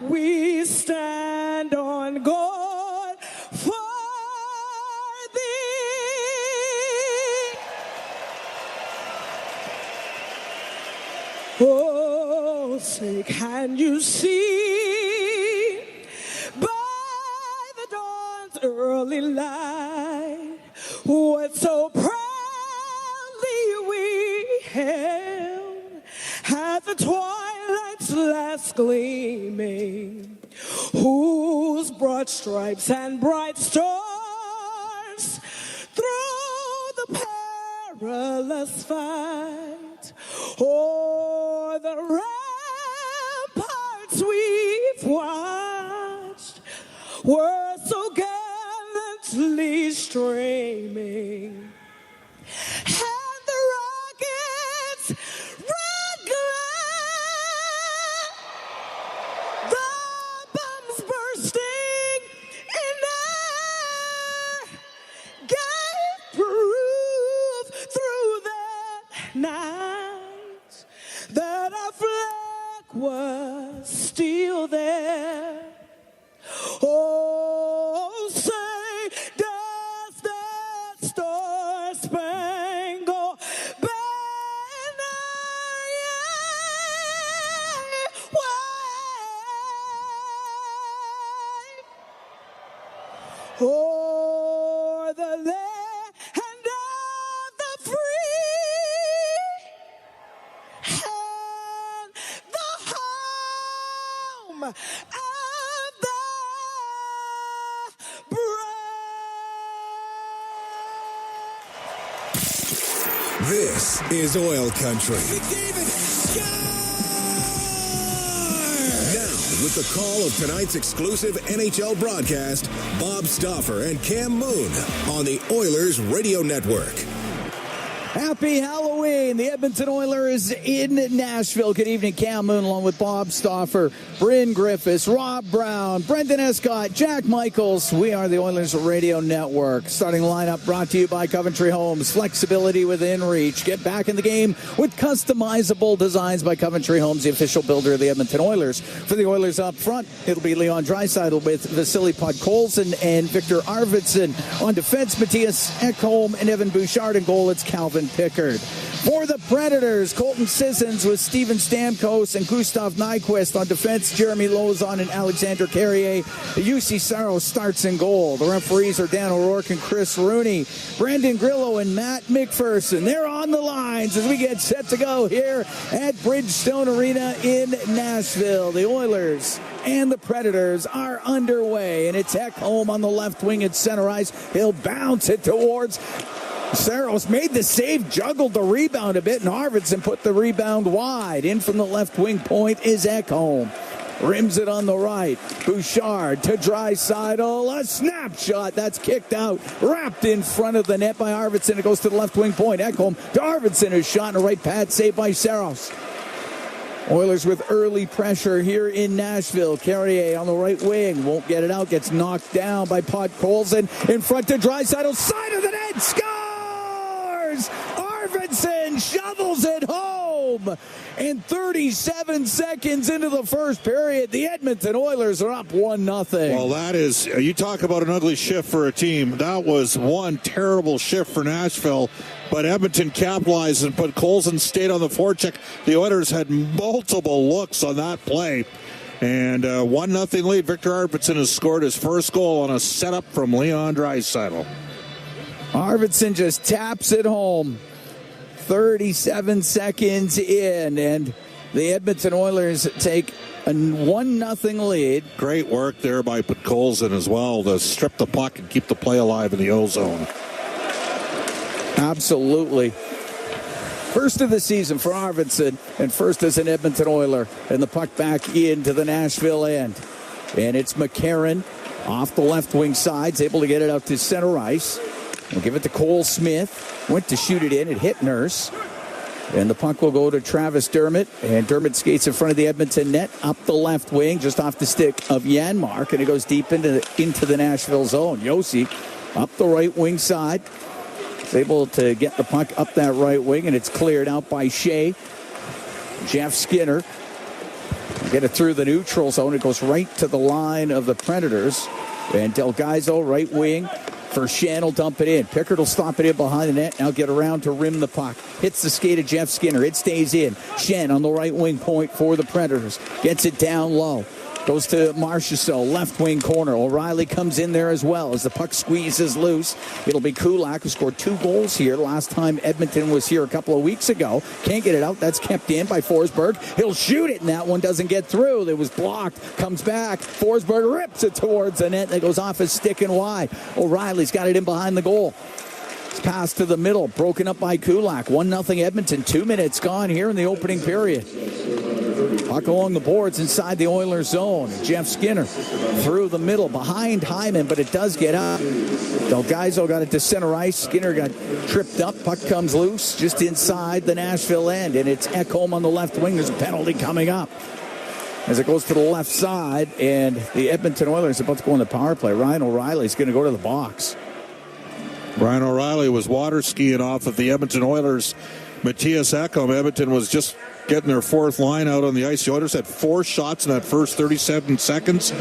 we stand on guard for thee. Oh, say, can you see by the dawn's early light what so proudly we hailed at the twilight's last gleaming, whose broad stripes and bright stars through the perilous fight o'er the ramparts we've watched were so gallantly streaming, and the rockets red glare, the bombs bursting in air, gave proof through the night that our flag was still there. Oh, say, does that star-spangled banner yet wave o'er the land of the free and the home of the brave. This is Oil Country. Now, with the call of tonight's exclusive NHL broadcast, Bob Stauffer and Cam Moon on the Oilers Radio Network. Happy Halloween. The Edmonton Oilers in Nashville. Good evening, Cam Moon, along with Bob Stauffer, Bryn Griffiths, Rob Brown, Brendan Escott, Jack Michaels. We are the Oilers Radio Network. Starting lineup brought to you by Coventry Homes. Flexibility within reach. Get back in the game with customizable designs by Coventry Homes, the official builder of the Edmonton Oilers. For the Oilers up front, it'll be Leon Draisaitl with Vasily Podkolzin and Victor Arvidsson. On defense, Matthias Ekholm and Evan Bouchard. In goal, it's Calvin Pickard. For the Predators, Colton Sissons with Steven Stamkos and Gustav Nyquist. On defense, Jeremy Lauzon and Alexander Carrier. UC Saros starts in goal. The referees are Dan O'Rourke and Chris Rooney. Brandon Grillo and Matt McPherson. They're on the lines as we get set to go here at Bridgestone Arena in Nashville. The Oilers and the Predators are underway, and it's Ekholm on the left wing at center ice. He'll bounce it towards Saros, made the save, juggled the rebound a bit, and Arvidsson put the rebound wide. In from the left wing point is Ekholm. Rims it on the right. Bouchard to Draisaitl. A snapshot that's kicked out. Wrapped in front of the net by Arvidsson. It goes to the left wing point. Ekholm to Arvidsson. Who's shot in a right pad save by Saros. Oilers with early pressure here in Nashville. Carrier on the right wing. Won't get it out. Gets knocked down by Podkolzin. In front to Draisaitl. Side of the net. Scores! Arvidsson shovels it home. And 37 seconds into the first period, the Edmonton Oilers are up 1-0. Well, that is, you talk about an ugly shift for a team. That was one terrible shift for Nashville. But Edmonton capitalized and put Colson stayed on the forecheck. The Oilers had multiple looks on that play. And 1-0 lead. Victor Arvidsson has scored his first goal on a setup from Leon Draisaitl. Arvidsson just taps it home. 37 seconds in, and the Edmonton Oilers take a 1-0 lead. Great work there by Podkolzin as well to strip the puck and keep the play alive in the O-zone. Absolutely. First of the season for Arvidsson, and first as an Edmonton Oiler. And the puck back into the Nashville end. And it's McCarron off the left wing side. He's able to get it out to center ice. We'll give it to Cole Smith. Went to shoot it in. It hit Nurse. And the puck will go to Travis Dermott. And Dermott skates in front of the Edmonton net. Up the left wing, just off the stick of Janmark. And it goes deep into the Nashville zone. Josi up the right wing side. Is able to get the puck up that right wing. And it's cleared out by Shea. Jeff Skinner. Get it through the neutral zone. It goes right to the line of the Predators. And Del Gaizo, right wing. For Shan will dump it in. Pickard will stop it in behind the net. Now get around to rim the puck. Hits the skate of Jeff Skinner. It stays in. Shan on the right wing point for the Predators. Gets it down low. Goes to Marchessault, left wing corner. O'Reilly comes in there as well as the puck squeezes loose. It'll be Kulak, who scored 2 goals here last time Edmonton was here a couple of weeks ago. Can't get it out. That's kept in by Forsberg. He'll shoot it, and that one doesn't get through. It was blocked. Comes back. Forsberg rips it towards the net. That goes off his stick and wide. O'Reilly's got it in behind the goal. It's passed to the middle. Broken up by Kulak. 1-0 Edmonton. 2 minutes gone here in the opening period. Puck along the boards inside the Oilers zone. Jeff Skinner through the middle behind Hyman, but it does get up. Del Gaizo got it to center ice. Skinner got tripped up. Puck comes loose just inside the Nashville end, and it's Ekholm on the left wing. There's a penalty coming up as it goes to the left side, and the Edmonton Oilers are about to go on the power play. Ryan O'Reilly's going to go to the box. Ryan O'Reilly was water skiing off of the Edmonton Oilers. Matthias Ekholm. Edmonton was just getting their 4th line out on the ice. The Oilers had 4 shots in that first 37 seconds.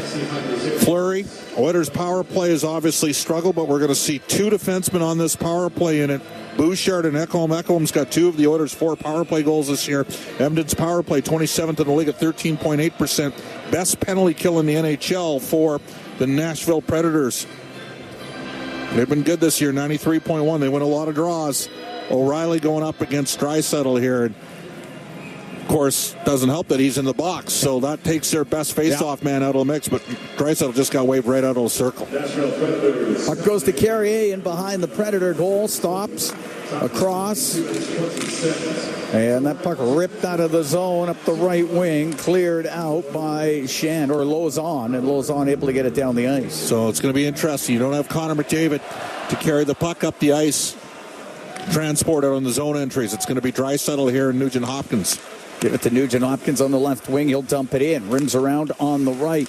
Fleury. Oilers power play has obviously struggled, but we're going to see 2 defensemen on this power play in it. Bouchard and Ekholm. Ekholm's got 2 of the Oilers' 4 power play goals this year. Edmonton's power play 27th in the league at 13.8%. Best penalty kill in the NHL for the Nashville Predators. They've been good this year, 93.1. They win a lot of draws. O'Reilly going up against Draisaitl here. And of course, doesn't help that he's in the box, so that takes their best face-off man out of the mix, but Draisaitl just got waved right out of the circle. Puck goes to Carrier in behind the Predator goal, stops across, and that puck ripped out of the zone up the right wing, cleared out by Shan, or Lauzon, and Lauzon able to get it down the ice. So it's going to be interesting. You don't have Connor McDavid to carry the puck up the ice, transport it on the zone entries. It's going to be Draisaitl here and Nugent Hopkins. Give it to Nugent Hopkins on the left wing. He'll dump it in. Rims around on the right.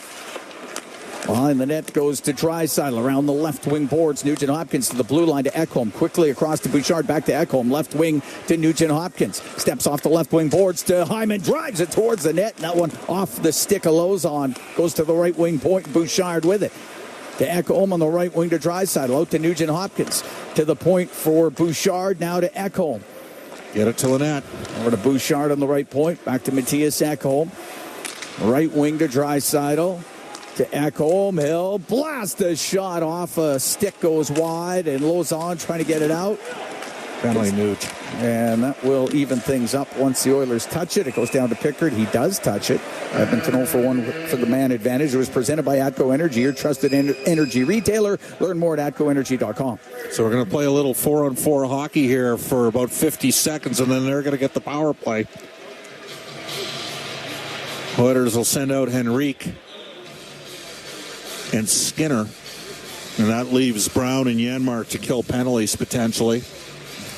Behind the net goes to Draisaitl. Around the left wing boards. Nugent Hopkins to the blue line to Ekholm. Quickly across to Bouchard. Back to Ekholm. Left wing to Nugent Hopkins. Steps off the left wing boards to Hyman. Drives it towards the net. That one off the stick of Lauzon. Goes to the right wing point. Bouchard with it. To Ekholm on the right wing to Draisaitl. Out to Nugent Hopkins. To the point for Bouchard. Now to Ekholm. Get it to the net. Over to Bouchard on the right point. Back to Matthias Ekholm. Right wing to Draisaitl. To Ekholm. He'll blast a shot off. A stick goes wide. And Lauzon trying to get it out. Penalty Nuge. And that will even things up once the Oilers touch it. It goes down to Pickard. He does touch it. Edmonton 0 for 1 for the man advantage. It was presented by Atco Energy, your trusted energy retailer. Learn more at atcoenergy.com. So we're going to play a little 4-on-4 hockey here for about 50 seconds, and then they're going to get the power play. Oilers will send out Henrique and Skinner, and that leaves Brown and Janmark to kill penalties potentially.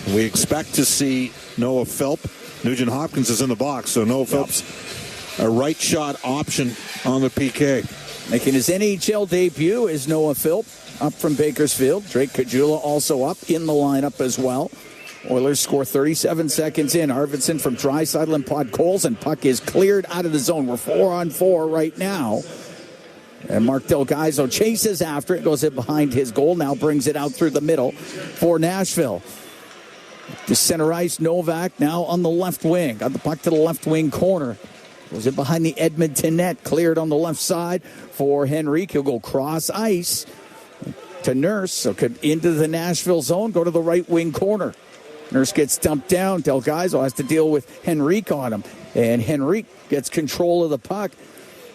We expect to see Noah Philp. Nugent Hopkins is in the box, so Noah Philp's a right shot option on the PK. Making his NHL debut is Noah Philp, up from Bakersfield. Drake Caggiula also up in the lineup as well. Oilers score 37 seconds in. Arvidsson from Draisaitl and Podkolzin. Puck is cleared out of the zone. We're 4-on-4 right now. And Mark Del Gaizo chases after it, goes in behind his goal, now brings it out through the middle for Nashville. To center ice, Novak now on the left wing. Got the puck to the left wing corner. Goes in behind the Edmonton net. Cleared on the left side for Henrique. He'll go cross ice to Nurse. So could into the Nashville zone. Go to the right wing corner. Nurse gets dumped down. Del Gaizo has to deal with Henrique on him. And Henrique gets control of the puck.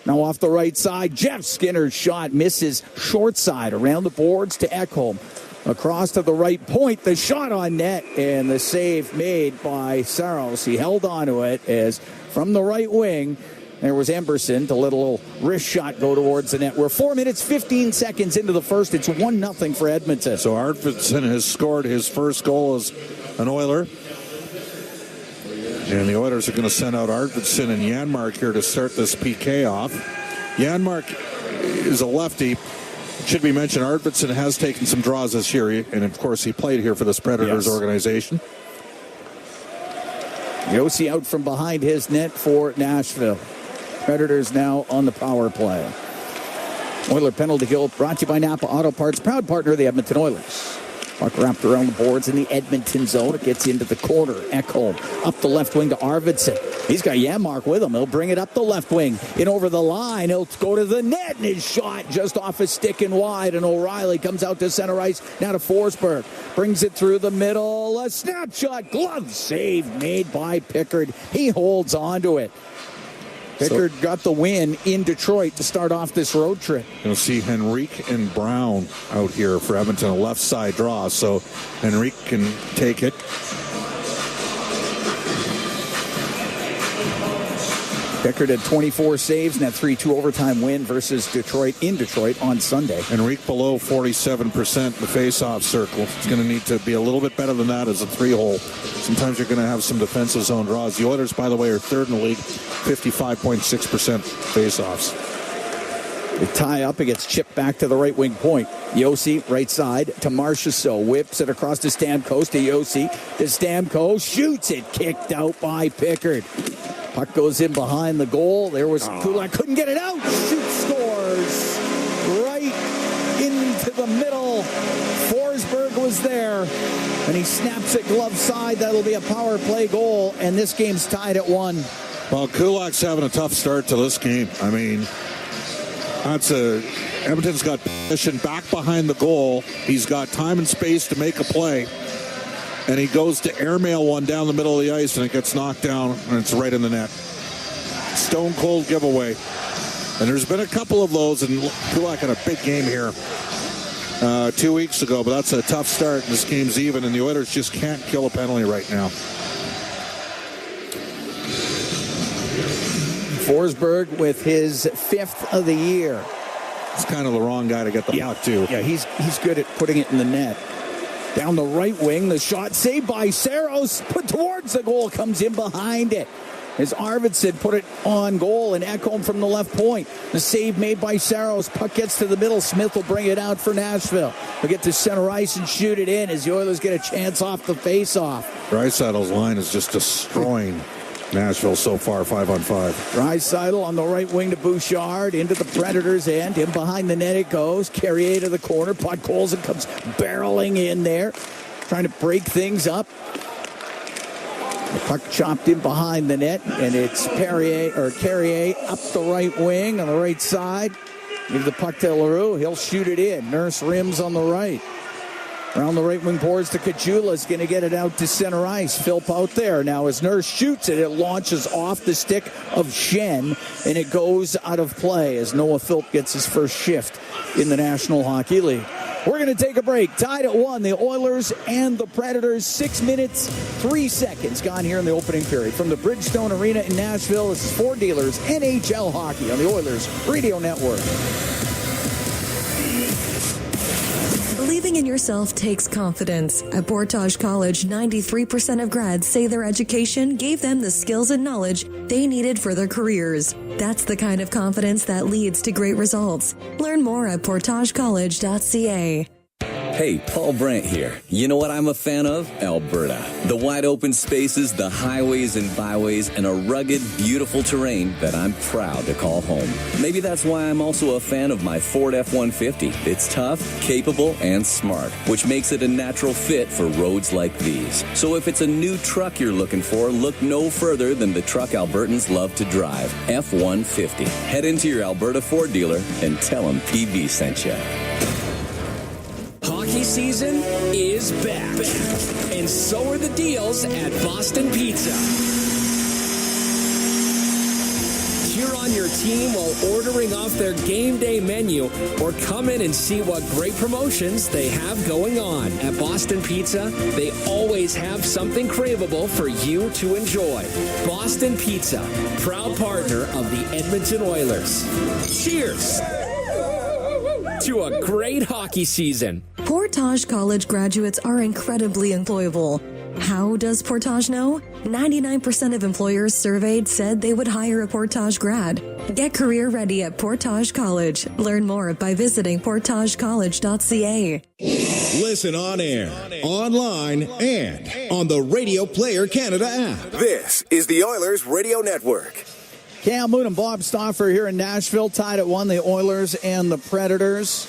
Now off the right side, Jeff Skinner's shot misses short side around the boards to Ekholm. Across to the right point, the shot on net, and the save made by Saros. He held on to it as from the right wing, there was Emberson to let a little wrist shot go towards the net. We're 4 minutes, 15 seconds into the first. It's 1-0 for Edmonton. So Arvidsson has scored his first goal as an Oiler. And the Oilers are going to send out Arvidsson and Janmark here to start this PK off. Janmark is a lefty. It should be mentioned, Arvidsson has taken some draws this year, and of course he played here for this Predators organization. Yossi out from behind his net for Nashville. Predators now on the power play. Oiler penalty kill brought to you by Napa Auto Parts, proud partner of the Edmonton Oilers. Puck wrapped around the boards in the Edmonton zone. It gets into the corner. Ekholm up the left wing to Arvidsson. He's got Janmark with him. He'll bring it up the left wing. In over the line. He'll go to the net. And his shot just off his stick and wide. And O'Reilly comes out to center ice. Now to Forsberg. Brings it through the middle. A snapshot. Glove save made by Pickard. He holds on to it. Pickard got the win in Detroit to start off this road trip. You'll see Henrique and Brown out here for Edmonton, a left side draw. So Henrique can take it. Pickard had 24 saves in that 3-2 overtime win versus Detroit in Detroit on Sunday. Henrique below 47% in the face-off circle. It's going to need to be a little bit better than that as a 3-hole. Sometimes you're going to have some defensive zone draws. The Oilers, by the way, are third in the league, 55.6% face-offs. They tie up. It gets chipped back to the right wing point. Yossi, right side to Marchessault. Whips it across to Stamkos to Yossi. To Stamkos. Shoots it. Kicked out by Pickard. Puck goes in behind the goal. There was Kulak. Couldn't get it out. Shoot scores. Right into the middle. Forsberg was there. And he snaps it glove side. That'll be a power play goal. And this game's tied at 1. Well, Kulak's having a tough start to this game. I mean, Edmonton's got position back behind the goal. He's got time and space to make a play. And he goes to airmail one down the middle of the ice, and it gets knocked down, and it's right in the net. Stone cold giveaway. And there's been a couple of those, and Kulak had a big game here 2 weeks ago, but that's a tough start. This game's even, and the Oilers just can't kill a penalty right now. Forsberg with his 5th of the year. It's kind of the wrong guy to get the puck to. Yeah, he's good at putting it in the net. Down the right wing, the shot saved by Saros, put towards the goal, comes in behind it. As Arvidsson put it on goal and Ekholm from the left point. The save made by Saros. Puck gets to the middle. Smith will bring it out for Nashville. They'll get to center ice and shoot it in as the Oilers get a chance off the face-off. Draisaitl's line is just destroying Nashville so far, 5-on-5. Draisaitl on the right wing to Bouchard, into the Predators' end. In behind the net it goes. Carrier to the corner. Podkolzin comes barreling in there, trying to break things up. The puck chopped in behind the net, and it's Carrier up the right wing on the right side. Give the puck to LaRue. He'll shoot it in. Nurse rims on the right. Around the right wing boards to Kachula is going to get it out to center ice. Philp out there. Now as Nurse shoots it, it launches off the stick of Shen, and it goes out of play as Noah Philp gets his first shift in the National Hockey League. We're going to take a break. Tied at 1, the Oilers and the Predators. 6 minutes, 3 seconds gone here in the opening period. From the Bridgestone Arena in Nashville, this is Ford Dealers NHL Hockey on the Oilers Radio Network. Believing in yourself takes confidence. At Portage College, 93% of grads say their education gave them the skills and knowledge they needed for their careers. That's the kind of confidence that leads to great results. Learn more at portagecollege.ca. Hey, Paul Brandt here. You know what I'm a fan of? Alberta. The wide open spaces, the highways and byways, and a rugged, beautiful terrain that I'm proud to call home. Maybe that's why I'm also a fan of my Ford F-150. It's tough, capable, and smart, which makes it a natural fit for roads like these. So if it's a new truck you're looking for, look no further than the truck Albertans love to drive, F-150. Head into your Alberta Ford dealer and tell them PB sent you. Hockey season is back, and so are the deals at Boston Pizza. Cheer on your team while ordering off their game day menu, or come in and see what great promotions they have going on. At Boston Pizza, they always have something craveable for you to enjoy. Boston Pizza, proud partner of the Edmonton Oilers. Cheers to a great hockey season. Portage College graduates are incredibly employable. How does Portage know? 99% of employers surveyed said they would hire a Portage grad. Get career ready at Portage College. Learn more by visiting portagecollege.ca. Listen on air, online, and on the Radio Player Canada app. This is the Oilers Radio Network. Cam Moon and Bob Stauffer here in Nashville, tied at 1, the Oilers and the Predators.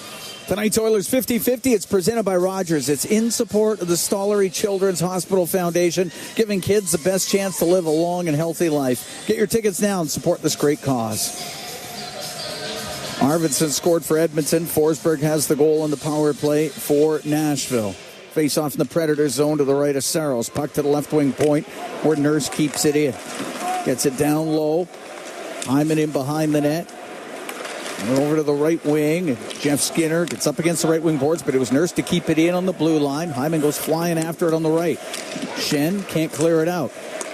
Tonight's Oilers 50-50. It's presented by Rogers. It's in support of the Stollery Children's Hospital Foundation, giving kids the best chance to live a long and healthy life. Get your tickets now and support this great cause. Arvidsson scored for Edmonton. Forsberg has the goal on the power play for Nashville. Face off in the Predators zone to the right of Saros. Puck to the left wing point where Nurse keeps it in. Gets it down low. Hyman in behind the net. And over to the right wing. Jeff Skinner gets up against the right wing boards, but it was Nurse to keep it in on the blue line. Hyman goes flying after it on the right. Shen can't clear it out.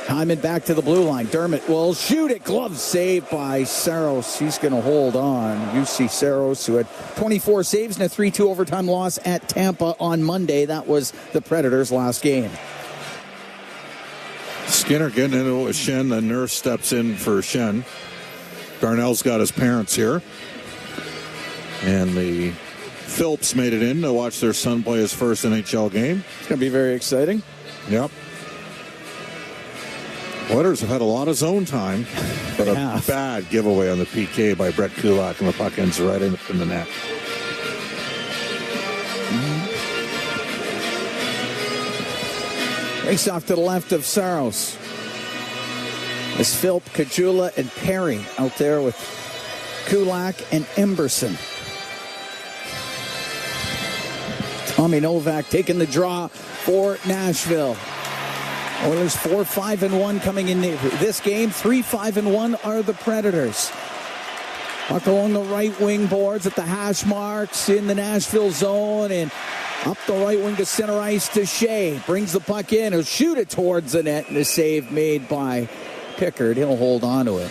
Hyman back to the blue line. Dermott will shoot it. Glove saved by Saros. He's going to hold on. UC Saros, who had 24 saves in a 3-2 overtime loss at Tampa on Monday. That was the Predators' last game. Skinner getting into it with Shen. The Nurse steps in for Shen. Darnell's got his parents here. And the Philps made it in to watch their son play his first NHL game. It's going to be very exciting. Yep. Oilers have had a lot of zone time, but a bad giveaway on the PK by Brett Kulak, and the puck ends right in the net. Race off to the left of Saros. It's Philp, Kajula, and Perry out there with Kulak and Emberson. Tommy Novak taking the draw for Nashville. Oilers 4-5-1 coming in this game. 3-5-1 are the Predators. Puck along the right wing boards at the hash marks in the Nashville zone, and up the right wing to center ice to Shea. Brings the puck in. He'll shoot it towards the net, and a save made by Pickard. He'll hold on to it.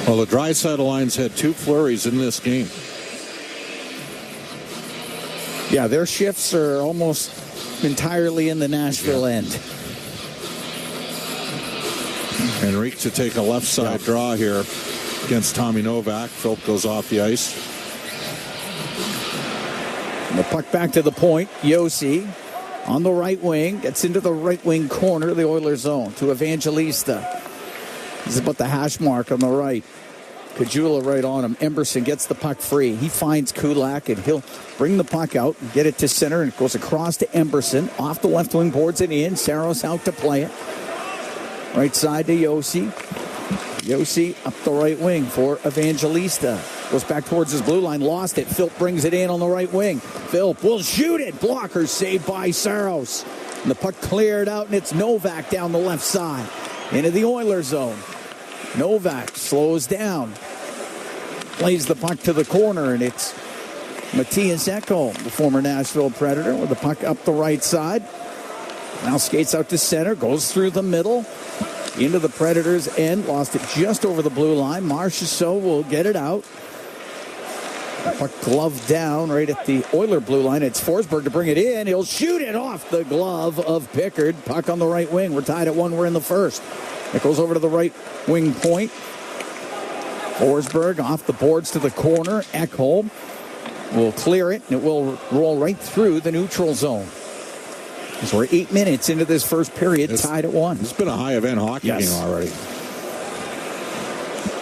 Well, the Draisaitl Lions had 2 flurries in this game. Yeah, their shifts are almost entirely in the Nashville end. Enrique to take a left side draw here against Tommy Novak. Philp goes off the ice. And the puck back to the point. Yossi on the right wing. Gets into the right wing corner of the Oilers zone to Evangelista. This is about the hash mark on the right. Kajula right on him. Emberson gets the puck free. He finds Kulak, and he'll bring the puck out and get it to center, and it goes across to Emberson. Off the left wing boards and in. Saros out to play it. Right side to Yossi. Yossi up the right wing for Evangelista. Goes back towards his blue line. Lost it. Philp brings it in on the right wing. Philp will shoot it. Blocker saved by Saros. And the puck cleared out, and it's Novak down the left side into the Oilers zone. Novak slows down. Plays the puck to the corner, and it's Matthias Ekholm, the former Nashville Predator, with the puck up the right side. Now skates out to center, goes through the middle, into the Predators' end. Lost it just over the blue line. Marchessault will get it out. Puck gloved down right at the Oiler blue line. It's Forsberg to bring it in. He'll shoot it off the glove of Pickard. Puck on the right wing. We're tied at 1. We're in the first. It goes over to the right wing point. Forsberg off the boards to the corner. Ekholm will clear it, and it will roll right through the neutral zone. So we're 8 minutes into this first period, tied at 1. It's been a high-event hockey game already.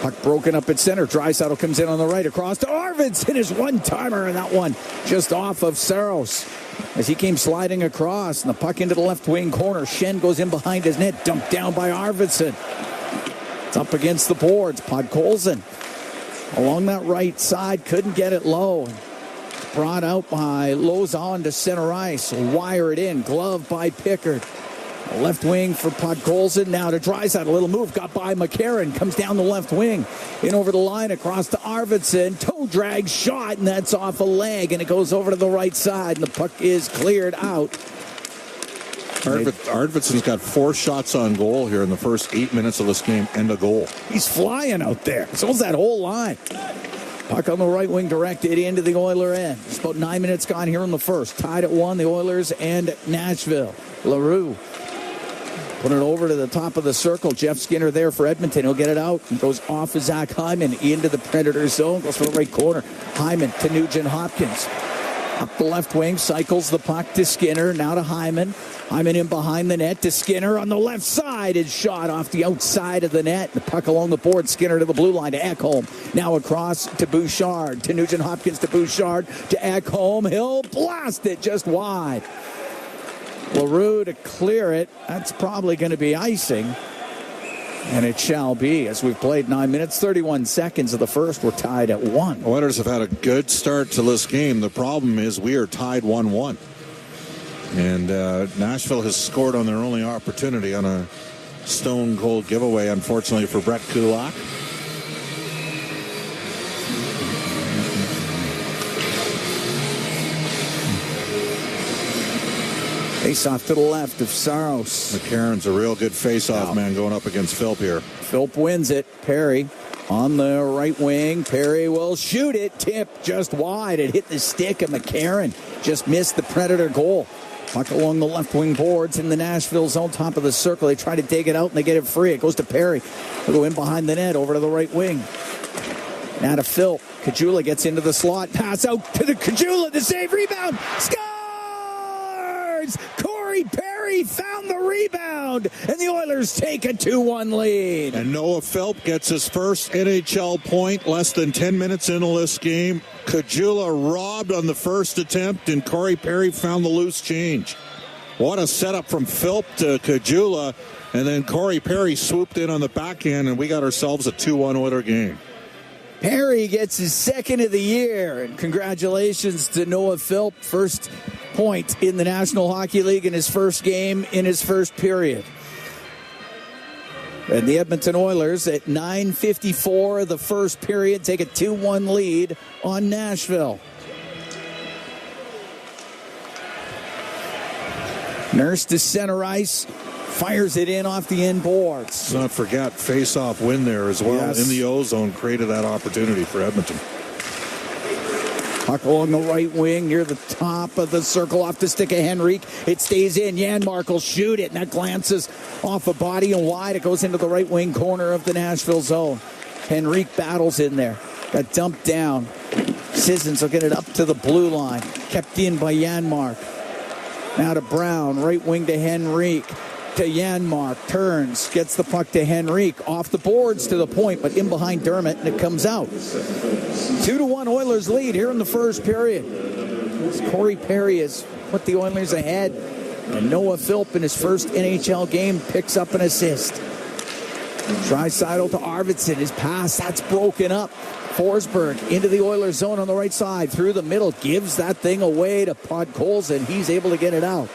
Puck broken up at center. Draisaitl comes in on the right across to Arvidsson. His one-timer, and that one just off of Saros as he came sliding across, and the puck into the left wing corner. Shen goes in behind his net, dumped down by Arvidsson. It's up against the boards. Podkolzin along that right side, couldn't get it low. Brought out by Lozon to center ice. Wire it in. Glove by Pickard. Left wing for Podkolzin. Now to Draisaitl. A little move. Got by McCarron. Comes down the left wing. In over the line. Across to Arvidsson. Toe drag shot. And that's off a leg. And it goes over to the right side. And the puck is cleared out. Arvidsson's got 4 shots on goal here in the first 8 minutes of this game and a goal. He's flying out there. So's that whole line. Puck on the right wing directed into the Oiler end. It's about 9 minutes gone here in the first. Tied at 1, the Oilers and Nashville. LaRue put it over to the top of the circle. Jeff Skinner there for Edmonton. He'll get it out. He goes off of Zach Hyman into the Predator zone. Goes for the right corner. Hyman to Nugent Hopkins. Up the left wing, cycles the puck to Skinner, now to Hyman. Hyman in behind the net to Skinner on the left side. Is shot off the outside of the net. The puck along the board. Skinner to the blue line to Ekholm. Now across to Bouchard. To Nugent Hopkins to Bouchard. To Ekholm. He'll blast it just wide. LaRue to clear it. That's probably going to be icing. And it shall be, as we've played 9 minutes, 31 seconds of the first. We're tied at 1. Oilers have had a good start to this game. The problem is we are tied 1-1. And Nashville has scored on their only opportunity on a stone-cold giveaway, unfortunately, for Brett Kulak. Face-off to the left of Saros. McCarron's a real good face-off man going up against Philp here. Philp wins it. Perry on the right wing. Perry will shoot it. Tip just wide. It hit the stick of McCarron. Just missed the Predator goal. Puck along the left wing boards in the Nashville zone, top of the circle. They try to dig it out and they get it free. It goes to Perry. They'll go in behind the net over to the right wing. Now to Philp. Kajula gets into the slot. Pass out to the Kajula. The save, rebound. Scores! Corey Perry found the rebound, and the Oilers take a 2-1 lead. And Noah Philp gets his first NHL point less than 10 minutes into this game. Kajula robbed on the first attempt, and Corey Perry found the loose change. What a setup from Philp to Kajula, and then Corey Perry swooped in on the backhand, and we got ourselves a 2-1 Oiler game. Perry gets his second of the year, and congratulations to Noah Philp. First point in the National Hockey League in his first game in his first period. And the Edmonton Oilers at 9:54 of the first period take a 2-1 lead on Nashville. Nurse to center ice. Fires it in off the end boards. Let's not forget face-off win there as well. Yes. In the O-zone created that opportunity for Edmonton. Puck along the right wing near the top of the circle off the stick of Henrique. It stays in. Janmark will shoot it, and that glances off a body and wide. It goes into the right wing corner of the Nashville zone. Henrique battles in there. Got dumped down. Sissons will get it up to the blue line. Kept in by Janmark. Now to Brown. Right wing to Henrique. To Janmark, turns, gets the puck to Henrique, off the boards to the point, but in behind Dermott, and it comes out. 2-1 Oilers lead here in the first period. Corey Perry has put the Oilers ahead, and Noah Philp in his first NHL game picks up an assist. Draisaitl to Arvidsson, his pass, that's broken up. Forsberg into the Oilers zone on the right side, through the middle, gives that thing away to Podkolzin. He's able to get it out.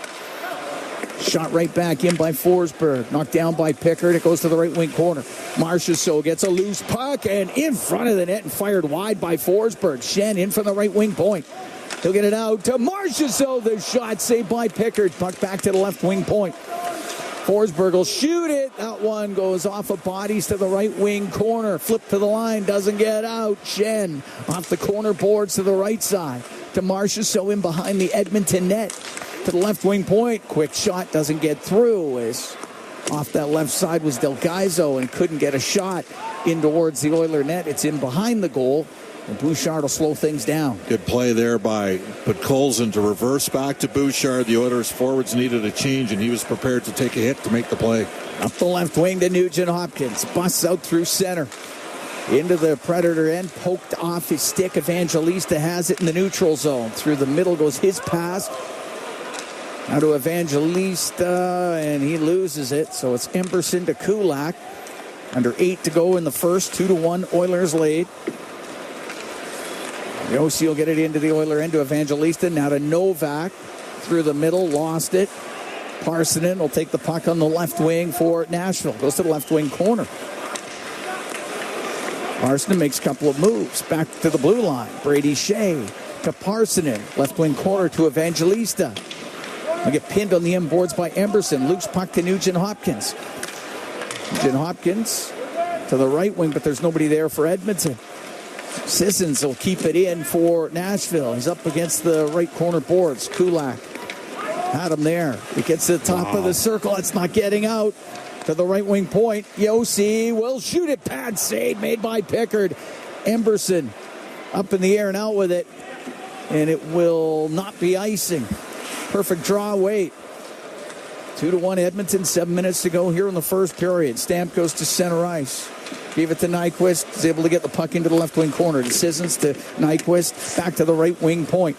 Shot right back in by Forsberg. Knocked down by Pickard. It goes to the right wing corner. Marchessault gets a loose puck and in front of the net and fired wide by Forsberg. Schenn in from the right wing point. He'll get it out to Marchessault. The shot saved by Pickard. Puck back to the left wing point. Forsberg will shoot it. That one goes off of bodies to the right wing corner. Flip to the line. Doesn't get out. Schenn off the corner boards to the right side. To Marchessault in behind the Edmonton net. To the left wing point. Quick shot doesn't get through. As off that left side was Del Gaizo and couldn't get a shot in towards the Oiler net. It's in behind the goal. And Bouchard will slow things down. Good play there by Podkolzin to reverse back to Bouchard. The Oilers forwards needed a change, and he was prepared to take a hit to make the play. Up the left wing to Nugent Hopkins. Busts out through center. Into the Predator end. Poked off his stick. Evangelista has it in the neutral zone. Through the middle goes his pass. Now to Evangelista, and he loses it. So it's Emberson to Kulak. Under 8 to go in the first. 2-1 Oilers lead. Yossi will get it into the Oiler end to Evangelista. Now to Novak. Through the middle, lost it. Parsonen will take the puck on the left wing for Nashville. Goes to the left wing corner. Parsonen makes a couple of moves. Back to the blue line. Brady Shea to Parsonen. Left wing corner to Evangelista. They get pinned on the end boards by Emberson. Loose puck to Nugent Hopkins. Nugent Hopkins to the right wing, but there's nobody there for Edmonton. Sissons will keep it in for Nashville. He's up against the right corner boards. Kulak had him there. He gets to the top of the circle. It's not getting out. To the right wing point. Yossi will shoot it. Pad save made by Pickard. Emberson up in the air and out with it. and it will not be icing. Perfect draw weight. 2-1 Edmonton, 7 minutes to go here in the first period. Stamp goes to center ice. Gave it to Nyquist. Is able to get the puck into the left wing corner. Decisions to Nyquist. Back to the right wing point.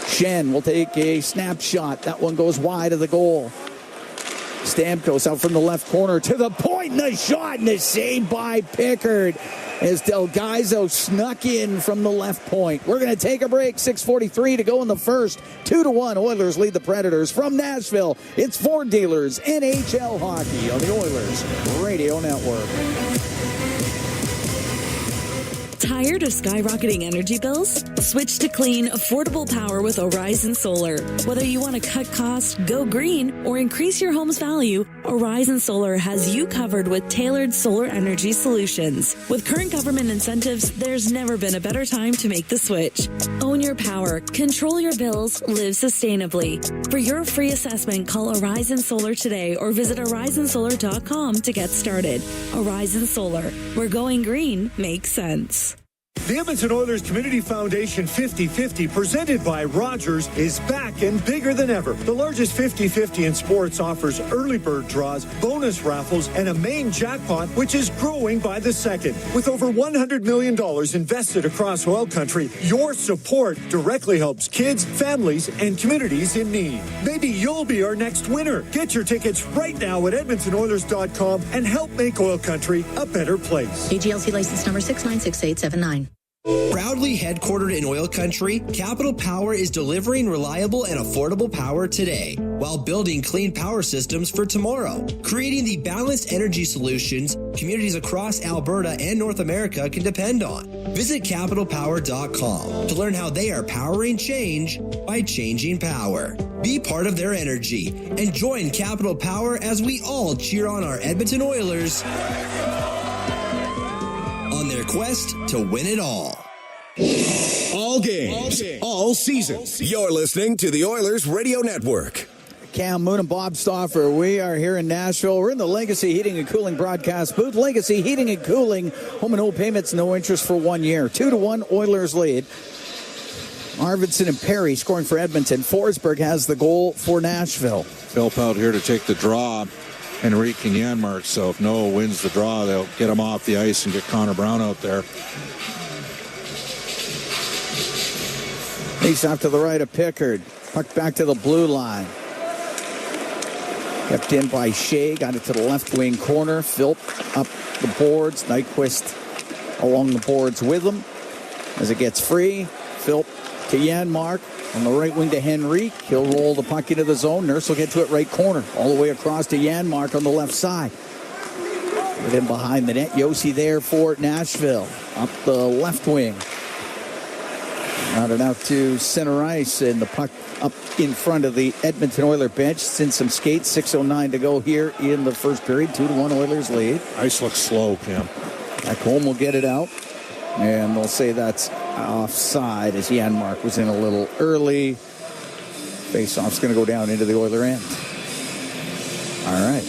Shen will take a snapshot. That one goes wide of the goal. Stamkos out from the left corner to the point. And the shot and the save by Pickard as Delgaizo snuck in from the left point. We're going to take a break. 6:43 to go in the first. 2-1 Oilers lead the Predators from Nashville. It's Ford Dealers NHL Hockey on the Oilers Radio Network. Tired of skyrocketing energy bills? Switch to clean, affordable power with Horizon Solar. Whether you want to cut costs, go green, or increase your home's value, Horizon Solar has you covered with tailored solar energy solutions. With current government incentives, there's never been a better time to make the switch. Own your power, control your bills, live sustainably. For your free assessment, call Horizon Solar today or visit horizonsolar.com to get started. Horizon Solar, where going green makes sense. The Edmonton Oilers Community Foundation 50-50, presented by Rogers, is back and bigger than ever. The largest 50-50 in sports offers early bird draws, bonus raffles, and a main jackpot, which is growing by the second. With over $100 million invested across oil country, your support directly helps kids, families, and communities in need. Maybe you'll be our next winner. Get your tickets right now at EdmontonOilers.com and help make oil country a better place. AGLC license number 696879. Proudly headquartered in oil country, Capital Power is delivering reliable and affordable power today while building clean power systems for tomorrow, creating the balanced energy solutions communities across Alberta and North America can depend on. Visit capitalpower.com to learn how they are powering change by changing power. Be part of their energy and join Capital Power as we all cheer on our Edmonton Oilers on their quest to win it all. All games, all season. You're listening to the Oilers Radio Network. Cam Moon and Bob Stauffer. We are here in Nashville. We're in the Legacy Heating and Cooling broadcast booth. Legacy Heating and Cooling. Home and home payments, no interest for 1 year. 2-1 Oilers lead. Arvidsson and Perry scoring for Edmonton. Forsberg has the goal for Nashville. Philp out here to take the draw. Henrique and Janmark. So if Noah wins the draw, they'll get him off the ice and get Connor Brown out there. Face off to the right of Pickard. Puck back to the blue line. Kept in by Shea. Got it to the left wing corner. Philp up the boards. Nyquist along the boards with him. As it gets free, Philp to Janmark. On the right wing to Henrique. He'll roll the puck into the zone. Nurse will get to it right corner. All the way across to Janmark on the left side. With him behind the net. Yossi there for Nashville. Up the left wing. Rounded out to center ice, and the puck up in front of the Edmonton Oilers bench. Since some skates, 6:09 to go here in the first period. 2-1 Oilers lead. Ice looks slow, Cam. Ekholm will get it out, and they'll say that's offside as Janmark was in a little early. Face-off's going to go down into the Oiler end. All right.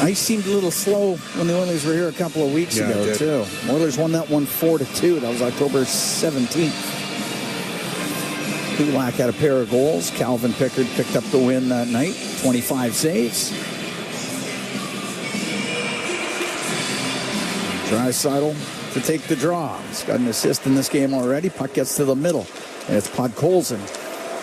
Ice seemed a little slow when the Oilers were here a couple of weeks ago, too. Oilers won that one 4-2. That was October 17th. Kulak had a pair of goals. Calvin Pickard picked up the win that night. 25 saves. Draisaitl to take the draw. He's got an assist in this game already. Puck gets to the middle. And it's Podkolzin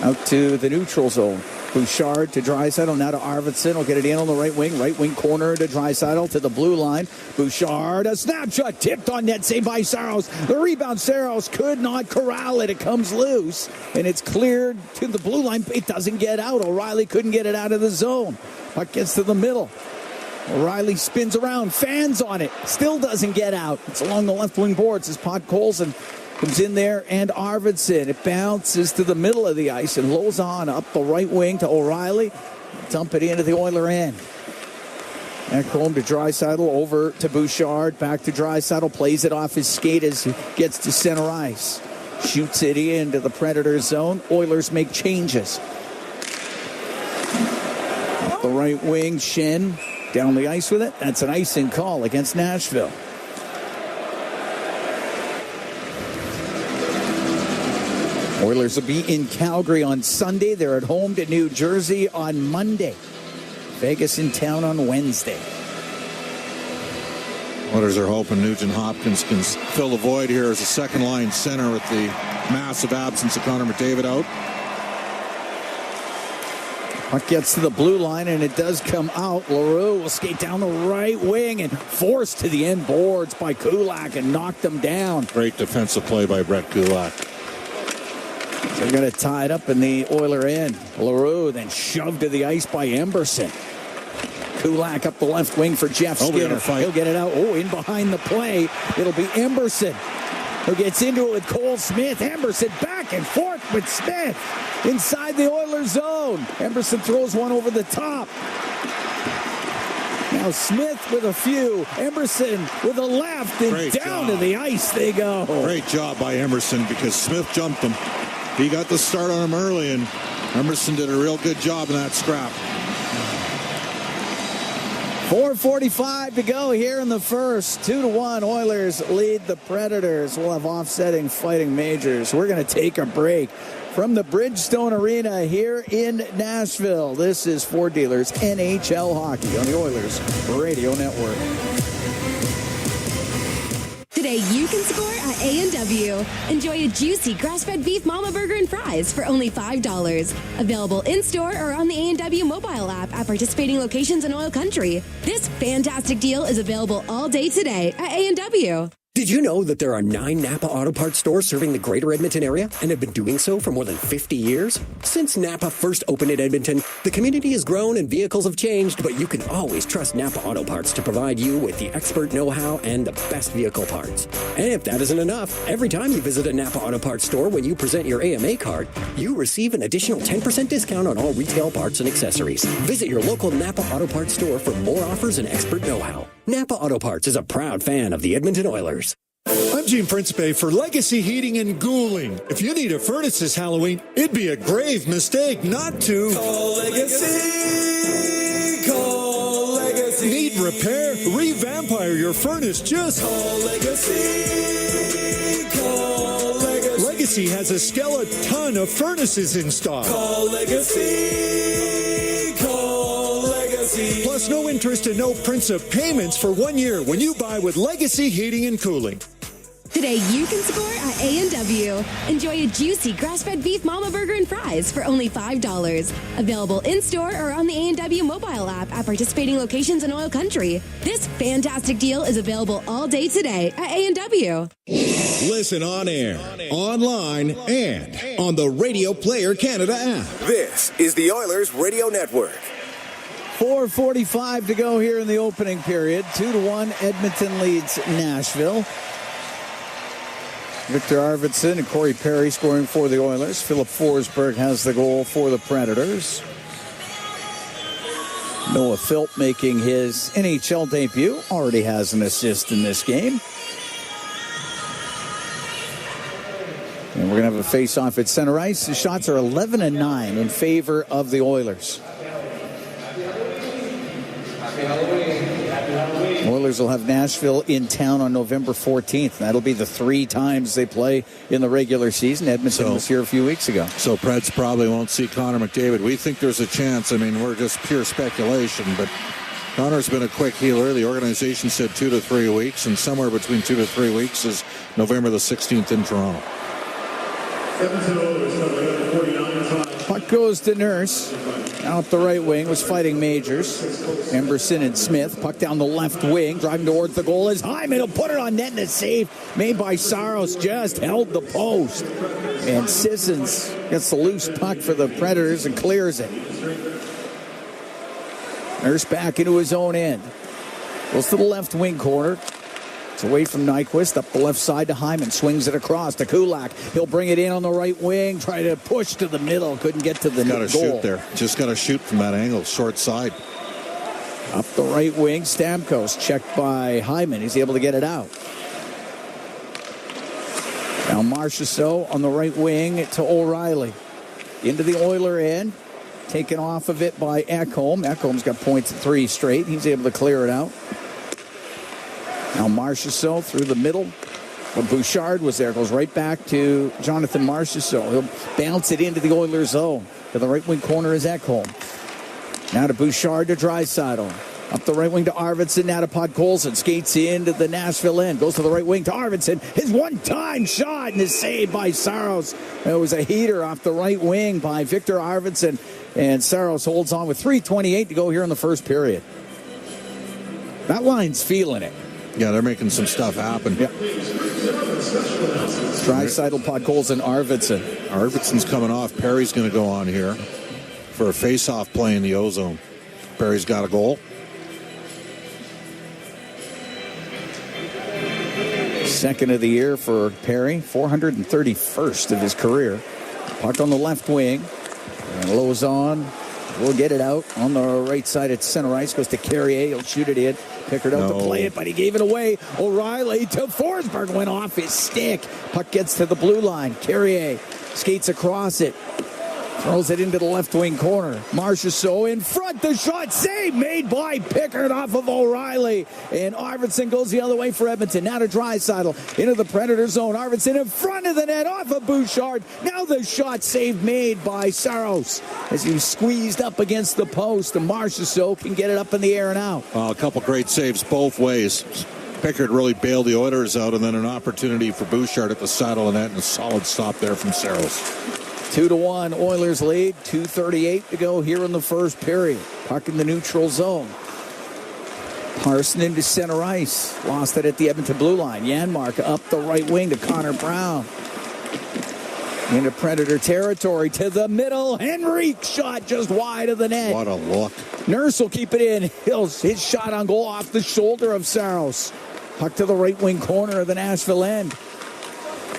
out to the neutral zone. Bouchard to Draisaitl, now to Arvidsson. Will get it in on the right wing corner to Draisaitl to the blue line. Bouchard, a snapshot tipped on net, saved by Saros. The rebound, Saros could not corral it. It comes loose, and it's cleared to the blue line. It doesn't get out. O'Reilly couldn't get it out of the zone. Puck gets to the middle. O'Reilly spins around, fans on it, still doesn't get out. It's along the left wing boards as Podkolzin comes in there, and Arvidsson. It bounces to the middle of the ice, and Lozon up the right wing to O'Reilly. Dump it into the Oiler end. Ekholm to Draisaitl, over to Bouchard, back to Draisaitl, plays it off his skate as he gets to center ice. Shoots it into the Predator zone. Oilers make changes. Up the right wing, Shen down the ice with it. That's an icing call against Nashville. Oilers will be in Calgary on Sunday. They're at home to New Jersey on Monday. Vegas in town on Wednesday. Oilers are hoping Nugent Hopkins can fill the void here as a second-line center with the massive absence of Connor McDavid out. Puck gets to the blue line, and it does come out. Leroux will skate down the right wing and forced to the end boards by Kulak and knock them down. Great defensive play by Brett Kulak. They're going to tie it up in the Oiler end. Leroux then shoved to the ice by Emberson. Kulak up the left wing for Jeff Skinner. He'll get it out. Oh, in behind the play. It'll be Emberson who gets into it with Cole Smith. Emberson back and forth with Smith inside the Oilers zone. Emberson throws one over the top. Now Smith with a few. Emberson with a left and Great down job. to the ice they go. Great job by Emerson because Smith jumped him. He got the start on him early, and Emerson did a real good job in that scrap. 4:45 to go here in the first. 2-1 Oilers lead the Predators. We'll have offsetting Fighting Majors. We're going to take a break from the Bridgestone Arena here in Nashville. This is Ford Dealers NHL Hockey on the Oilers Radio Network. Today you can score at A&W. Enjoy a juicy grass-fed beef mama burger and fries for only $5. Available in-store or on the A&W mobile app at participating locations in Oil Country. This fantastic deal is available all day today at A&W. Did you know that there are 9 Napa Auto Parts stores serving the greater Edmonton area and have been doing so for more than 50 years? Since Napa first opened in Edmonton, the community has grown and vehicles have changed, but you can always trust Napa Auto Parts to provide you with the expert know-how and the best vehicle parts. And if that isn't enough, every time you visit a Napa Auto Parts store when you present your AMA card, you receive an additional 10% discount on all retail parts and accessories. Visit your local Napa Auto Parts store for more offers and expert know-how. Napa Auto Parts is a proud fan of the Edmonton Oilers. I'm Gene Principe for Legacy Heating and Cooling. If you need a furnace this Halloween, it'd be a grave mistake not to Call Legacy. Call Legacy. Need repair? Revampire your furnace. Just call Legacy. Call Legacy. Legacy has a skeleton of furnaces in stock. Call Legacy. Call Legacy. Plus no interest and no principal payments for 1 year when you buy with Legacy Heating and Cooling. Today you can score at A&W. Enjoy a juicy grass-fed beef mama burger and fries for only $5. Available in-store or on the A&W mobile app at participating locations in Oil Country. This fantastic deal is available all day today at A&W. Listen on air, online, and on the Radio Player Canada app. This is the Oilers Radio Network. 4:45 to go here in the opening period. 2-1 Edmonton leads Nashville. Victor Arvidsson and Corey Perry scoring for the Oilers. Philip Forsberg has the goal for the Predators. Noah Philp making his NHL debut. Already has an assist in this game. And we're going to have a face-off at center ice. The shots are 11-9 in favor of the Oilers. Oilers will have Nashville in town on November 14th. That'll be the 3 times they play in the regular season. Edmonton was here a few weeks ago. So Preds probably won't see Connor McDavid. We think there's a chance. I mean, we're just pure speculation, but Connor's been a quick healer. The organization said 2 to 3 weeks, and somewhere between 2 to 3 weeks is November the 16th in Toronto. Puck goes to Nurse. Out the right wing was Fighting Majors. Emberson and Smith. Puck down the left wing. Driving towards the goal is Hyman. He'll put it on net, and a save made by Saros. Just held the post. And Sissons gets the loose puck for the Predators and clears it. Nurse back into his own end. Goes to the left wing corner. It's away from Nyquist, up the left side to Hyman. Swings it across to Kulak. He'll bring it in on the right wing. Try to push to the middle. Couldn't get to the goal. Got to shoot there. Just got to shoot from that angle, short side. Up the right wing, Stamkos checked by Hyman. He's able to get it out. Now Marchessault on the right wing to O'Reilly. Into the Oiler end. Taken off of it by Ekholm. Ekholm's got points at 3 straight. He's able to clear it out. Now Marchessault through the middle. But Bouchard was there. Goes right back to Jonathan Marchessault. He'll bounce it into the Oilers' zone. To the right wing corner is Ekholm. Now to Bouchard to Draisaitl. Up the right wing to Arvidsson. Now to Podkolzin. Skates into the Nashville end. Goes to the right wing to Arvidsson. His one-time shot and is saved by Saros. It was a heater off the right wing by Victor Arvidsson. And Saros holds on with 3:28 to go here in the first period. That line's feeling it. Yeah, they're making some stuff happen. Yeah. Draisaitl, Podkolzin, Arvidsson. Arvidsson's coming off. Perry's going to go on here for a face-off play in the O-zone. Perry's got a goal. Second of the year for Perry, 431st of his career. Puck on the left wing. And Lozon will get it out on the right side at center ice. Goes to Carrier. He'll shoot it in. Pickard out to play it, but he gave it away. O'Reilly to Forsberg. Went off his stick. Puck gets to the blue line. Carrier skates across it. Throws it into the left wing corner. Marchessault in front. The shot save made by Pickard off of O'Reilly. And Arvidsson goes the other way for Edmonton. Now to Draisaitl into the Predator zone. Arvidsson in front of the net off of Bouchard. Now the shot save made by Saros as he squeezed up against the post. And Marchessault can get it up in the air and out. A couple great saves both ways. Pickard really bailed the Oilers out, and then an opportunity for Bouchard at the side of the net and a solid stop there from Saros. 2-1 Oilers lead. 2:38 to go here in the first period. Puck in the neutral zone. Parson into center ice. Lost it at the Edmonton blue line. Janmark up the right wing to Connor Brown. Into Predator territory to the middle. Henrique shot just wide of the net. What a look. Nurse will keep it in. His shot on goal off the shoulder of Saros. Puck to the right wing corner of the Nashville end.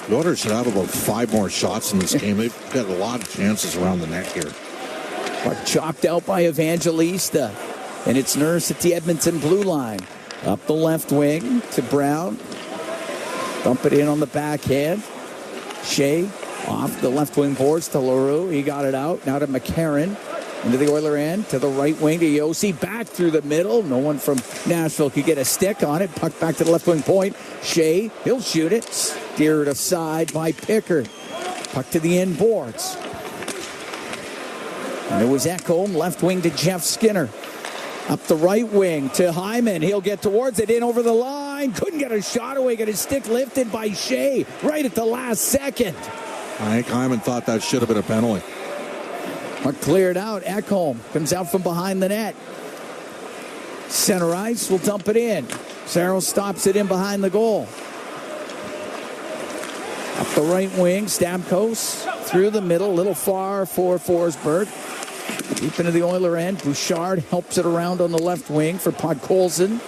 The Oilers should have about 5 more shots in this game. They've got a lot of chances around the net here. Puck chopped out by Evangelista. And it's Nurse at the Edmonton blue line. Up the left wing to Brown. Dump it in on the backhand. Shea off the left wing boards to LaRue. He got it out. Now to McCarron. Into the Oiler end. To the right wing to Yossi. Back through the middle. No one from Nashville could get a stick on it. Puck back to the left wing point. Shea. He'll shoot it. Steered aside by Pickard. Puck to the end boards. And it was Ekholm. Left wing to Jeff Skinner. Up the right wing to Hyman. He'll get towards it. In over the line. Couldn't get a shot away. Got his stick lifted by Shea right at the last second. I think Hyman thought that should have been a penalty. Puck cleared out. Ekholm comes out from behind the net. Center ice will dump it in. Saros stops it in behind the goal. Up the right wing. Stamkos through the middle. A little far for Forsberg. Deep into the Oiler end. Bouchard helps it around on the left wing for Podkolzin.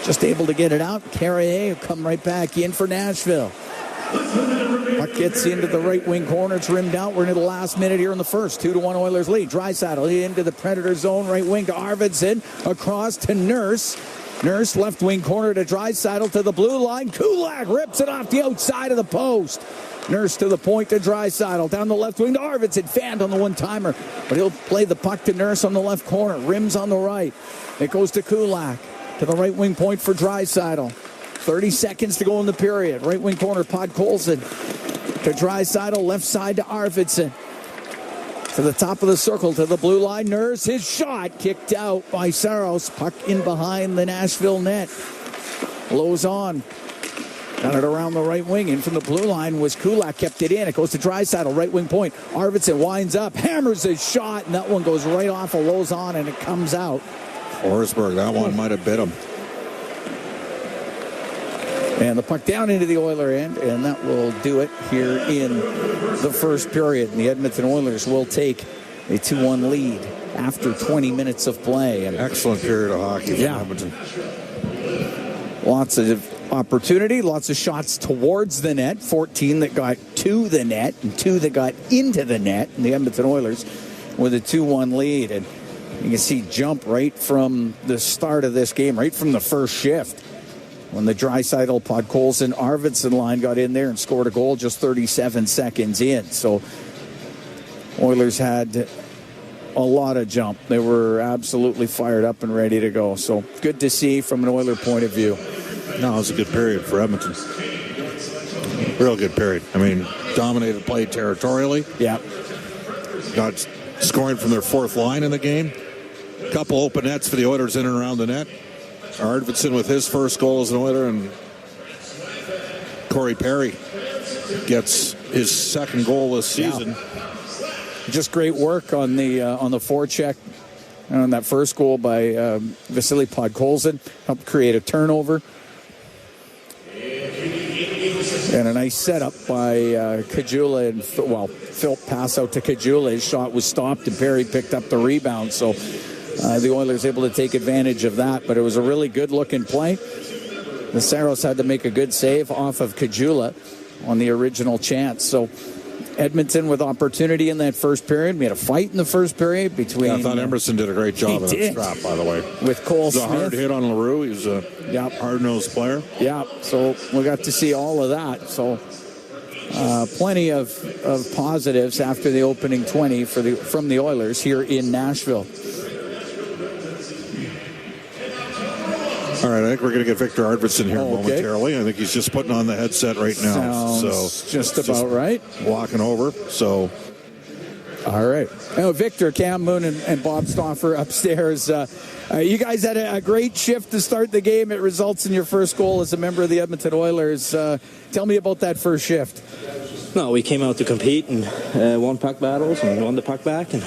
Just able to get it out. Carrier will come right back in for Nashville. Puck gets into the right wing corner. It's rimmed out. We're into the last minute here in the first. 2-1 Oilers lead. Draisaitl into the Predator zone. Right wing to Arvidsson. Across to Nurse. Nurse left wing corner to Draisaitl to the blue line. Kulak rips it off the outside of the post. Nurse to the point to Draisaitl. Down the left wing to Arvidsson. Fanned on the one-timer. But he'll play the puck to Nurse on the left corner. Rims on the right. It goes to Kulak. To the right wing point for Draisaitl. 30 seconds to go in the period. Right wing corner, Podkolzin. To Draisaitl, left side to Arvidsson. To the top of the circle, to the blue line. Nurse, his shot kicked out by Saros. Puck in behind the Nashville net. Blows on. Got it around the right wing. In from the blue line was Kulak. Kept it in. It goes to Draisaitl, right wing point. Arvidsson winds up, hammers his shot, and that one goes right off of Lozon, and it comes out. Forsberg, that one might have bit him. And the puck down into the Oiler end, and that will do it here in the first period. And the Edmonton Oilers will take a 2-1 lead after 20 minutes of play. And excellent period of hockey for Edmonton. Lots of opportunity, lots of shots towards the net. 14 that got to the net and 2 that got into the net. And the Edmonton Oilers with a 2-1 lead. And you can see jump right from the start of this game, right from the first shift. When the Draisaitl, Podkolzin, Arvidsson line got in there and scored a goal just 37 seconds in. So Oilers had a lot of jump. They were absolutely fired up and ready to go. So good to see from an Oiler point of view. No, it was a good period for Edmonton. Real good period. I mean, dominated play territorially. Yeah. Got scoring from their fourth line in the game. Couple open nets for the Oilers in and around the net. Arvidsson with his first goal as an Oiler, and Corey Perry gets his second goal this season. Yeah. Just great work on the forecheck. And that first goal by Vasily Podkolzin helped create a turnover. And a nice setup by Kajula. And, Phil pass out to Kajula. His shot was stopped, and Perry picked up the rebound. So the Oilers able to take advantage of that. But it was a really good-looking play. The Saros had to make a good save off of Kajula on the original chance. So Edmonton with opportunity in that first period. We had a fight in the first period between... I thought Emerson did a great job of that strap, by the way. With Cole Smith. It was a hard hit on LaRue. He was a hard-nosed player. Yeah, so we got to see all of that. So plenty of positives after the opening 20 from the Oilers here in Nashville. All right, I think we're going to get Victor Arvidsson here momentarily. I think he's just putting on the headset right now. Sounds just about right. Walking over, so... All right. Now, Victor, Cam Moon, and Bob Stauffer upstairs. You guys had a great shift to start the game. It results in your first goal as a member of the Edmonton Oilers. Tell me about that first shift. No, we came out to compete and won puck battles and won the puck back and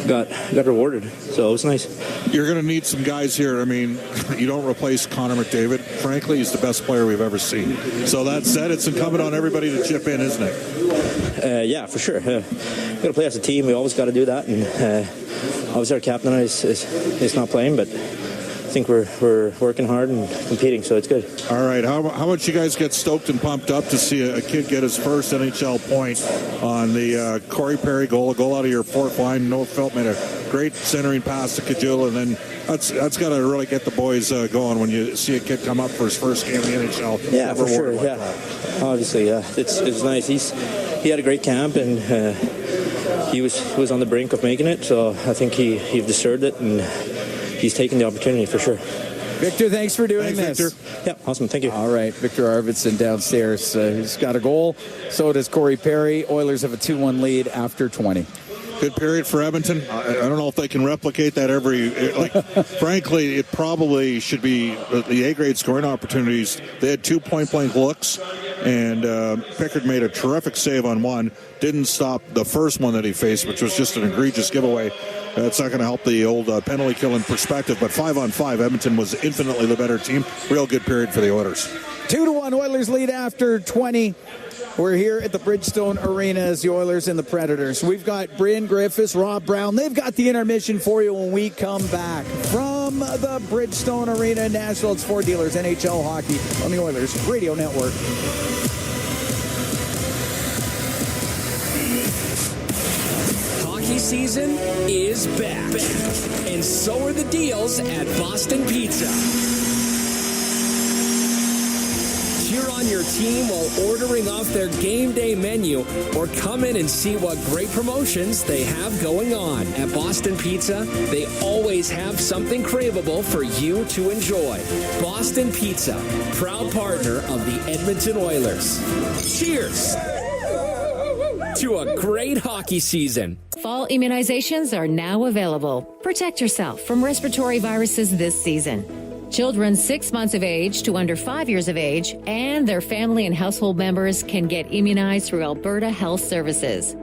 got rewarded. So it was nice. You're going to need some guys here. I mean, you don't replace Connor McDavid. Frankly, he's the best player we've ever seen. So that said, it's incumbent on everybody to chip in, isn't it? Yeah, for sure. We've got to play as a team. We always got to do that. And obviously our captain is not playing, but I think we're working hard and competing, so it's good. All right. How much you guys get stoked and pumped up to see a kid get his first NHL point on the Corey Perry goal, a goal out of your fourth line? Noah Felt made a great centering pass to Kajula, and then that's got to really get the boys going when you see a kid come up for his first game in the NHL. Yeah, for sure. Yeah, obviously, it's nice. He had a great camp, and he was on the brink of making it. So I think he deserved it, and he's taking the opportunity for sure. Victor, thanks for doing this. Victor. Yeah, awesome. Thank you. All right, Victor Arvidsson downstairs. He's got a goal. So does Corey Perry. Oilers have a 2-1 lead after 20. Good period for Edmonton. I don't know if they can replicate that frankly, it probably should be the A-grade scoring opportunities. They had 2 point-blank looks, and Pickard made a terrific save on one. Didn't stop the first one that he faced, which was just an egregious giveaway. That's not going to help the old penalty kill in perspective, but 5-on-5, Edmonton was infinitely the better team. Real good period for the Oilers. 2-1 Oilers lead after 20. We're here at the Bridgestone Arena as the Oilers and the Predators. We've got Bryn Griffiths, Rob Brown. They've got the intermission for you when we come back. From the Bridgestone Arena in Nashville, it's Ford Dealers NHL Hockey on the Oilers Radio Network. Hockey season is back. And so are the deals at Boston Pizza. Cheer on your team while ordering off their game day menu, or come in and see what great promotions they have going on. At Boston Pizza, they always have something craveable for you to enjoy. Boston Pizza, proud partner of the Edmonton Oilers. Cheers to a great hockey season. Fall immunizations are now available. Protect yourself from respiratory viruses this season. Children 6 months of age to under 5 years of age and their family and household members can get immunized through Alberta Health Services.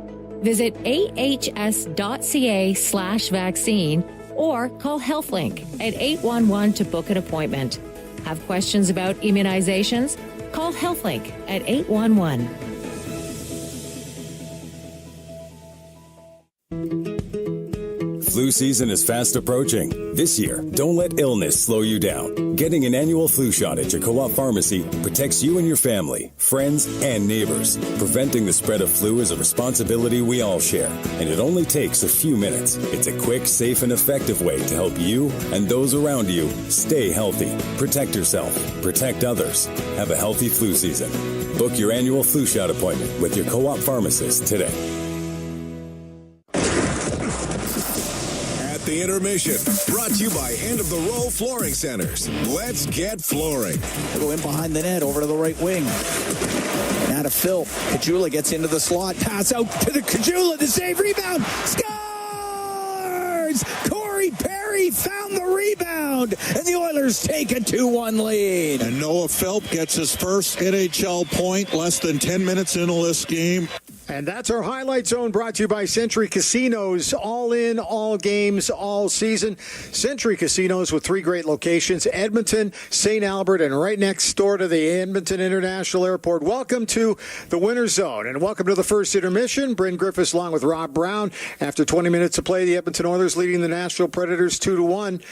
Visit ahs.ca/vaccine or call HealthLink at 811 to book an appointment. Have questions about immunizations? Call HealthLink at 811. Flu season is fast approaching. This year, don't let illness slow you down. Getting an annual flu shot at your co-op pharmacy protects you and your family, friends, and neighbors. Preventing the spread of flu is a responsibility we all share, and it only takes a few minutes. It's a quick, safe, and effective way to help you and those around you stay healthy. Protect yourself. Protect others. Have a healthy flu season. Book your annual flu shot appointment with your co-op pharmacist today. The the intermission. Brought to you by End of the Row Flooring Centers. Let's get flooring. Go in behind the net, over to the right wing. Now to Phil. Kajula gets into the slot. Pass out to the Kajula. The save, rebound. Scores! Corey Perry found the rebound. And the Oilers take a 2-1 lead. And Noah Philp gets his first NHL point less than 10 minutes into this game. And that's our Highlight Zone, brought to you by Century Casinos. All in, all games, all season. Century Casinos with 3 great locations: Edmonton, St. Albert, and right next door to the Edmonton International Airport. Welcome to the Winner's Zone, and welcome to the first intermission. Bryn Griffiths along with Rob Brown. After 20 minutes of play, the Edmonton Oilers leading the Nashville Predators 2-1.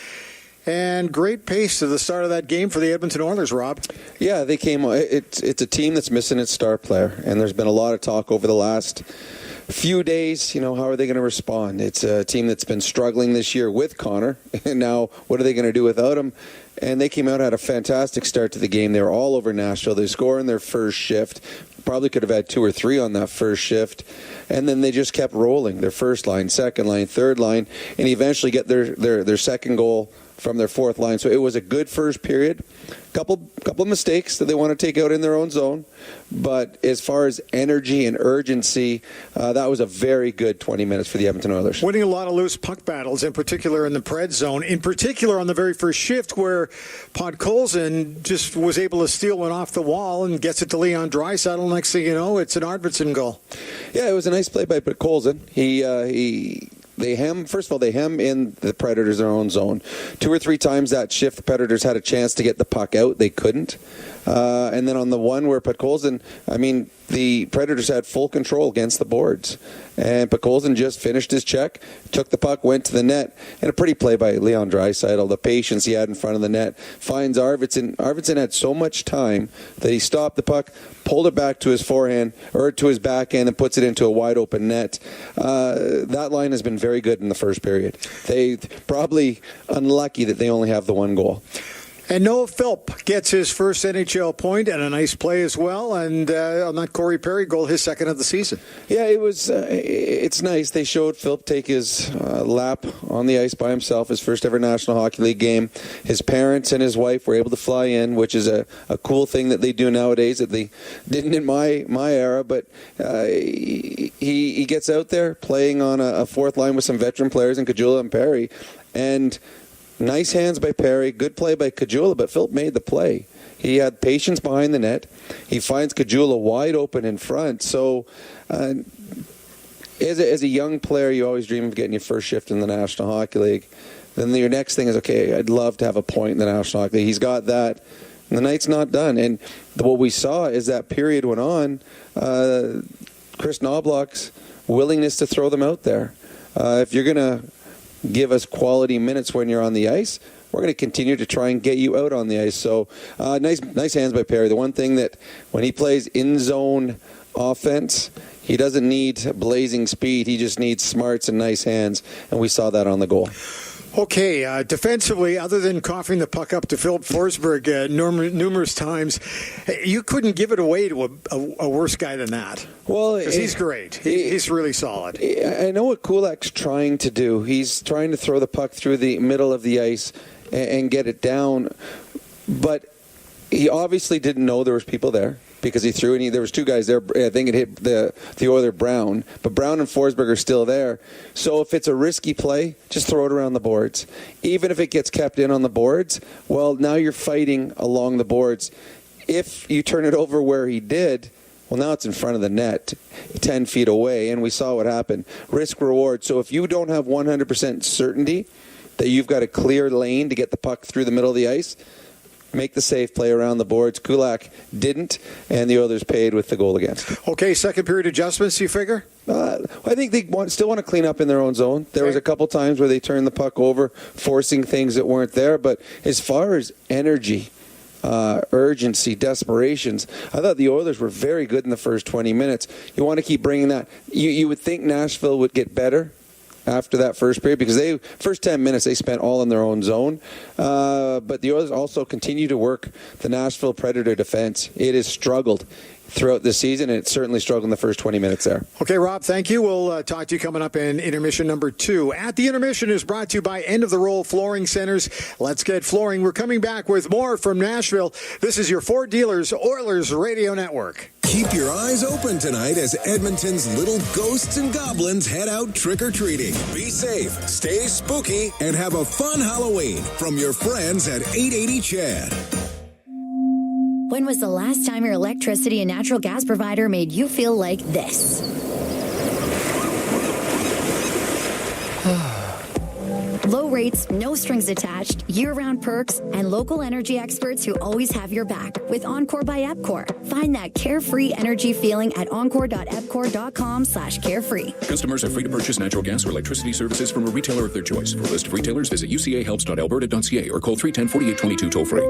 And great pace to the start of that game for the Edmonton Oilers, Rob. Yeah, they came. It's a team that's missing its star player, and there's been a lot of talk over the last few days. How are they going to respond? It's a team that's been struggling this year with Connor, and now what are they going to do without him? And they came out, had a fantastic start to the game. They were all over Nashville. They scored in their first shift. Probably could have had 2 or 3 on that first shift. And then they just kept rolling. Their first line, second line, third line, and eventually get their second goal from their fourth line. So it was a good first period. Couple of mistakes that they want to take out in their own zone. But as far as energy and urgency, that was a very good 20 minutes for the Edmonton Oilers. Winning a lot of loose puck battles, in particular in the Pred zone. In particular on the very first shift where Podkolzin just was able to steal one off the wall and gets it to Leon Draisaitl. Next thing you know, it's an Arvidsson goal. Yeah, it was a nice play by Podkolzin. They hem in the Predators' their own zone. 2 or 3 times that shift, the Predators had a chance to get the puck out. They couldn't. And then on the one where Podkolzin, the Predators had full control against the boards. And Podkolzin just finished his check, took the puck, went to the net, and a pretty play by Leon Draisaitl. The patience he had in front of the net, finds Arvidsson. Arvidsson had so much time that he stopped the puck, pulled it back to his forehand, or to his backhand, and puts it into a wide open net. That line has been very good in the first period. They probably unlucky that they only have the 1 goal. And Noah Philp gets his first NHL point and a nice play as well. And on that Corey Perry goal, his second of the season. Yeah, it was. It's nice. They showed Philp take his lap on the ice by himself, his first ever National Hockey League game. His parents and his wife were able to fly in, which is a cool thing that they do nowadays that they didn't in my era. But he gets out there playing on a fourth line with some veteran players in Kajula and Perry. And nice hands by Perry, good play by Kajula, but Philp made the play. He had patience behind the net. He finds Kajula wide open in front. So as a young player, you always dream of getting your first shift in the National Hockey League. Then your next thing is, okay, I'd love to have a point in the National Hockey League. He's got that. And the night's not done. And what we saw is that period went on, Chris Knobloch's willingness to throw them out there. If you're going to give us quality minutes when you're on the ice, we're going to continue to try and get you out on the ice. So nice hands by Perry. The one thing that when he plays in-zone offense, he doesn't need blazing speed. He just needs smarts and nice hands, and we saw that on the goal. Okay, defensively, other than coughing the puck up to Philip Forsberg numerous times, you couldn't give it away to a worse guy than that. Well, because he's great. He's really solid. I know what Kulak's trying to do. He's trying to throw the puck through the middle of the ice and get it down, but he obviously didn't know there was people there, because he threw, and there was 2 guys there. I think it hit the Oiler Brown, but Brown and Forsberg are still there. So if it's a risky play, just throw it around the boards. Even if it gets kept in on the boards, well, now you're fighting along the boards. If you turn it over where he did, well, now it's in front of the net, 10 feet away, and we saw what happened. Risk reward. So if you don't have 100% certainty that you've got a clear lane to get the puck through the middle of the ice, make the safe play around the boards. Kulak didn't, and the Oilers paid with the goal against. Okay, second period adjustments, you figure? I think they still want to clean up in their own zone. There was a couple times where they turned the puck over, forcing things that weren't there. But as far as energy, urgency, desperations, I thought the Oilers were very good in the first 20 minutes. You want to keep bringing that. You would think Nashville would get better after that first period, because first 10 minutes they spent all in their own zone. But the Oilers also continue to work the Nashville Predator defense. It has struggled. throughout the season, and it certainly struggled in the first 20 minutes there. Okay, Rob, thank you. We'll talk to you coming up in intermission number 2. At the Intermission is brought to you by End of the Roll Flooring Centers. Let's get flooring. We're coming back with more from Nashville. This is your Ford Dealers Oilers Radio Network. Keep your eyes open tonight as Edmonton's little ghosts and goblins head out trick-or-treating. Be safe, stay spooky, and have a fun Halloween from your friends at 880 Chad. When was the last time your electricity and natural gas provider made you feel like this? Low rates, no strings attached, year-round perks, and local energy experts who always have your back with Encore by Epcor. Find that carefree energy feeling at encore.epcor.com/carefree. Customers are free to purchase natural gas or electricity services from a retailer of their choice. For a list of retailers, visit ucahelps.alberta.ca or call 310-4822 toll-free.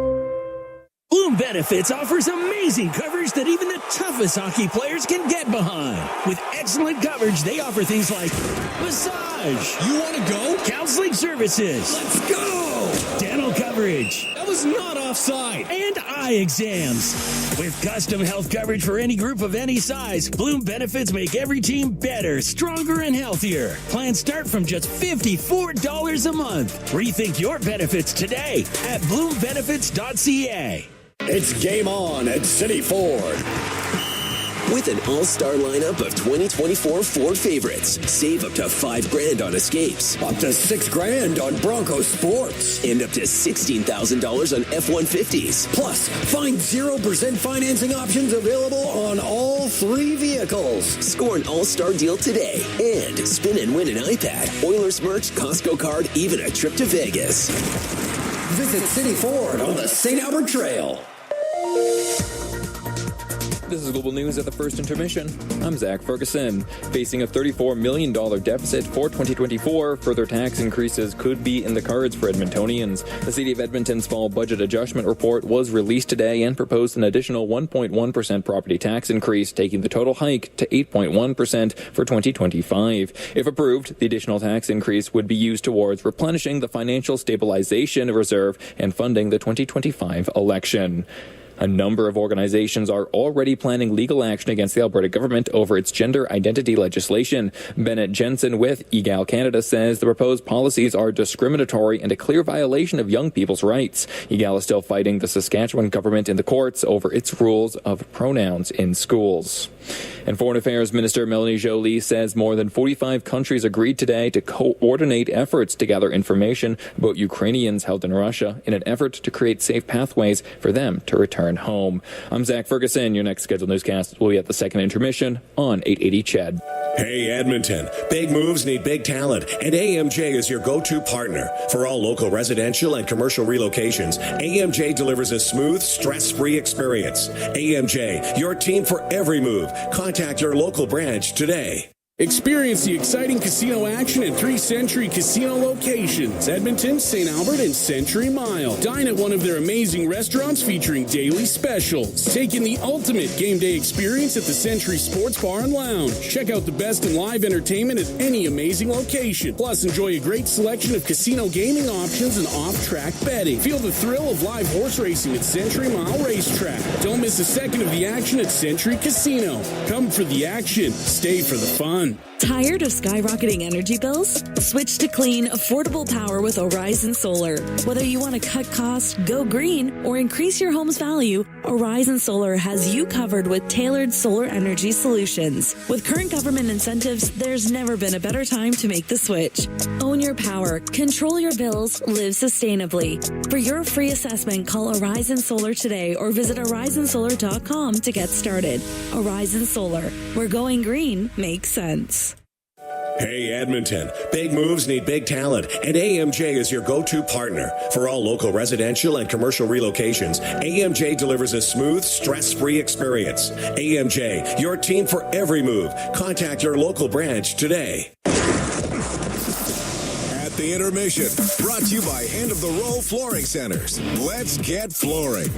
Bloom Benefits offers amazing coverage that even the toughest hockey players can get behind. With excellent coverage, they offer things like massage. You want to go? Counseling services. Let's go. Dental coverage. That was not offside. And eye exams. With custom health coverage for any group of any size, Bloom Benefits make every team better, stronger, and healthier. Plans start from just $54 a month. Rethink your benefits today at bloombenefits.ca. It's game on at City Ford. With an all-star lineup of 2024 Ford favorites, save up to $5,000 on Escapes, up to $6,000 on Bronco Sports, and up to $16,000 on F-150s. Plus, find 0% financing options available on all 3 vehicles. Score an all-star deal today and spin and win an iPad, Oilers merch, Costco card, even a trip to Vegas. Visit City Ford on the St. Albert Trail. This is Global News at the first intermission. I'm Zach Ferguson. Facing a $34 million deficit for 2024, further tax increases could be in the cards for Edmontonians. The City of Edmonton's fall budget adjustment report was released today and proposed an additional 1.1% property tax increase, taking the total hike to 8.1% for 2025. If approved, the additional tax increase would be used towards replenishing the financial stabilization reserve and funding the 2025 election. A number of organizations are already planning legal action against the Alberta government over its gender identity legislation. Bennett Jensen with Egal Canada says the proposed policies are discriminatory and a clear violation of young people's rights. Egal is still fighting the Saskatchewan government in the courts over its rules of pronouns in schools. And Foreign Affairs Minister Melanie Joly says more than 45 countries agreed today to coordinate efforts to gather information about Ukrainians held in Russia in an effort to create safe pathways for them to return home. I'm Zach Ferguson. Your next scheduled newscast will be at the second intermission on 880 Chad. Hey, Edmonton. Big moves need big talent, and AMJ is your go-to partner. For all local residential and commercial relocations, AMJ delivers a smooth, stress-free experience. AMJ, your team for every move. Contact your local branch today. Experience the exciting casino action at 3 Century Casino locations, Edmonton, St. Albert, and Century Mile. Dine at one of their amazing restaurants featuring daily specials. Take in the ultimate game day experience at the Century Sports Bar and Lounge. Check out the best in live entertainment at any amazing location. Plus, enjoy a great selection of casino gaming options and off-track betting. Feel the thrill of live horse racing at Century Mile Racetrack. Don't miss a second of the action at Century Casino. Come for the action. Stay for the fun. Tired of skyrocketing energy bills? Switch to clean, affordable power with Horizon Solar. Whether you want to cut costs, go green, or increase your home's value, Horizon Solar has you covered with tailored solar energy solutions. With current government incentives, there's never been a better time to make the switch. Own your power, control your bills, live sustainably. For your free assessment, call Horizon Solar today or visit horizonsolar.com to get started. Horizon Solar, where going green makes sense. Hey, Edmonton. Big moves need big talent, and AMJ is your go-to partner. For all local residential and commercial relocations, AMJ delivers a smooth, stress-free experience. AMJ, your team for every move. Contact your local branch today. At The Intermission, brought to you by End of the Roll Flooring Centers. Let's get flooring.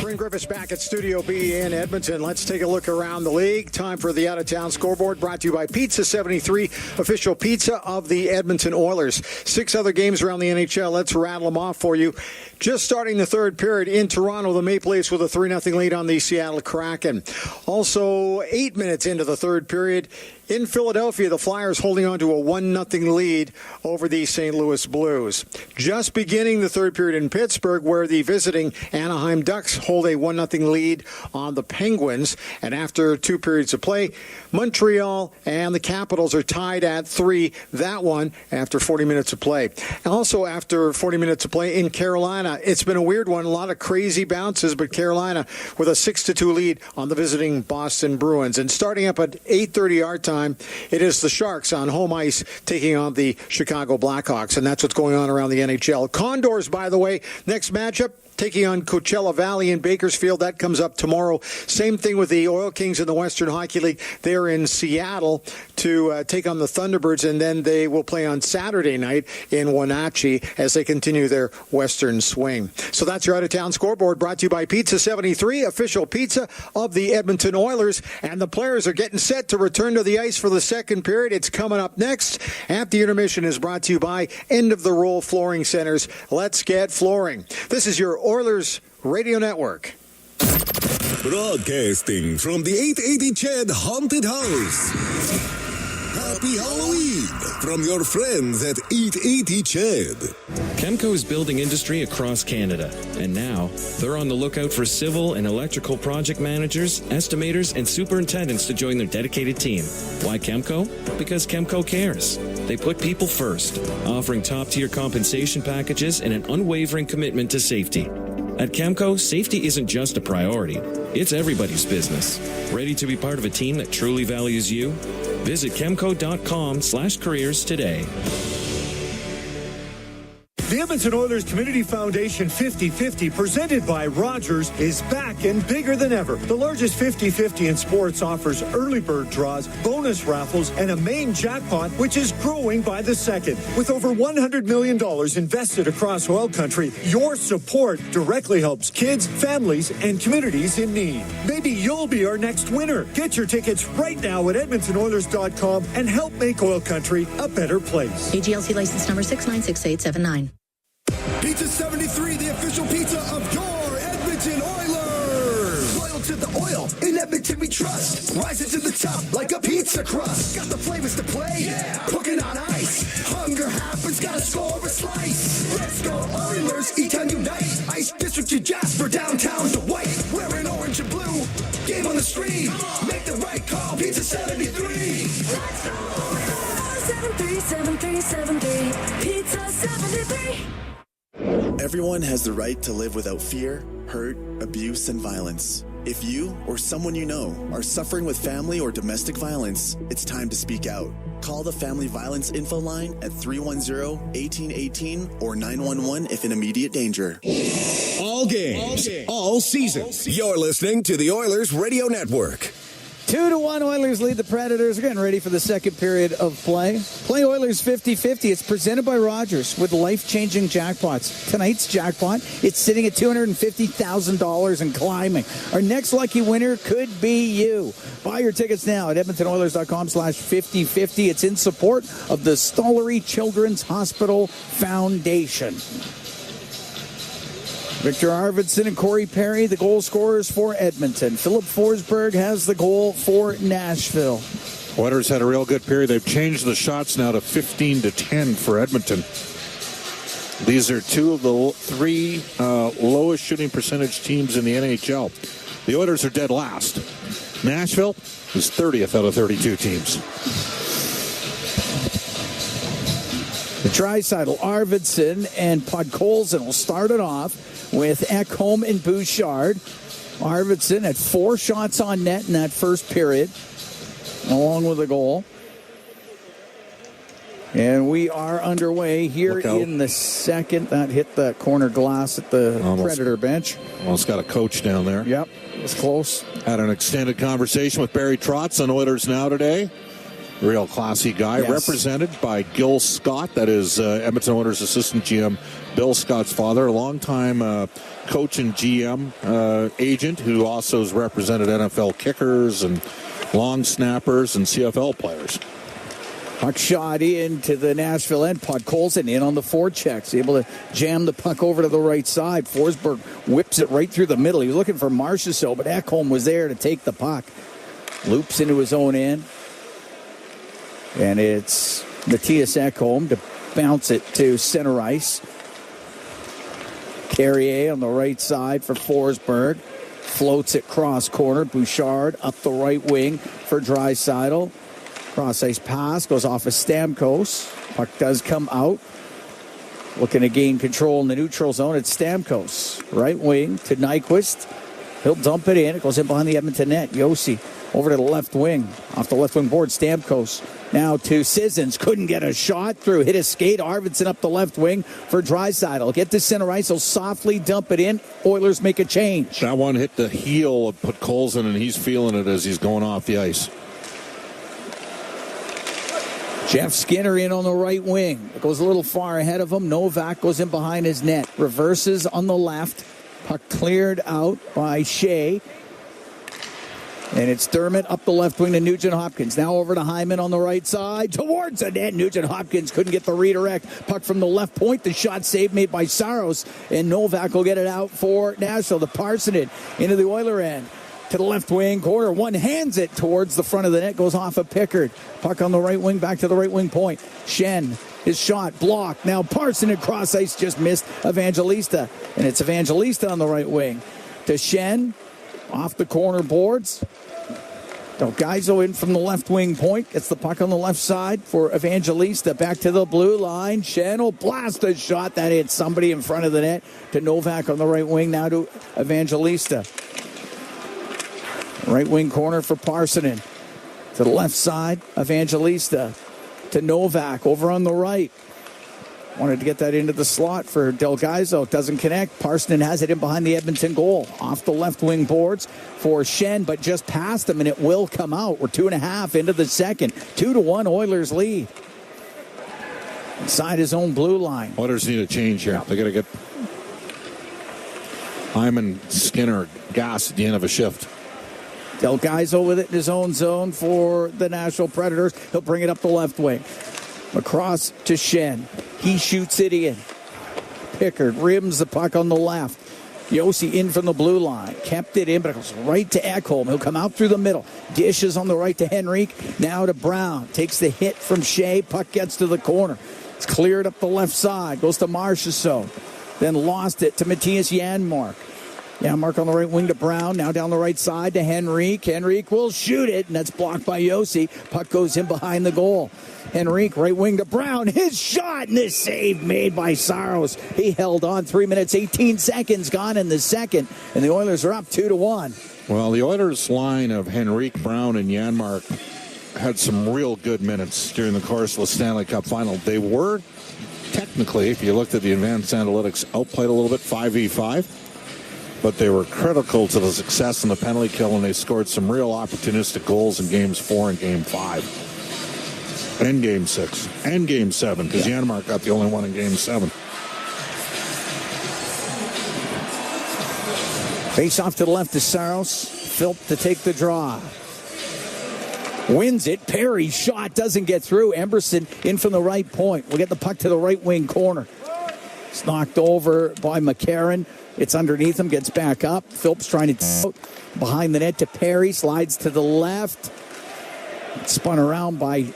Bryn Griffiths back at Studio B in Edmonton. Let's take a look around the league. Time for the out-of-town scoreboard, brought to you by Pizza 73, official pizza of the Edmonton Oilers. 6 other games around the NHL. Let's rattle them off for you. Just starting the third period in Toronto, the Maple Leafs with a 3-0 lead on the Seattle Kraken. Also, 8 minutes into the third period, in Philadelphia, the Flyers holding on to a 1-0 lead over the St. Louis Blues. Just beginning the third period in Pittsburgh, where the visiting Anaheim Ducks hold a 1-0 lead on the Penguins. And after 2 periods of play, Montreal and the Capitals are tied at 3. That one after 40 minutes of play. Also after 40 minutes of play in Carolina, it's been a weird one. A lot of crazy bounces, but Carolina with a 6-2 lead on the visiting Boston Bruins. And starting up at 8:30 our time, it is the Sharks on home ice taking on the Chicago Blackhawks, and that's what's going on around the NHL. Condors, by the way, next matchup, taking on Coachella Valley in Bakersfield. That comes up tomorrow. Same thing with the Oil Kings in the Western Hockey League. They're in Seattle to take on the Thunderbirds, and then they will play on Saturday night in Wenatchee as they continue their Western swing. So that's your out-of-town scoreboard, brought to you by Pizza 73, official pizza of the Edmonton Oilers. And the players are getting set to return to the ice for the second period. It's coming up next. At the Intermission is brought to you by End of the Roll Flooring Centers. Let's get flooring. This is your Oilers Radio Network. Broadcasting from the 880 Ched Haunted House. Happy Halloween from your friends at 880 Ched. Chemco is building industry across Canada, and now they're on the lookout for civil and electrical project managers, estimators, and superintendents to join their dedicated team. Why Chemco? Because Chemco cares. They put people first, offering top-tier compensation packages and an unwavering commitment to safety. At Chemco, safety isn't just a priority. It's everybody's business. Ready to be part of a team that truly values you? Visit chemco.com/careers today. The Edmonton Oilers Community Foundation 50-50, presented by Rogers, is back and bigger than ever. The largest 50-50 in sports offers early bird draws, bonus raffles, and a main jackpot, which is growing by the second. With over $100 million invested across oil country, your support directly helps kids, families, and communities in need. Maybe you'll be our next winner. Get your tickets right now at EdmontonOilers.com and help make oil country a better place. AGLC license number 696879. Pizza 73, the official pizza of your Edmonton Oilers. Loyal to the oil, in Edmonton we trust. Rising to the top like a pizza crust. Got the flavors to play, cooking on ice. Hunger happens, gotta score a slice. Let's go Oilers, E-Town unite. Ice District to Jasper, downtown to White. Wearing orange and blue, game on the stream. Make the right call, Pizza 73. Let's go Oilers. 737373, Pizza 73. Everyone has the right to live without fear, hurt, abuse, and violence. If you or someone you know are suffering with family or domestic violence, it's time to speak out. Call the Family Violence Info Line at 310-1818 or 911 if in immediate danger. All games, all season. You're listening to the Oilers Radio Network. 2-1 Oilers lead the Predators. We're getting ready for the second period of play. Play Oilers 50-50. It's presented by Rogers with life-changing jackpots. Tonight's jackpot, it's sitting at $250,000 and climbing. Our next lucky winner could be you. Buy your tickets now at EdmontonOilers.com/5050. It's in support of the Stollery Children's Hospital Foundation. Victor Arvidsson and Corey Perry, the goal scorers for Edmonton. Philip Forsberg has the goal for Nashville. Oilers had a real good period. They've changed the shots now to 15-10 for Edmonton. These are two of the three lowest shooting percentage teams in the NHL. The Oilers are dead last. Nashville is 30th out of 32 teams. The Draisaitl, Arvidsson, and Podkolzin will start it off with Ekholm and Bouchard. Arvidsson had 4 shots on net in that first period, along with a goal. And we are underway here in the second. That hit the corner glass at the Predator bench. Almost got a coach down there. Yep, it was close. Had an extended conversation with Barry Trotz on Oilers Now today. Real classy guy, Yes. represented by Gil Scott. That is Edmonton Oilers assistant GM Bill Scott's father, a longtime coach and GM agent who also has represented NFL kickers and long snappers and CFL players. Puck shot into the Nashville end. Podkolzin in on the forechecks, able to jam the puck over to the right side. Forsberg whips it right through the middle. He was looking for Marchessault, but Ekholm was there to take the puck. Loops into his own end. And it's Matthias Ekholm to bounce it to center ice. Carrier on the right side for Forsberg. Floats it cross corner. Bouchard up the right wing for Draisaitl. Cross ice pass goes off of Stamkos. Puck does come out. Looking to gain control in the neutral zone. It's Stamkos. Right wing to Nyquist. He'll dump it in. It goes in behind the Edmonton net. Yossi over to the left wing. Off the left wing board, Stamkos. Now to Sissons. Couldn't get a shot through. Hit a skate. Arvidsson up the left wing for Draisaitl. Get to center ice. He'll softly dump it in. Oilers make a change. That one hit the heel of Podkolzin, and he's feeling it as he's going off the ice. Jeff Skinner in on the right wing. It goes a little far ahead of him. Novak goes in behind his net. Reverses on the left. Puck cleared out by Shea. And it's Dermott up the left wing to Nugent-Hopkins. Now over to Hyman on the right side. Towards the net. Nugent-Hopkins couldn't get the redirect. Puck from the left point. The shot save made by Saros. And Novak will get it out for Nashville. The Parsonen into the Oiler end. To the left wing corner. One hands it towards the front of the net. Goes off of Pickard. Puck on the right wing. Back to the right wing point. Shen. His shot blocked. Now Parsonen cross ice just missed Evangelista. And it's Evangelista on the right wing. To Shen. Off the corner boards. Delgaizo in from the left wing point. Gets the puck on the left side for Evangelista. Back to the blue line. Shen will blast a shot that hits somebody in front of the net. To Novak on the right wing. Now to Evangelista. Right wing corner for Parsonen. To the left side, Evangelista. To Novak over on the right. Wanted to get that into the slot for Delgaizo. Doesn't connect. Parsonen has it in behind the Edmonton goal. Off the left wing boards for Shen, but just past him, and it will come out. We're 2.5 into the second. 2-1 Oilers lead. Inside his own blue line. Oilers need a change here. They got to get Hyman, Skinner, gas at the end of a shift. Delgaizo with it in his own zone for the Nashville Predators. He'll bring it up the left wing. Across to Shen. He shoots it in. Pickard rims the puck on the left. Yossi in from the blue line. Kept it in, but it goes right to Ekholm. He'll come out through the middle. Dishes on the right to Henrique. Now to Brown. Takes the hit from Shea. Puck gets to the corner. It's cleared up the left side. Goes to Marchessault. Then lost it to Matthias Janmark. Janmark on the right wing to Brown. Now down the right side to Henrique. Henrique will shoot it, and that's blocked by Yossi. Puck goes in behind the goal. Henrique, right wing to Brown. His shot, and this save made by Saros. He held on. 3 minutes, 18 seconds gone in the second, and the Oilers are up 2-1. Well, the Oilers' line of Henrique, Brown, and Janmark had some real good minutes during the course of the Stanley Cup final. They were, technically, if you looked at the advanced analytics, outplayed a little bit, 5v5. But they were critical to the success in the penalty kill, and they scored some real opportunistic goals in Games 4 and Game 5. And Game 6. And Game 7, because Janmark got the only one in Game 7. Face off to the left to Saros. Philp to take the draw. Wins it. Perry's shot doesn't get through. Emberson in from the right point. We'll get the puck to the right wing corner. It's knocked over by McCarron. It's underneath him, gets back up. Phillips trying to out behind the net to Perry, slides to the left. It's spun around by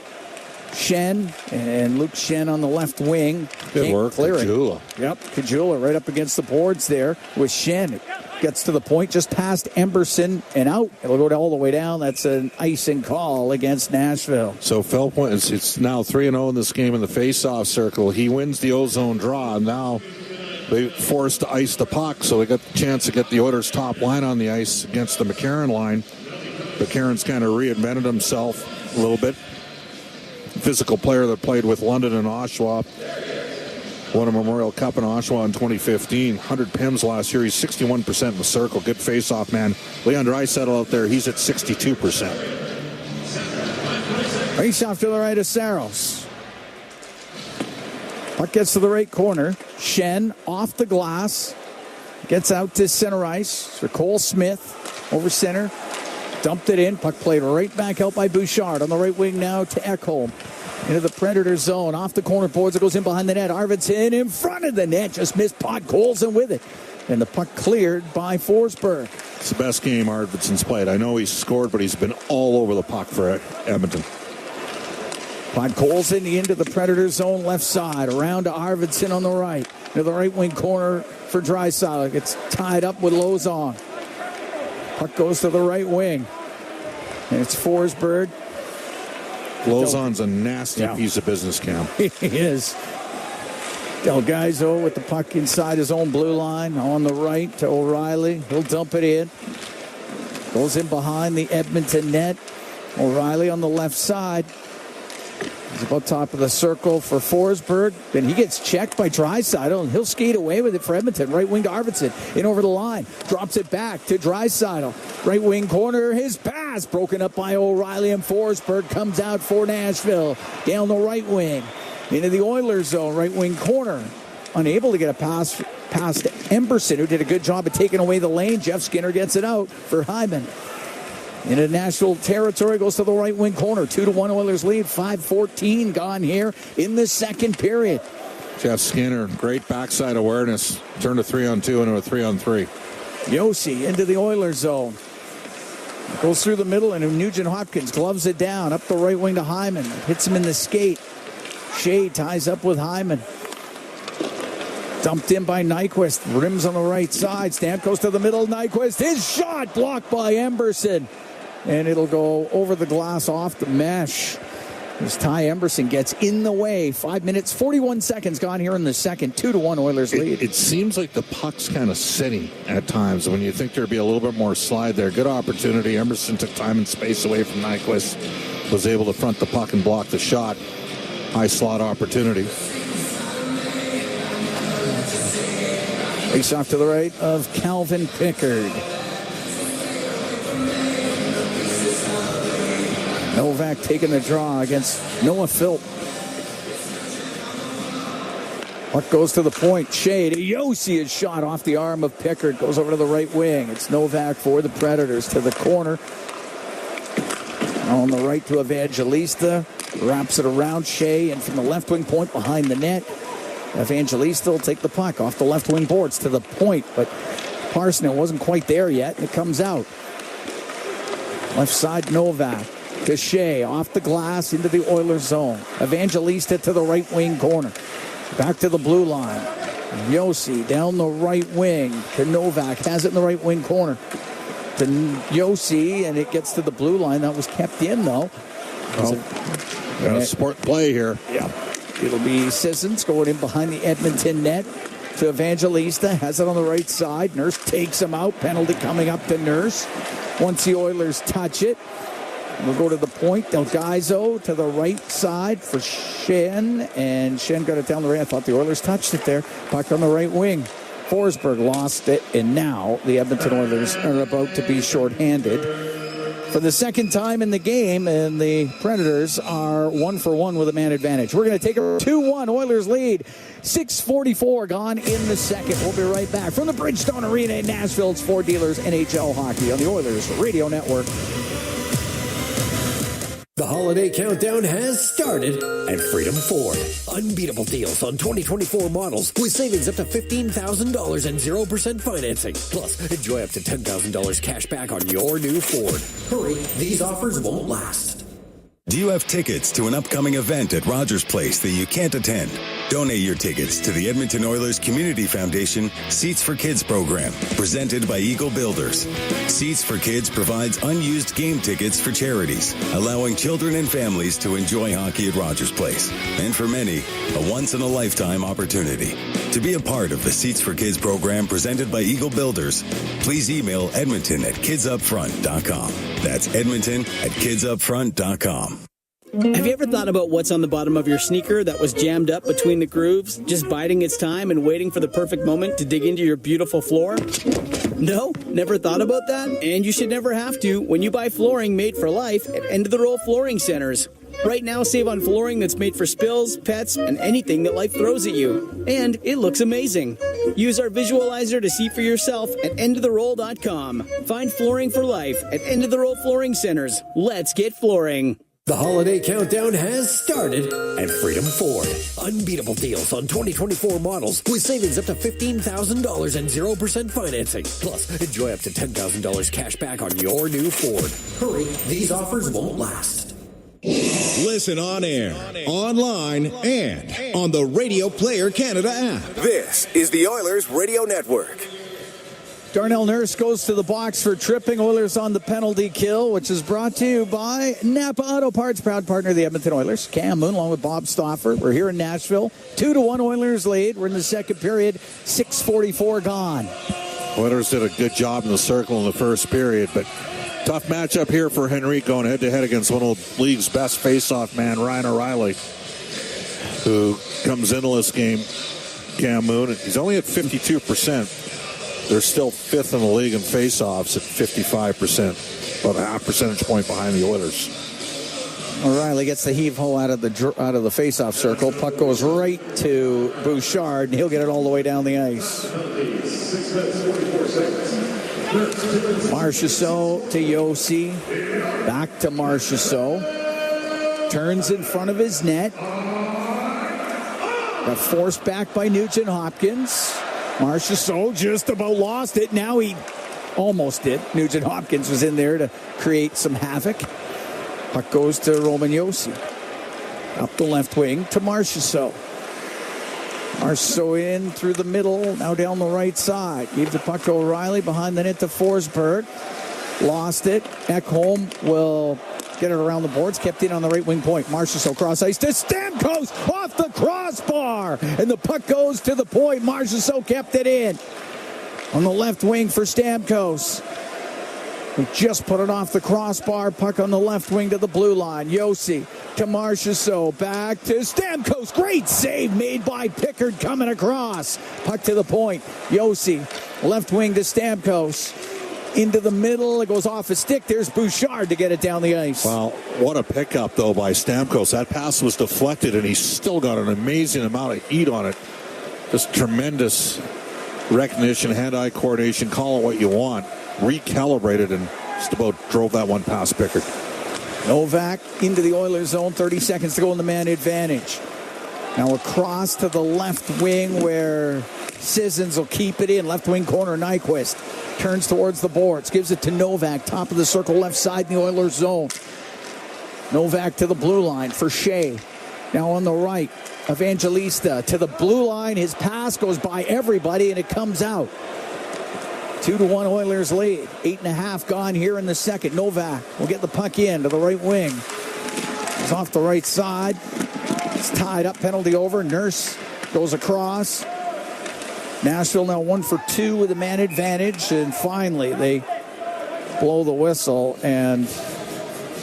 Shen, and Luke Shen on the left wing. Good work, Kajula. Yep, Kajula right up against the boards there with Shen. It gets to the point just past Emberson and out. It'll go all the way down. That's an icing call against Nashville. So Philp, it's now 3-0 in this game in the face-off circle. He wins the ozone draw. Now they forced to ice the puck, so they got the chance to get the Oilers' top line on the ice against the McCarron line. McCarron's kind of reinvented himself a little bit. Physical player that played with London and Oshawa. Won a Memorial Cup in Oshawa in 2015. 100 PIMs last year. He's 61% in the circle. Good face-off man. Leon Draisaitl out there, he's at 62%. Race off to the right of Saros. Puck gets to the right corner. Shen off the glass. Gets out to center ice for Cole Smith over center. Dumped it in. Puck played right back out by Bouchard on the right wing now to Ekholm. Into the Predator zone. Off the corner boards. It goes in behind the net. Arvidsson in front of the net. Just missed puck. Colson with it. And the puck cleared by Forsberg. It's the best game Arvidsson's played. I know he's scored, but he's been all over the puck for Edmonton. By Colson into the Predator zone left side. Around to Arvidsson on the right. To the right wing corner for Draisaitl. Gets tied up with Lozon. Puck goes to the right wing. And it's Forsberg. Lozon's a nasty piece of business, Cam. He is. Del Gaizo with the puck inside his own blue line on the right to O'Reilly. He'll dump it in. Goes in behind the Edmonton net. O'Reilly on the left side. He's about top of the circle for Forsberg. Then he gets checked by Draisaitl, and he'll skate away with it for Edmonton. Right wing to Arvidsson. In over the line. Drops it back to Draisaitl. Right wing corner. His pass broken up by O'Reilly, and Forsberg comes out for Nashville. Down the right wing. Into the Oilers zone. Right wing corner. Unable to get a pass past Emberson, who did a good job of taking away the lane. Jeff Skinner gets it out for Hyman. Into Nashville territory, goes to the right wing corner. 2-1 Oilers lead. 5:14 gone here in the second period. Jeff Skinner, great backside awareness. Turned a 3-on-2 into a 3-on-3. Yossi into the Oilers zone. Goes through the middle, and Nugent Hopkins gloves it down. Up the right wing to Hyman. Hits him in the skate. Shea ties up with Hyman. Dumped in by Nyquist. Rims on the right side. Stamkos to the middle. Nyquist. His shot blocked by Emberson. And it'll go over the glass off the mesh. As Ty Emberson gets in the way. 5 minutes, 41 seconds gone here in the second. 2-1 Oilers lead. It seems like the puck's kind of sitting at times when you think there'd be a little bit more slide there. Good opportunity. Emberson took time and space away from Nyquist. Was able to front the puck and block the shot. High slot opportunity. Face off to the right of Calvin Pickard. Novak taking the draw against Noah Philp. Puck goes to the point. Shea to Yossi, is shot off the arm of Pickard. Goes over to the right wing. It's Novak for the Predators to the corner. On the right to Evangelista. Wraps it around Shea and from the left wing point behind the net. Evangelista will take the puck off the left wing boards to the point, but Parsons wasn't quite there yet, and it comes out. Left side Novak. Shea off the glass into the Oilers zone. Evangelista to the right wing corner. Back to the blue line. Yossi down the right wing to Novak. Has it in the right wing corner. To Yossi, and it gets to the blue line. That was kept in, though. Got a sport play here. Yeah. It'll be Sissons going in behind the Edmonton net to Evangelista. Has it on the right side. Nurse takes him out. Penalty coming up to Nurse. Once the Oilers touch it, we'll go to the point. Del Gaizo to the right side for Shen. And Shen got it down the right. I thought the Oilers touched it there. Puck on the right wing. Forsberg lost it. And now the Edmonton Oilers are about to be shorthanded for the second time in the game, and the Predators are 1-for-1 with a man advantage. We're going to take a 2-1 Oilers lead. 6:44 gone in the second. We'll be right back from the Bridgestone Arena in Nashville. It's Ford Dealers NHL Hockey on the Oilers Radio Network. The holiday countdown has started at Freedom Ford. Unbeatable deals on 2024 models with savings up to $15,000 and 0% financing. Plus, enjoy up to $10,000 cash back on your new Ford. Hurry, these offers won't last. Do you have tickets to an upcoming event at Rogers Place that you can't attend? Donate your tickets to the Edmonton Oilers Community Foundation Seats for Kids program, presented by Eagle Builders. Seats for Kids provides unused game tickets for charities, allowing children and families to enjoy hockey at Rogers Place. And for many, a once-in-a-lifetime opportunity. To be a part of the Seats for Kids program presented by Eagle Builders, please email edmonton@kidsupfront.com. That's edmonton@kidsupfront.com. Have you ever thought about what's on the bottom of your sneaker that was jammed up between the grooves, just biding its time and waiting for the perfect moment to dig into your beautiful floor? No? Never thought about that? And you should never have to when you buy flooring made for life at End of the Roll Flooring Centers. Right now, save on flooring that's made for spills, pets, and anything that life throws at you. And it looks amazing. Use our visualizer to see for yourself at endoftheroll.com. Find flooring for life at End of the Roll Flooring Centers. Let's get flooring. The holiday countdown has started at Freedom Ford. Unbeatable deals on 2024 models with savings up to $15,000 and 0% financing. Plus, enjoy up to $10,000 cash back on your new Ford. Hurry, these offers won't last. Listen on air, online, and on the Radio Player Canada app. This is the Oilers Radio Network. Darnell Nurse goes to the box for tripping. Oilers on the penalty kill, which is brought to you by Napa Auto Parts, proud partner of the Edmonton Oilers. Cam Moon along with Bob Stauffer. We're here in Nashville. 2-1 Oilers lead. We're in the second period. 6:44 gone. Oilers did a good job in the circle in the first period, but tough matchup here for Henrique going head-to-head against one of the league's best face-off man, Ryan O'Reilly, who comes into this game, Cam Moon. He's only at 52%. They're still fifth in the league in face-offs at 55%, about a half percentage point behind the Oilers. O'Reilly gets the heave-ho out of the face-off circle. Puck goes right to Bouchard, and he'll get it all the way down the ice. Marchessault to Yossi. Back to Marchessault. Turns in front of his net. Got forced back by Nugent Hopkins. Marchessault just about lost it. Now he almost did. Nugent Hopkins was in there to create some havoc. Puck goes to Roman Josi. Up the left wing to Marchessault. Marchessault in through the middle. Now down the right side. Gave the puck to O'Reilly. Behind the net to Forsberg. Lost it. Ekholm will get it around the boards. Kept in on the right wing point. Marchessault cross ice to Stamkos off the crossbar. And the puck goes to the point. Marchessault kept it in. On the left wing for Stamkos. We just put it off the crossbar. Puck on the left wing to the blue line. Yossi to Marchessault. Back to Stamkos. Great save made by Pickard coming across. Puck to the point. Yossi. Left wing to Stamkos. Into the middle. It goes off his stick. There's Bouchard to get it down the ice. Wow, what a pickup, though, by Stamkos. That pass was deflected, and he's still got an amazing amount of heat on it. Just tremendous recognition, hand-eye coordination, call it what you want. Recalibrated and just about drove that one past Pickard. Novak into the Oilers zone. 30 seconds to go in the man advantage. Now across to the left wing where Sissons will keep it in. Left wing corner, Nyquist. Turns towards the boards. Gives it to Novak. Top of the circle, left side in the Oilers zone. Novak to the blue line for Shea. Now on the right, Evangelista to the blue line. His pass goes by everybody and it comes out. 2-1 Oilers lead. 8.5 gone here in the second. Novak will get the puck in to the right wing. It's off the right side. It's tied up. Penalty over. Nurse goes across. Nashville now 1 for 2 with a man advantage. And finally, they blow the whistle. And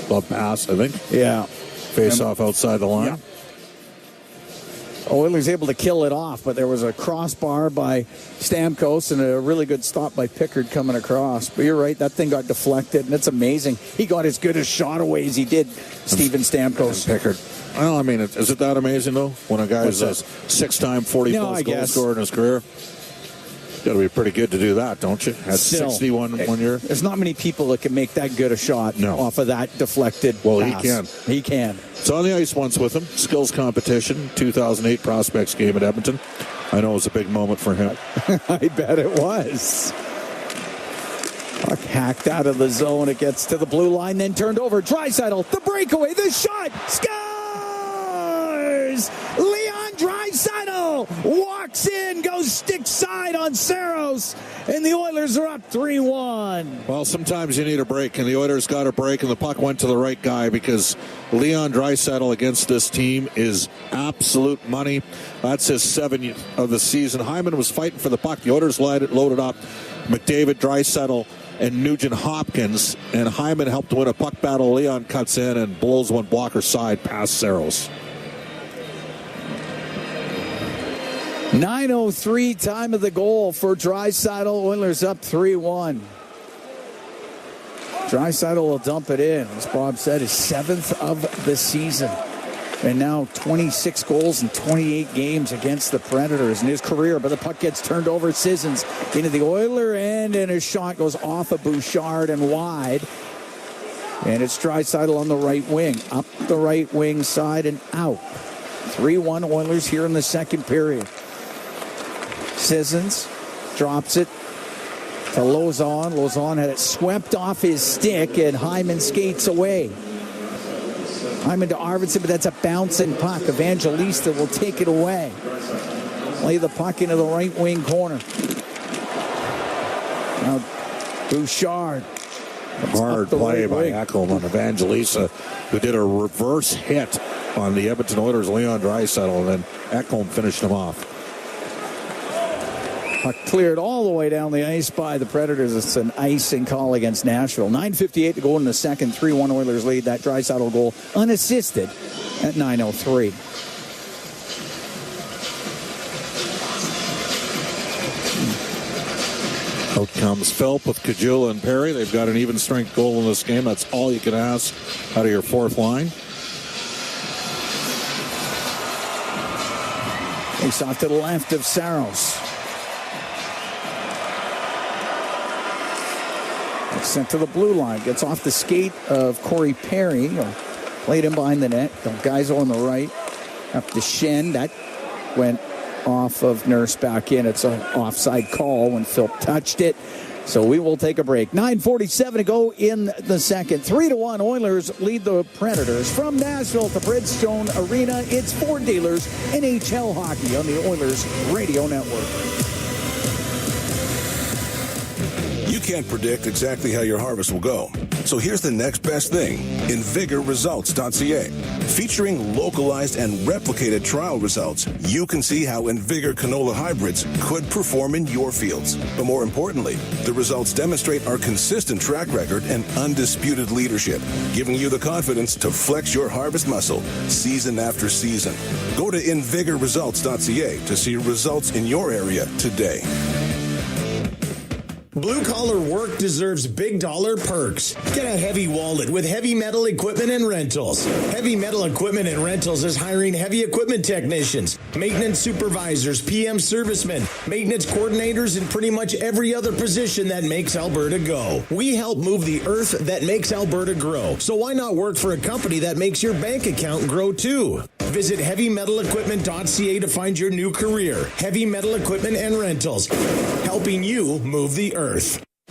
Club pass, I think. Yeah. Face off outside the line. Yeah. Oilers able to kill it off, but there was a crossbar by Stamkos and a really good stop by Pickard coming across. But you're right, that thing got deflected, and it's amazing. He got as good a shot away as he did, Steven Stamkos. Pickard. Well, I mean, is it that amazing, though, when a guy's a 6-time 40-plus goal scorer in his career? Got to be pretty good to do that, don't you? Had 61 one year. There's not many people that can make that good a shot off of that deflected pass. He can. He can. It's on the ice once with him. Skills competition, 2008 Prospects game at Edmonton. I know it was a big moment for him. I bet it was. Puck hacked out of the zone. It gets to the blue line, then turned over. Draisaitl, the breakaway, the shot, scores! Leon Draisaitl walks in, goes stick side on Saros, and the Oilers are up 3-1. Well, sometimes you need a break, and the Oilers got a break, and the puck went to the right guy because Leon Draisaitl against this team is absolute money. That's his 7th of the season. Hyman was fighting for the puck. The Oilers loaded up McDavid, Draisaitl, and Nugent Hopkins, and Hyman helped win a puck battle. Leon cuts in and blows one blocker side past Saros. 9:03 time of the goal for Draisaitl. Oilers up 3-1. Draisaitl will dump it in. As Bob said, his 7th of the season. And now 26 goals in 28 games against the Predators in his career. But the puck gets turned over. Sissons into the Oiler end, and his shot goes off of Bouchard and wide. And it's Draisaitl on the right wing. Up the right wing side and out. 3-1 Oilers here in the second period. Sissons drops it to Lauzon. Lauzon had it swept off his stick, and Hyman skates away. Hyman to Arvidsson, but that's a bouncing puck. Evangelista will take it away. Lay the puck into the right wing corner. Now Bouchard. Hard play by Ekholm on Evangelista, who did a reverse hit on the Edmonton Oilers' Leon Draisaitl, and then Ekholm finished him off. Puck cleared all the way down the ice by the Predators. It's an icing call against Nashville. 9:58 to go in the second. 3-1 Oilers lead. That Draisaitl goal unassisted at 9:03. Out comes Philp with Caggiula and Perry. They've got an even strength goal in this game. That's all you can ask out of your fourth line. Face off to the left of Saros. Sent to the blue line. Gets off the skate of Corey Perry. Played him behind the net. The guys on the right. Up to Shen. That went off of Nurse back in. It's an offside call when Philp touched it. So we will take a break. 9:47 to go in the second. 3-1 Oilers lead the Predators. From Nashville to Bridgestone Arena, it's Ford Dealers NHL Hockey on the Oilers Radio Network. You can't predict exactly how your harvest will go. So here's the next best thing. InvigorResults.ca. Featuring localized and replicated trial results, you can see how Invigor canola hybrids could perform in your fields. But more importantly, the results demonstrate our consistent track record and undisputed leadership, giving you the confidence to flex your harvest muscle season after season. Go to InvigorResults.ca to see results in your area today. Blue-collar work deserves big dollar perks. Get a heavy wallet with Heavy Metal Equipment and Rentals. Heavy Metal Equipment and Rentals is hiring heavy equipment technicians, maintenance supervisors, PM servicemen, maintenance coordinators, and pretty much every other position that makes Alberta go. We help move the earth that makes Alberta grow. So why not work for a company that makes your bank account grow too? Visit HeavyMetalEquipment.ca to find your new career. Heavy Metal Equipment and Rentals, helping you move the earth. To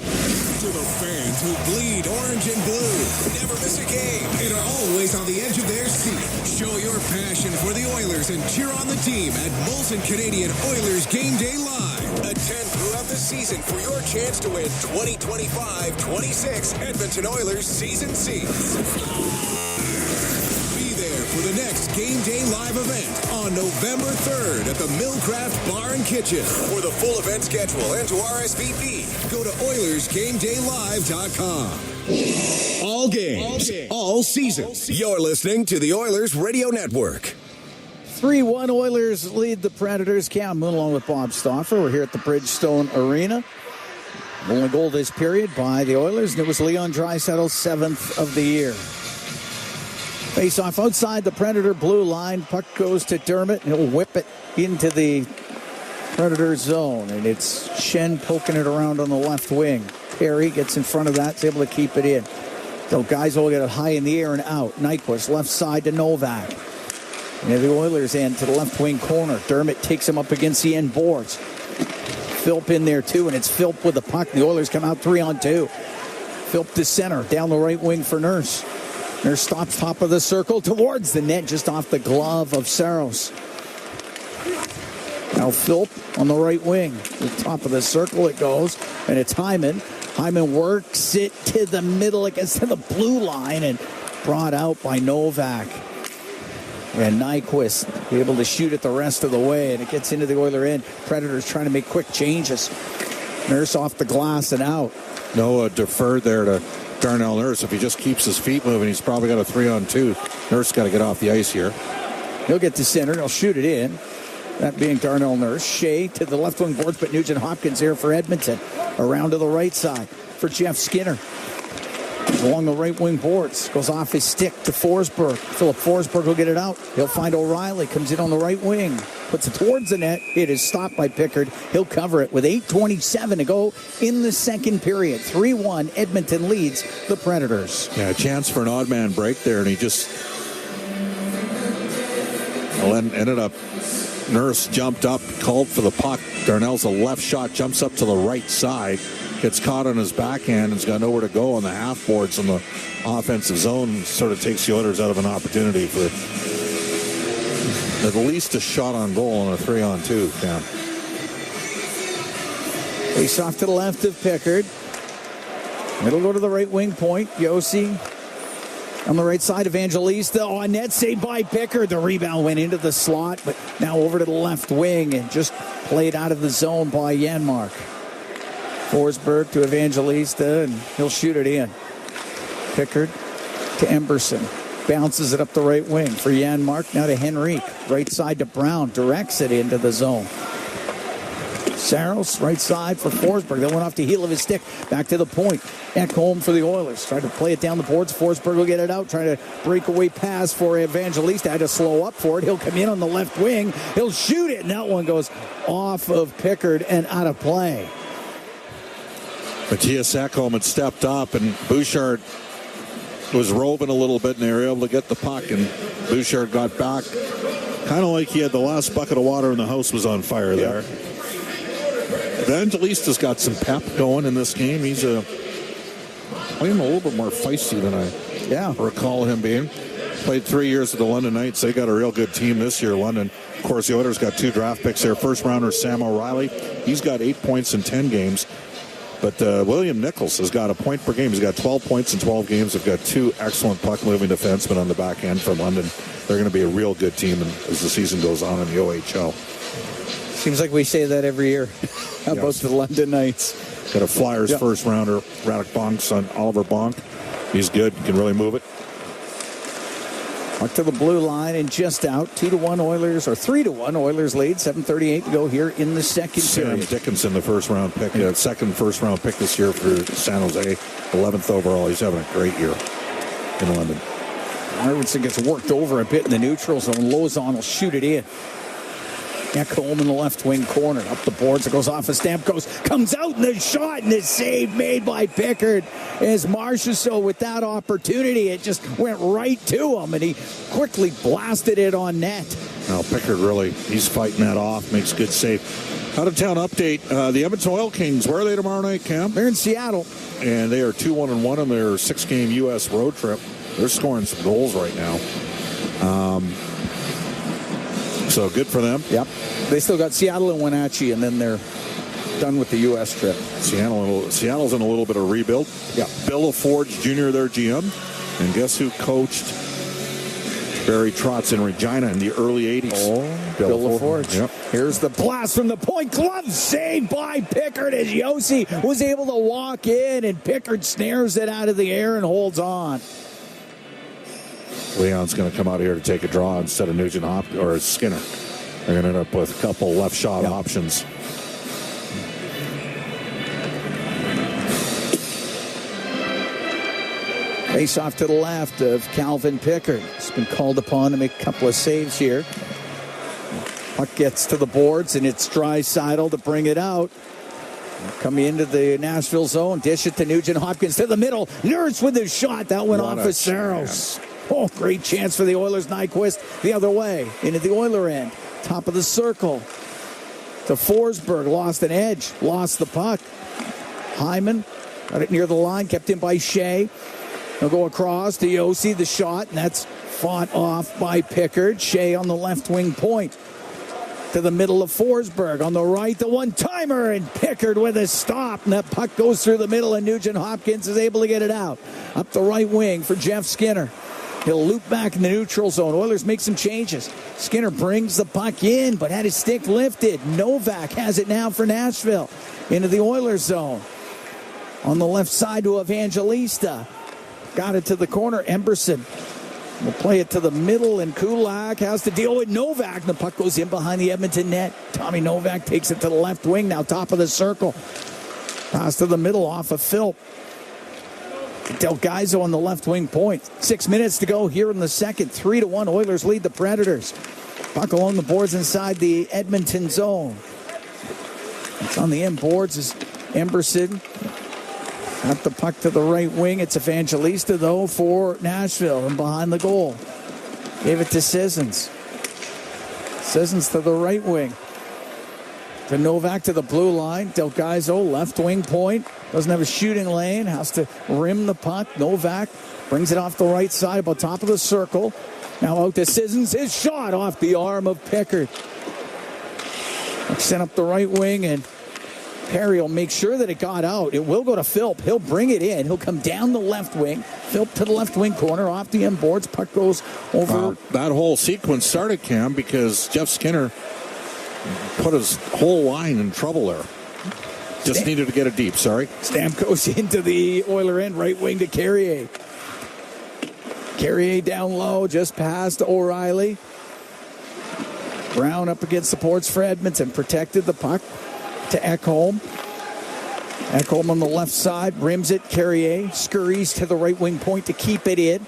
the fans who bleed orange and blue, never miss a game, and are always on the edge of their seat. Show your passion for the Oilers and cheer on the team at Molson Canadian Oilers Game Day Live. Attend throughout the season for your chance to win 2025-26 Edmonton Oilers Season Seats. For the next Game Day Live event on November 3rd at the Millcraft Bar and Kitchen. For the full event schedule and to RSVP, go to OilersGameDayLive.com. All games, all seasons. You're listening to the Oilers Radio Network. 3-1 Oilers lead the Predators. Cam Moon along with Bob Stauffer. We're here at the Bridgestone Arena. Only goal this period by the Oilers, and it was Leon Draisaitl's 7th of the year. Face off outside the Predator blue line. Puck goes to Dermott. He'll whip it into the Predator zone. And it's Shen poking it around on the left wing. Perry gets in front of that. Is able to keep it in. So guys will get it high in the air and out. Nyquist left side to Novak. And the Oilers end to the left wing corner. Dermott takes him up against the end boards. Philp in there too. And it's Philp with the puck. The Oilers come out 3-on-2. Philp to center. Down the right wing for Nurse. Nurse stops top of the circle towards the net, just off the glove of Saros. Now Philp on the right wing. The top of the circle it goes, and it's Hyman. Hyman works it to the middle. It gets to the blue line and brought out by Novak. And Nyquist able to shoot it the rest of the way, and it gets into the Oiler end. Predators trying to make quick changes. Nurse off the glass and out. Noah deferred there to Darnell Nurse. If he just keeps his feet moving, he's probably got a 3-on-2. Nurse got to get off the ice here. He'll get to center. He'll shoot it in. That being Darnell Nurse. Shea to the left wing boards, but Nugent Hopkins here for Edmonton. Around to the right side for Jeff Skinner. Along the right wing boards. Goes off his stick to Forsberg. Philip Forsberg will get it out. He'll find O'Reilly. Comes in on the right wing. Puts it towards the net. It is stopped by Pickard. He'll cover it with 8:27 to go in the second period. 3-1. Edmonton leads the Predators. Yeah, a chance for an odd man break there, and he just ended up. Nurse jumped up, called for the puck. Darnell's a left shot, jumps up to the right side. Gets caught on his backhand and's got nowhere to go on the half boards in the offensive zone. Sort of takes the Oilers out of an opportunity for at least a shot on goal on a 3-on-2. Yeah. Face off to the left of Pickard. It'll go to the right wing point. Yossi on the right side. Evangelista. Oh, net saved by Pickard. The rebound went into the slot, but now over to the left wing and just played out of the zone by Janmark. Forsberg to Evangelista, and he'll shoot it in. Pickard to Emberson. Bounces it up the right wing for Janmark. Now to Henrique. Right side to Brown. Directs it into the zone. Saros, right side for Forsberg. That went off the heel of his stick. Back to the point. Ekholm for the Oilers. Tried to play it down the boards. Forsberg will get it out. Trying to breakaway pass for Evangelista. Had to slow up for it. He'll come in on the left wing. He'll shoot it. And that one goes off of Pickard and out of play. Matthias Ekholm had stepped up, and Bouchard was roving a little bit, and they were able to get the puck, and Bouchard got back. Kind of like he had the last bucket of water and the house was on fire there. Evangelista's got some pep going in this game. He's a little bit more feisty than I recall him being. Played 3 years at the London Knights. They got a real good team this year, London. Of course, the Oilers got 2 draft picks there. First rounder Sam O'Reilly. He's got 8 points in 10 games. But William Nichols has got a point per game. He's got 12 points in 12 games. They've got 2 excellent puck-moving defensemen on the back end for London. They're going to be a real good team as the season goes on in the OHL. Seems like we say that every year about the London Knights. Got a Flyers first rounder, Radek Bonk's son, Oliver Bonk. He's good. Can really move it. Up to the blue line and just out. 2-1 Oilers, or 3-1 Oilers lead. 7:38 to go here in the second Sam period. Dickinson, the first-round pick, second first-round pick this year for San Jose, 11th overall. He's having a great year in London. Arvidsson gets worked over a bit in the neutral zone. Lozon will shoot it in. Ekholm in the left wing corner. Up the boards. It goes off a Stamkos. Comes out in the shot, and the save made by Pickard. As Marchessault with that opportunity, it just went right to him, and he quickly blasted it on net. Now Pickard he's fighting that off. Makes good save. Out-of-town update. The Edmonton Oil Kings, where are they tomorrow night, Cam? They're in Seattle. And they are 2-1-1 on their 6-game U.S. road trip. They're scoring some goals right now. So good for them. Yep. They still got Seattle and Wenatchee, and then they're done with the U.S. trip. Seattle's in a little bit of rebuild. Yeah. Bill LaForge Jr., their GM. And guess who coached Barry Trotz in Regina in the early 80s? Oh, Bill LaForge. Yep. Here's the blast from the point. Glove saved by Pickard as Yossi was able to walk in, and Pickard snares it out of the air and holds on. Leon's going to come out here to take a draw instead of Nugent or Skinner. They're going to end up with a couple left shot options. Face off to the left of Calvin Pickard. He's been called upon to make a couple of saves here. Puck gets to the boards, and it's Draisaitl to bring it out. Coming into the Nashville zone, dish it to Nugent Hopkins to the middle. Nurse with his shot. That went off of Saros. Oh, great chance for the Oilers. Nyquist the other way into the Oiler end. Top of the circle to Forsberg. Lost an edge. Lost the puck. Hyman got it near the line. Kept in by Shea. He'll go across to Yossi. The shot, and that's fought off by Pickard. Shea on the left wing point. To the middle of Forsberg. On the right, the one-timer, and Pickard with a stop. And that puck goes through the middle, and Nugent Hopkins is able to get it out. Up the right wing for Jeff Skinner. He'll loop back in the neutral zone. Oilers make some changes. Skinner brings the puck in, but had his stick lifted. Novak has it now for Nashville. Into the Oilers zone. On the left side to Evangelista. Got it to the corner. Emberson will play it to the middle, and Kulak has to deal with Novak. The puck goes in behind the Edmonton net. Tommy Novak takes it to the left wing, now top of the circle. Pass to the middle off of Phil. Delgaizo on the left wing point. 6 minutes to go here in the second. 3-1 Oilers lead the Predators. Puck along the boards inside the Edmonton zone. It's on the end boards is Emberson. Got the puck to the right wing. It's Evangelista, though, for Nashville and behind the goal. Gave it to Sissons. Sissons to the right wing. To Novak to the blue line. Delgaizo, left wing point. Doesn't have a shooting lane. Has to rim the puck. Novak brings it off the right side, about top of the circle. Now out to Sissons. His shot off the arm of Pickard. Sent up the right wing, and Perry will make sure that it got out. It will go to Philp. He'll bring it in. He'll come down the left wing. Philp to the left wing corner, off the end boards. Puck goes over. That whole sequence started, Cam, because Jeff Skinner put his whole line in trouble there. Just needed to get it deep, sorry. Stamkos into the Oiler end, right wing to Carrier. Carrier down low, just past O'Reilly. Brown up against the boards for Edmonton. Protected the puck to Ekholm. Ekholm on the left side, rims it. Carrier scurries to the right wing point to keep it in.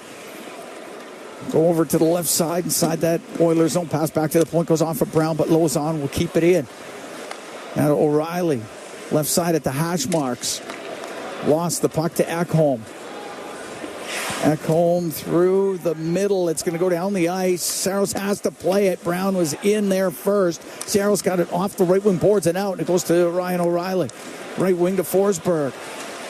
Go over to the left side, inside that Oilers zone. Pass back to the point, goes off of Brown, but Lozon will keep it in. Now to O'Reilly. Left side at the hash marks. Lost the puck to Ekholm. Ekholm through the middle. It's going to go down the ice. Saros has to play it. Brown was in there first. Saros got it off the right wing boards and out. And it goes to Ryan O'Reilly. Right wing to Forsberg.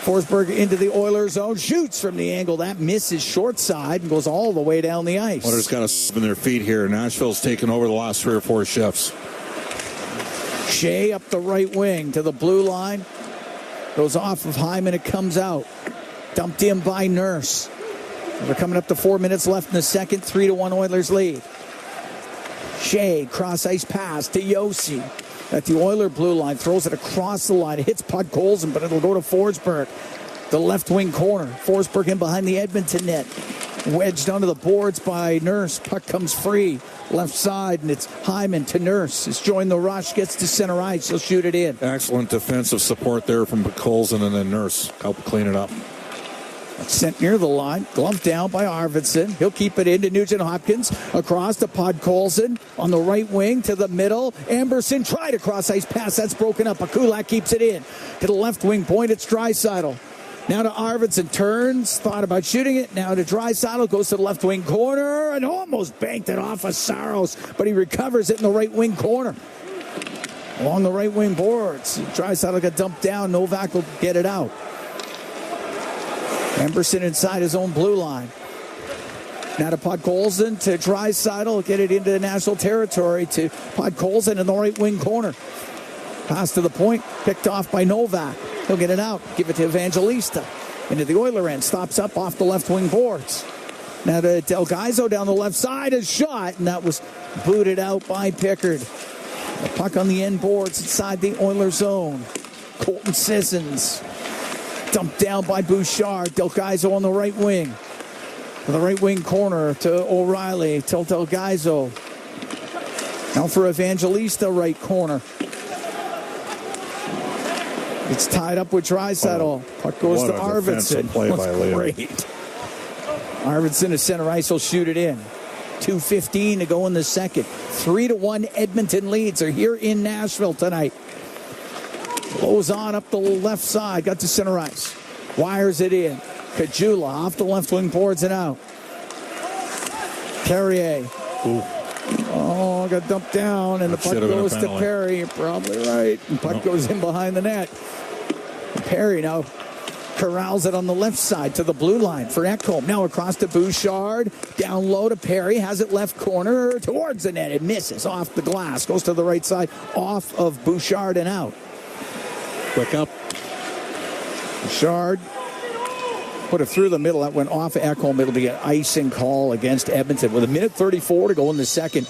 Forsberg into the Oilers zone. Shoots from the angle. That misses short side and goes all the way down the ice. Oilers got to spin their feet here. Nashville's taken over the last 3 or 4 shifts. Shea up the right wing to the blue line. Goes off of Hyman. It comes out. Dumped in by Nurse. We're coming up to 4 minutes left in the second. 3-1 Oilers lead. Shea, cross ice pass to Yossi. At the Oiler blue line, throws it across the line. It hits Podkolzin, but it'll go to Forsberg. The left wing corner. Forsberg in behind the Edmonton net. Wedged onto the boards by Nurse. Puck comes free. Left side, and it's Hyman to Nurse. It's joined the rush, gets to center ice. He'll shoot it in. Excellent defensive support there from Podkolzin, and then Nurse helped clean it up. Sent near the line, glove down by Arvidsson. He'll keep it into Nugent Hopkins. Across to Podkolzin on the right wing to the middle. Amberson tried a cross ice pass. That's broken up. Akulak keeps it in. To the left wing point, it's Draisaitl. Now to Arvidsson, turns, thought about shooting it. Now to Draisaitl, goes to the left wing corner and almost banked it off of Saros, but he recovers it in the right wing corner. Along the right wing boards, Draisaitl got dumped down. Novak will get it out. Emberson inside his own blue line. Now to Podkolzin, to Draisaitl, get it into the national territory to Podkolzin in the right wing corner. Pass to the point, picked off by Novak. He'll get it out, give it to Evangelista. Into the Oiler end, stops up off the left wing boards. Now to Delgaizo down the left side, a shot, and that was booted out by Pickard. The puck on the end boards inside the Oiler zone. Colton Sissons. Dumped down by Bouchard. Delgaizo on the right wing. To the right wing corner to O'Reilly. Till Delgaizo. Now for Evangelista, right corner. It's tied up with Draisaitl. Puck goes to Arvidsson. Play by great. Arvidsson to center ice will shoot it in. 2:15 to go in the second. 3-1 Edmonton leads are here in Nashville tonight. Blows on up the left side. Got to center ice. Wires it in. Kajula off the left wing boards and out. Carrier. Ooh. Oh, got dumped down, and the puck goes to Perry. You're probably right. And puck goes in behind the net. Perry now corrals it on the left side to the blue line for Ekholm. Now across to Bouchard. Down low to Perry. Has it left corner towards the net. It misses off the glass. Goes to the right side off of Bouchard and out. Quick up. Bouchard put it through the middle. That went off of Ekholm. It'll be an icing call against Edmonton with 1:34 to go in the second.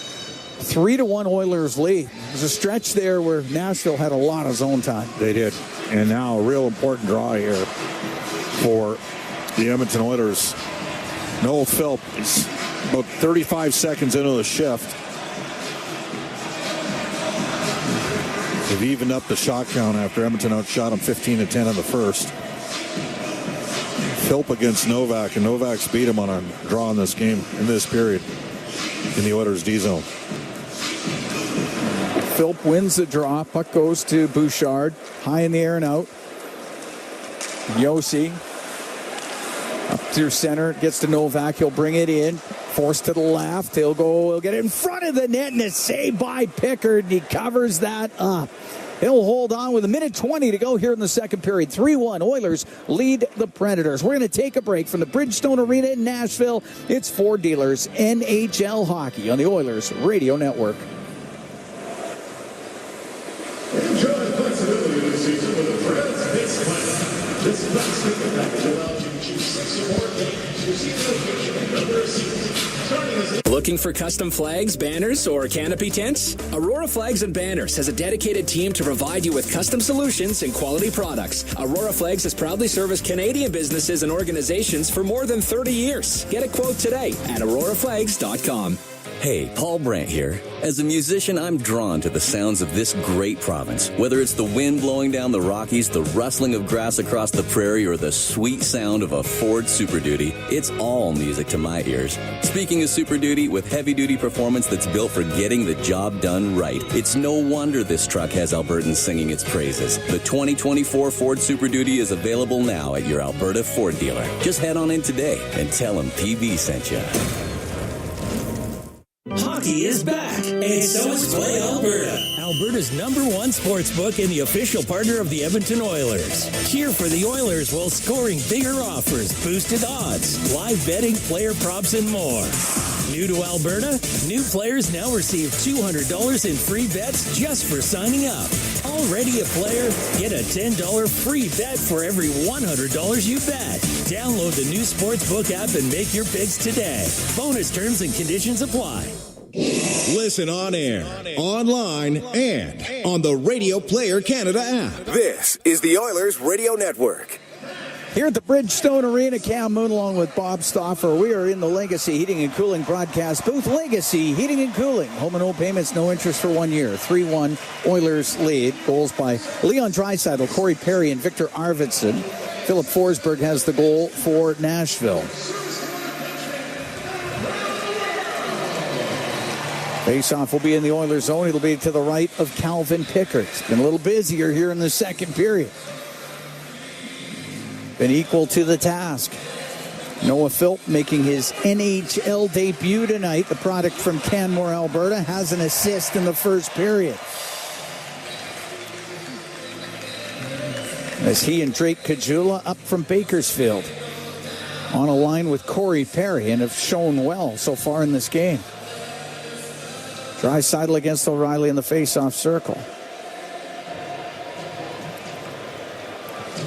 3-1 Oilers lead. There's a stretch there where Nashville had a lot of zone time. They did. And now a real important draw here for the Edmonton Oilers. Noel Philp is about 35 seconds into the shift. They've evened up the shot count after Edmonton outshot them 15-10 in the first. Philp against Novak, and Novak's beat him on a draw in this game, in this period, in the Oilers' D zone. Philp wins the draw. Puck goes to Bouchard. High in the air and out. Yossi up through center. Gets to Novak. He'll bring it in. Forced to the left. He'll get it in front of the net, and a save by Pickard. He covers that up. He'll hold on with 1:20 to go here in the second period. 3-1. Oilers lead the Predators. We're going to take a break from the Bridgestone Arena in Nashville. It's Ford Dealers NHL Hockey on the Oilers Radio Network. Enjoy the flexibility this season with the Preds Base Plan. This flexible package allows you to choose 6 or more games, receive location, and number of seats. Looking for custom flags, banners, or canopy tents? Aurora Flags and Banners has a dedicated team to provide you with custom solutions and quality products. Aurora Flags has proudly serviced Canadian businesses and organizations for more than 30 years. Get a quote today at auroraflags.com. Hey, Paul Brandt here. As a musician, I'm drawn to the sounds of this great province. Whether it's the wind blowing down the Rockies, the rustling of grass across the prairie, or the sweet sound of a Ford Super Duty, it's all music to my ears. Speaking of Super Duty, with heavy-duty performance that's built for getting the job done right, it's no wonder this truck has Albertans singing its praises. The 2024 Ford Super Duty is available now at your Alberta Ford dealer. Just head on in today and tell them PB sent you. Hockey is back, and so is Play Alberta, Alberta's #1 sports book and the official partner of the Edmonton Oilers. Cheer for the Oilers while scoring bigger offers, boosted odds, live betting, player props, and more. New to Alberta? New players now receive $200 in free bets just for signing up. Already a player? Get a $10 free bet for every $100 you bet. Download the new Sportsbook app and make your picks today. Bonus terms and conditions apply. Listen on air, online, and on the Radio Player Canada app. This is the Oilers Radio Network. Here at the Bridgestone Arena, Cam Moon along with Bob Stauffer. We are in the Legacy Heating and Cooling broadcast booth. Legacy Heating and Cooling. Home and home payments, no interest for 1 year. 3-1 Oilers lead. Goals by Leon Draisaitl, Corey Perry, and Victor Arvidsson. Philip Forsberg has the goal for Nashville. Faceoff will be in the Oilers zone. It'll be to the right of Calvin Pickard. It's been a little busier here in the second period. Been equal to the task. Noah Philp making his NHL debut tonight. The product from Canmore, Alberta, has an assist in the first period. As he and Drake Caggiula up from Bakersfield on a line with Corey Perry and have shown well so far in this game. Draisaitl against O'Reilly in the face-off circle.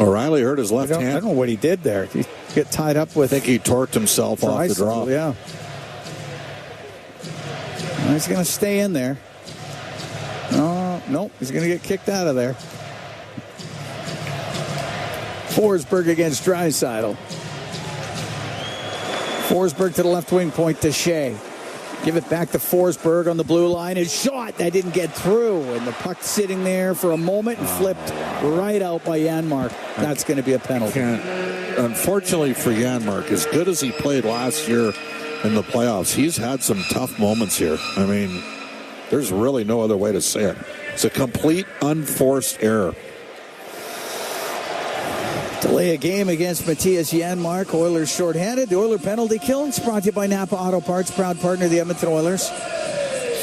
O'Reilly hurt his left hand. I don't know what he did there. He got tied up with. I think he torqued himself off the draw. Yeah. Well, he's going to stay in there. Oh, nope. He's going to get kicked out of there. Forsberg against Draisaitl. Forsberg to the left wing point to Shea. Give it back to Forsberg on the blue line. His shot, that didn't get through. And the puck sitting there for a moment and flipped right out by Janmark. That's going to be a penalty. Unfortunately for Janmark, as good as he played last year in the playoffs, he's had some tough moments here. I mean, there's really no other way to say it. It's a complete unforced error. Delay a game against Matthias Janmark. Oilers shorthanded. The Oiler penalty kill. It's brought to you by Napa Auto Parts, proud partner of the Edmonton Oilers.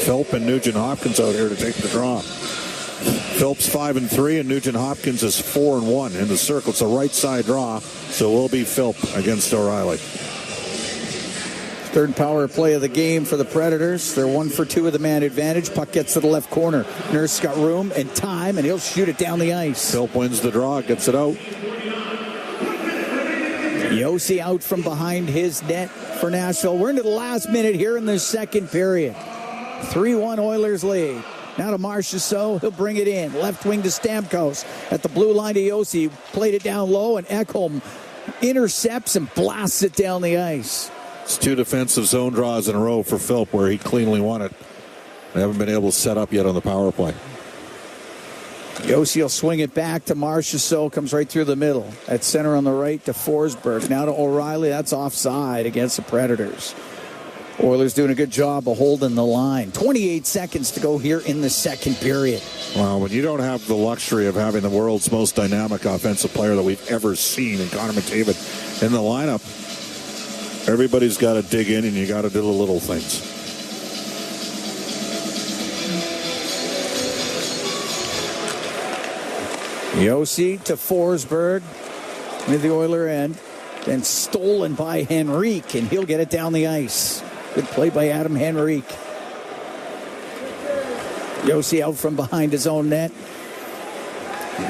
Philp and Nugent Hopkins out here to take the draw. Philp's 5-3 and Nugent Hopkins is 4-1 in the circle. It's a right side draw, so it will be Philp against O'Reilly. Third power play of the game for the Predators. They're 1 for 2 with the man advantage. Puck gets to the left corner. Nurse got room and time, and he'll shoot it down the ice. Philp wins the draw, gets it out. Yossi out from behind his net for Nashville. We're into the last minute here in the second period. 3-1 Oilers lead. Now to Marchessault. He'll bring it in. Left wing to Stamkos. At the blue line to Yossi. Played it down low, and Ekholm intercepts and blasts it down the ice. It's 2 defensive zone draws in a row for Philp where he cleanly won it. They haven't been able to set up yet on the power play. Yossi will swing it back to Marchessault, comes right through the middle. At center on the right to Forsberg. Now to O'Reilly. That's offside against the Predators. Oilers doing a good job of holding the line. 28 seconds to go here in the second period. Well, when you don't have the luxury of having the world's most dynamic offensive player that we've ever seen in Connor McDavid in the lineup, everybody's got to dig in and you got to do the little things. Yossi to Forsberg with the Oiler end. Then stolen by Henrique, and he'll get it down the ice. Good play by Adam Henrique. Yossi out from behind his own net.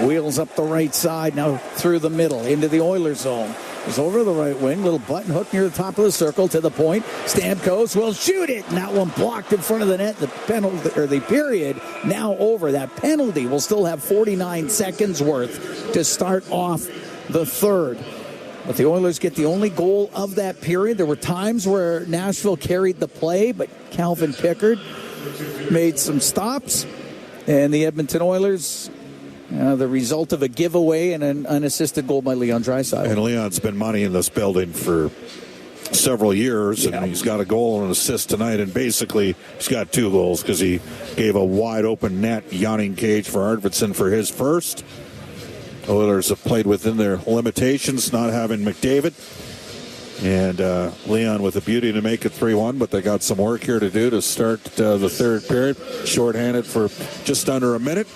Wheels up the right side, now through the middle, into the Oilers zone. It's over the right wing, little button hook near the top of the circle to the point. Stamkos will shoot it, and that one blocked in front of the net. The penalty, or the period, now over. That penalty will still have 49 seconds worth to start off the third. But the Oilers get the only goal of that period. There were times where Nashville carried the play, but Calvin Pickard made some stops. And the Edmonton Oilers, the result of a giveaway and an unassisted goal by Leon Draisaitl. And Leon's been money in this building for several years, and he's got a goal and an assist tonight. And basically, he's got 2 goals because he gave a wide-open net, yawning cage for Arvidsson for his first. Oilers have played within their limitations, not having McDavid. And Leon with the beauty to make it 3-1, but they got some work here to do to start the third period. Shorthanded for just under a minute.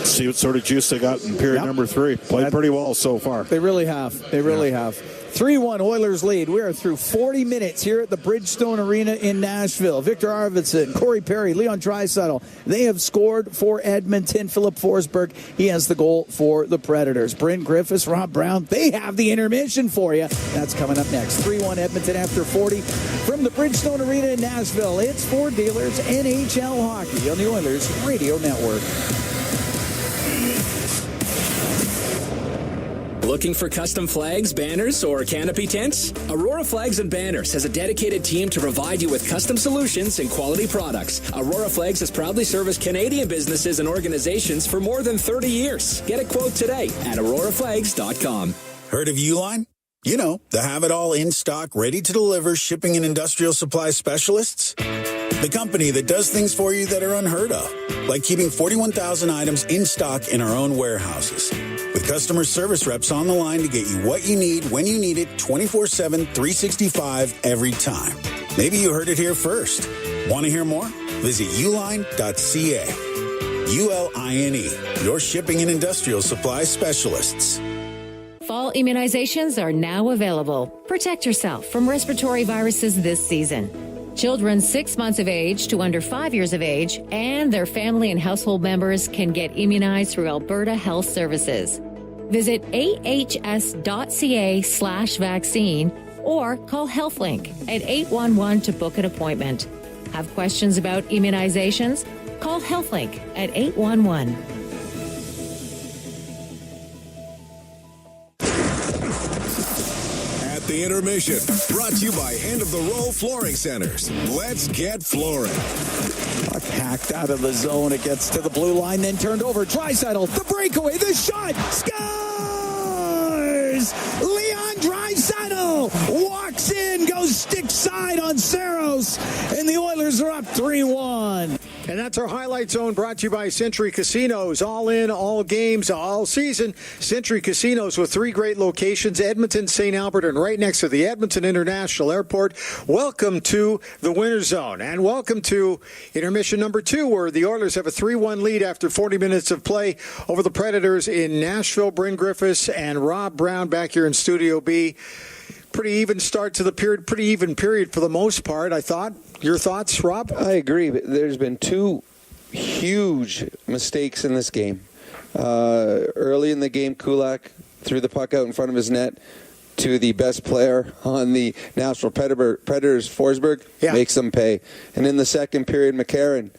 See what sort of juice they got in period number 3. Played pretty well so far. They really have. They really have. 3-1 Oilers lead. We are through 40 minutes here at the Bridgestone Arena in Nashville. Victor Arvidsson, Corey Perry, Leon Draisaitl. They have scored for Edmonton. Philip Forsberg, he has the goal for the Predators. Bryn Griffiths, Rob Brown, they have the intermission for you. That's coming up next. 3-1 Edmonton after 40 from the Bridgestone Arena in Nashville. It's Ford Dealers NHL Hockey on the Oilers Radio Network. Looking for custom flags, banners, or canopy tents? Aurora Flags and Banners has a dedicated team to provide you with custom solutions and quality products. Aurora Flags has proudly serviced Canadian businesses and organizations for more than 30 years. Get a quote today at auroraflags.com. Heard of Uline? You know, the have-it-all in stock, ready to deliver shipping and industrial supply specialists. The company that does things for you that are unheard of, like keeping 41,000 items in stock in our own warehouses. With customer service reps on the line to get you what you need when you need it 24/7, 365 every time. Maybe you heard it here first. Want to hear more? Visit uline.ca. ULINE, your shipping and industrial supply specialists. Fall immunizations are now available. Protect yourself from respiratory viruses this season. Children 6 months of age to under 5 years of age and their family and household members can get immunized through Alberta Health Services. Visit ahs.ca/vaccine or call HealthLink at 811 to book an appointment. Have questions about immunizations? Call HealthLink at 811. The intermission, brought to you by End of the Row Flooring Centers. Let's get flooring. Puck hacked out of the zone. It gets to the blue line, then turned over. Draisaitl, the breakaway, the shot, scores! Leon Draisaitl walks in, goes stick side on Saros, and the Oilers are up 3-1. And that's our Highlight Zone, brought to you by Century Casinos. All in, all games, all season. Century Casinos with 3 great locations, Edmonton, St. Albert, and right next to the Edmonton International Airport. Welcome to the Winter Zone, and welcome to intermission number 2, where the Oilers have a 3-1 lead after 40 minutes of play over the Predators in Nashville. Bryn Griffiths and Rob Brown back here in Studio B. Pretty even start to the period, pretty even period for the most part, I thought. Your thoughts, Rob? I agree. But there's been 2 huge mistakes in this game. Early in the game, Kulak threw the puck out in front of his net to the best player on the Nashville Predators, Forsberg, makes them pay. And in the second period, McCarron,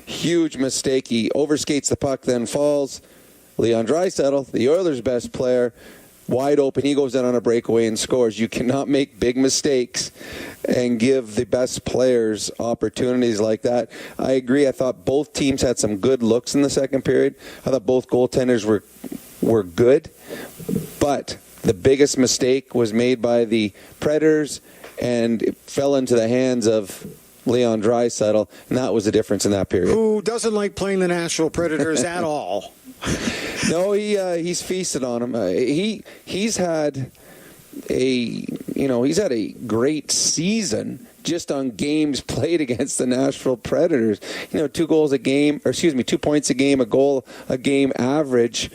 huge mistake. He overskates the puck, then falls. Leon Draisaitl, the Oilers' best player, wide open. He goes in on a breakaway and scores. You cannot make big mistakes and give the best players opportunities like that. I agree. I thought both teams had some good looks in the second period. I thought both goaltenders were good, but the biggest mistake was made by the Predators, and it fell into the hands of Leon Draisaitl, and that was the difference in that period. Who doesn't like playing the Nashville Predators at all? No, he's feasted on him. He's had a great season just on games played against the Nashville Predators. 2 points a game, a goal a game average.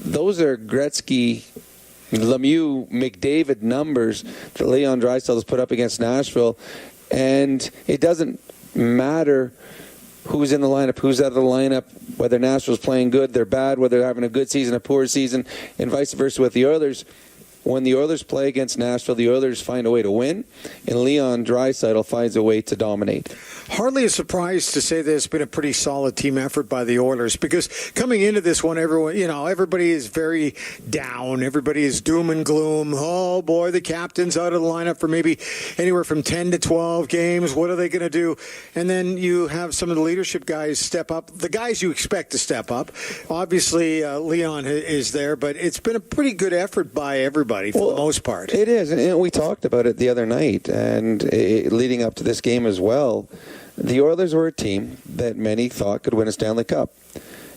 Those are Gretzky, Lemieux, McDavid numbers that Leon Draisaitl has put up against Nashville, and it doesn't matter who's in the lineup, who's out of the lineup, whether Nashville's playing good, they're bad, whether they're having a good season, a poor season, and vice versa with the Oilers. When the Oilers play against Nashville, the Oilers find a way to win, and Leon Draisaitl finds a way to dominate. Hardly a surprise to say that it's been a pretty solid team effort by the Oilers, because coming into this one, everybody is very down. Everybody is doom and gloom. Oh, boy, the captain's out of the lineup for maybe anywhere from 10 to 12 games. What are they going to do? And then you have some of the leadership guys step up, the guys you expect to step up. Obviously, Leon is there, but it's been a pretty good effort by everybody for the most part. It is, and we talked about it the other night, and leading up to this game as well. The Oilers were a team that many thought could win a Stanley Cup.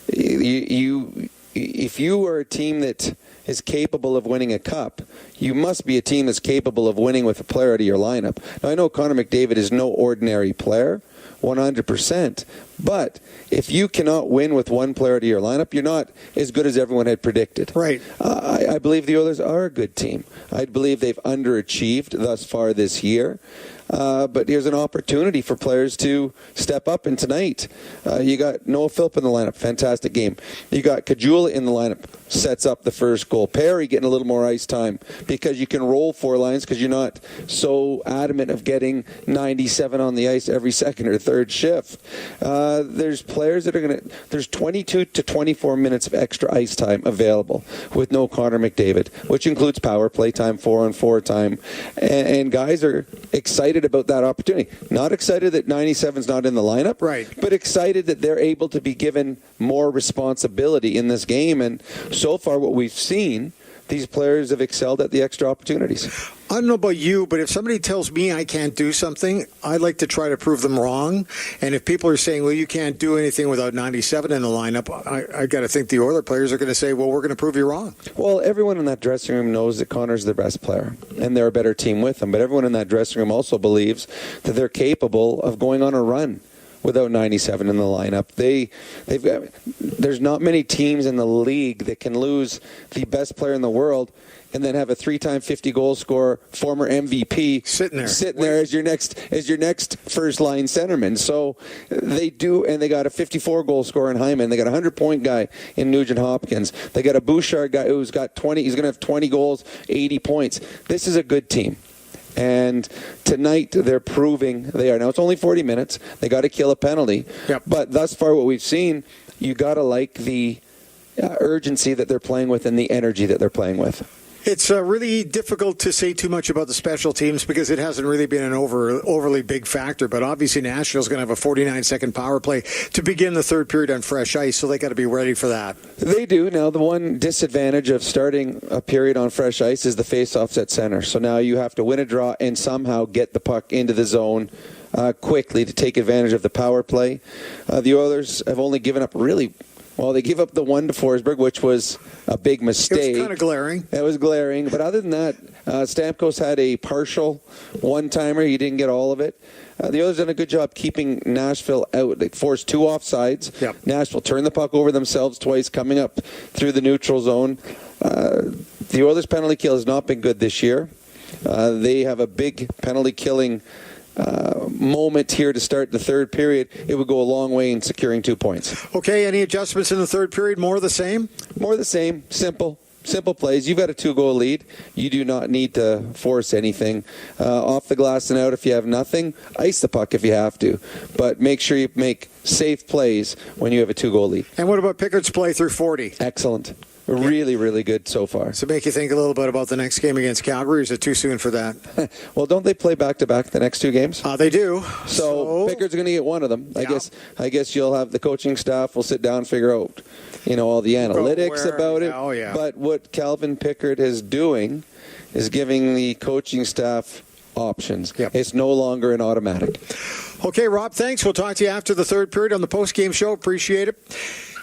If you are a team that is capable of winning a cup, you must be a team that's capable of winning with a player out of your lineup. Now, I know Connor McDavid is no ordinary player, 100%, but if you cannot win with one player out of your lineup, you're not as good as everyone had predicted. Right. I believe the Oilers are a good team. I believe they've underachieved thus far this year. But here's an opportunity for players to step up. And tonight, you got Noah Philp in the lineup. Fantastic game. You got Kajula in the lineup. Sets up the first goal. Perry getting a little more ice time because you can roll 4 lines because you're not so adamant of getting 97 on the ice every second or third shift. There's players that are going to... There's 22 to 24 minutes of extra ice time available with no Connor McDavid, which includes power play time, 4-on-4 time. And guys are excited about that opportunity. Not excited that 97's not in the lineup, right? But excited that they're able to be given more responsibility in this game. And so far what we've seen, these players have excelled at the extra opportunities. I don't know about you, but if somebody tells me I can't do something, I like to try to prove them wrong. And if people are saying, well, you can't do anything without 97 in the lineup, I got to think the Oilers players are going to say, well, we're going to prove you wrong. Well, everyone in that dressing room knows that Connor's their best player, and they're a better team with him. But everyone in that dressing room also believes that they're capable of going on a run without 97 in the lineup. There's not many teams in the league that can lose the best player in the world and then have a 3-time 50-goal scorer, former MVP, sitting there as your next first-line centerman. So they do, and they got a 54-goal scorer in Hyman. They got a 100-point guy in Nugent Hopkins. They got a Bouchard guy who's got 20. He's going to have 20 goals, 80 points. This is a good team. And tonight they're proving they are. Now it's only 40 minutes. They got to kill a penalty. Yep. But thus far what we've seen, you got to like the urgency that they're playing with and the energy that they're playing with. It's really difficult to say too much about the special teams because it hasn't really been an overly big factor. But obviously Nashville's going to have a 49-second power play to begin the third period on fresh ice, so they got to be ready for that. They do. Now, the one disadvantage of starting a period on fresh ice is the face-offs at center. So now you have to win a draw and somehow get the puck into the zone quickly to take advantage of the power play. The Oilers have only given up they gave up the 1 to Forsberg, which was a big mistake. It was kind of glaring. It was glaring. But other than that, Stamkos had a partial one-timer. He didn't get all of it. The Oilers done a good job keeping Nashville out. They forced 2 offsides. Yep. Nashville turned the puck over themselves twice, coming up through the neutral zone. The Oilers' penalty kill has not been good this year. They have a big penalty-killing moment here to start the third period. It would go a long way in securing 2 points. Okay, any adjustments in the third period? More of the same? More of the same. Simple plays. You've got a 2-goal lead. You do not need to force anything. Off the glass and out if you have nothing. Ice the puck if you have to. But make sure you make safe plays when you have a 2-goal lead. And what about Pickett's play through 40? Excellent. Really, really good so far. So make you think a little bit about the next game against Calgary, or is it too soon for that? Well, don't they play back-to-back the next 2 games? They do. So Pickard's going to get one of them. Yeah. I guess you'll have the coaching staff will sit down and figure out, all the analytics about it. Oh, yeah. But what Calvin Pickard is doing is giving the coaching staff options. Yep. It's no longer an automatic. Okay, Rob, thanks. We'll talk to you after the third period on the post-game show. Appreciate it.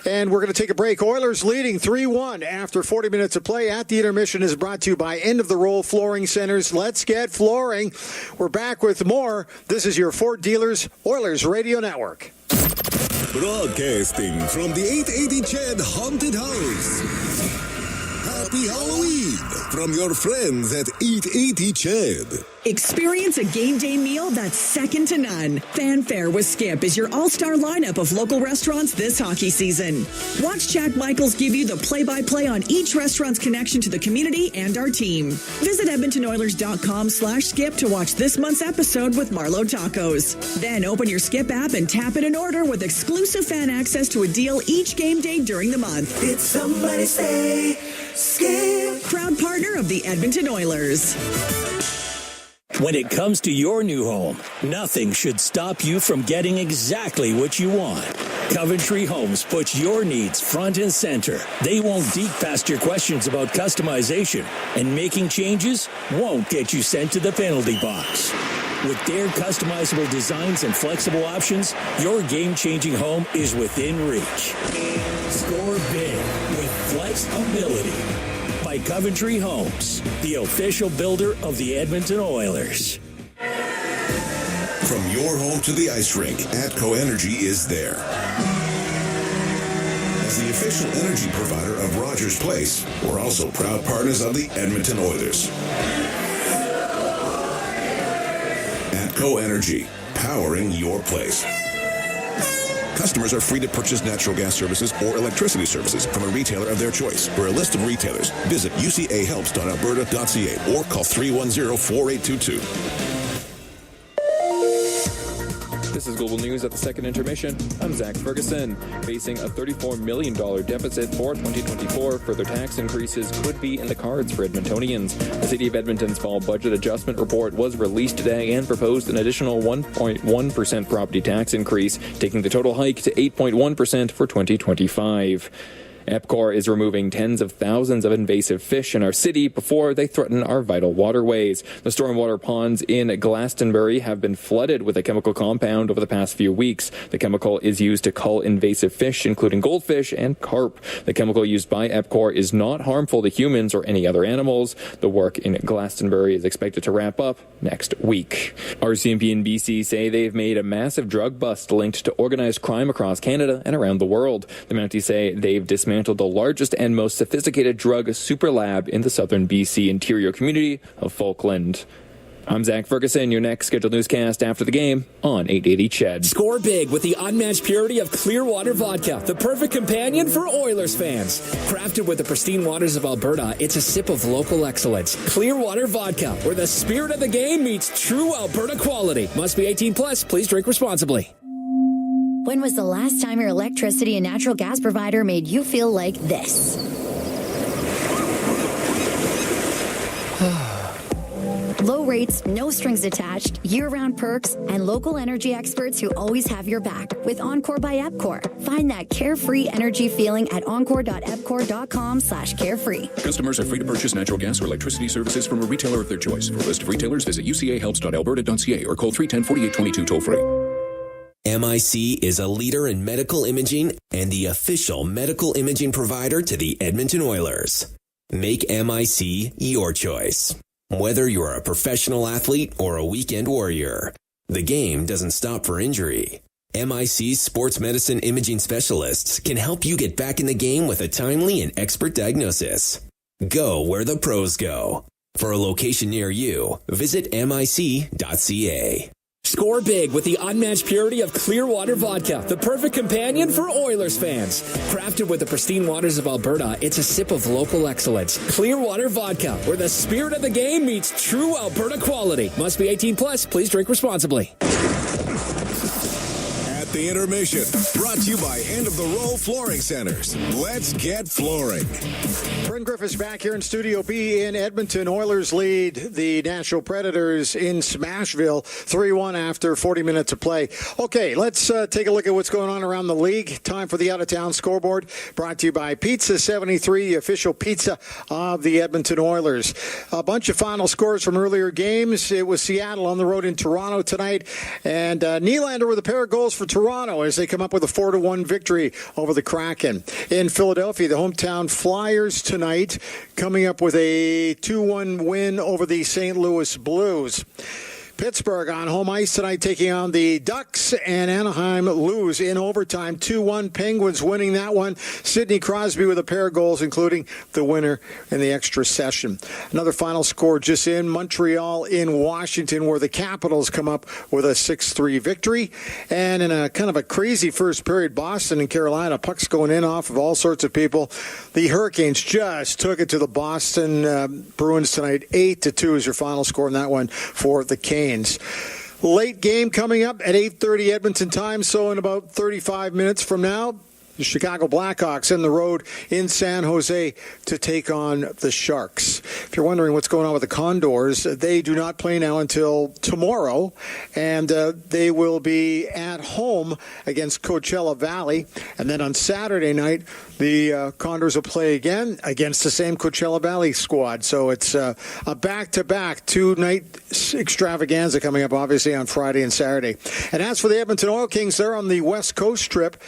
And we're going to take a break. Oilers leading 3-1 after 40 minutes of play. At the Intermission is brought to you by End of the Roll Flooring Centers. Let's get flooring. We're back with more. This is your Ford Dealers Oilers Radio Network. Broadcasting from the 880 Ched Haunted House. Happy Halloween from your friends at 880 Ched. Experience a game day meal that's second to none. Fanfare with Skip is your all-star lineup of local restaurants this hockey season. Watch Jack Michaels give you the play-by-play on each restaurant's connection to the community and our team. Visit EdmontonOilers.com/skip to watch this month's episode with Marlowe Tacos. Then open your Skip app and tap in an order with exclusive fan access to a deal each game day during the month. Did somebody say Skip? Proud partner of the Edmonton Oilers. When it comes to your new home, nothing should stop you from getting exactly what you want. Coventry Homes puts your needs front and center. They won't dig past your questions about customization, and making changes won't get you sent to the penalty box. With their customizable designs and flexible options, your game-changing home is within reach. Score big with flexibility. By Coventry Homes, the official builder of the Edmonton Oilers. From your home to the ice rink, Atco Energy is there. As the official energy provider of Rogers Place, we're also proud partners of the Edmonton Oilers. Atco Energy, powering your place. Customers are free to purchase natural gas services or electricity services from a retailer of their choice. For a list of retailers, visit ucahelps.alberta.ca or call 310-4822. This is Global News at the second intermission. I'm Zach Ferguson. Facing a $34 million deficit for 2024, further tax increases could be in the cards for Edmontonians. The City of Edmonton's fall budget adjustment report was released today and proposed an additional 1.1% property tax increase, taking the total hike to 8.1% for 2025. EPCOR is removing tens of thousands of invasive fish in our city before they threaten our vital waterways. The stormwater ponds in Glastonbury have been flooded with a chemical compound over the past few weeks. The chemical is used to cull invasive fish, including goldfish and carp. The chemical used by EPCOR is not harmful to humans or any other animals. The work in Glastonbury is expected to wrap up next week. RCMP and BC say they've made a massive drug bust linked to organized crime across Canada and around the world. The Mounties say they've dismantled the largest and most sophisticated drug super lab in the southern BC interior community of Falkland. I'm Zach Ferguson, your next scheduled newscast after the game on 880 Ched. Score big with the unmatched purity of Clearwater Vodka, the perfect companion for Oilers fans. Crafted with the pristine waters of Alberta, it's a sip of local excellence. Clearwater Vodka, where the spirit of the game meets true Alberta quality. Must be 18 plus. Please drink responsibly. When was the last time your electricity and natural gas provider made you feel like this? Low rates, no strings attached, year-round perks, and local energy experts who always have your back with Encore by EPCOR. Find that carefree energy feeling at encore.epcor.com/carefree. Customers are free to purchase natural gas or electricity services from a retailer of their choice. For a list of retailers, visit ucahelps.alberta.ca or call 310-4822 toll-free. MIC is a leader in medical imaging and the official medical imaging provider to the Edmonton Oilers. Make MIC your choice. Whether you're a professional athlete or a weekend warrior, the game doesn't stop for injury. MIC's sports medicine imaging specialists can help you get back in the game with a timely and expert diagnosis. Go where the pros go. For a location near you, visit mic.ca. Score big with the unmatched purity of Clearwater Vodka, the perfect companion for Oilers fans. Crafted with the pristine waters of Alberta, it's a sip of local excellence. Clearwater Vodka, where the spirit of the game meets true Alberta quality. Must be 18 plus. Please drink responsibly. At the The Intermission, brought to you by End of the Roll Flooring Centers. Let's get flooring. Bryn Griffiths back here in Studio B in Edmonton. Oilers lead the Nashville Predators in Smashville 3-1 after 40 minutes of play. Okay, let's take a look at what's going on around the league. Time for the out-of-town scoreboard, brought to you by Pizza 73, the official pizza of the Edmonton Oilers. A bunch of final scores from earlier games. It was Seattle on the road in Toronto tonight, and Nylander with a pair of goals for Toronto as they come up with a 4-1 victory over the Kraken. In Philadelphia, the hometown Flyers tonight coming up with a 2-1 win over the St. Louis Blues. Pittsburgh on home ice tonight taking on the Ducks, and Anaheim lose in overtime 2-1. Penguins winning that one. Sidney Crosby with a pair of goals, including the winner in the extra session. Another final score just in, Montreal in Washington, where the Capitals come up with a 6-3 victory. And in a kind of a crazy first period, Boston and Carolina, pucks going in off of all sorts of people. The Hurricanes just took it to the Boston Bruins tonight. 8-2 is your final score in that one for the Canes. Late game coming up at 8:30 Edmonton time, so in about 35 minutes from now, the Chicago Blackhawks in the road in San Jose to take on the Sharks. If you're wondering what's going on with the Condors, they do not play now until tomorrow, and they will be at home against Coachella Valley. And then on Saturday night, the Condors will play again against the same Coachella Valley squad. So it's a back-to-back two-night extravaganza coming up, obviously, on Friday and Saturday. And as for the Edmonton Oil Kings, they're on the West Coast trip.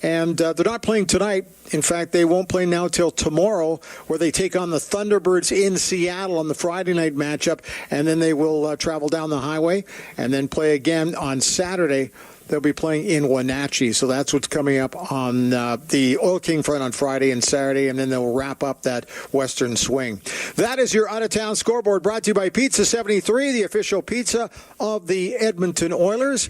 And they're not playing tonight. In fact, they won't play now till tomorrow, where they take on the Thunderbirds in Seattle on the Friday night matchup. And then they will travel down the highway and then play again on Saturday. They'll be playing in Wenatchee. So that's what's coming up on the Oil King front on Friday and Saturday, and then they'll wrap up that Western swing. That is your out-of-town scoreboard, brought to you by Pizza 73, the official pizza of the Edmonton Oilers.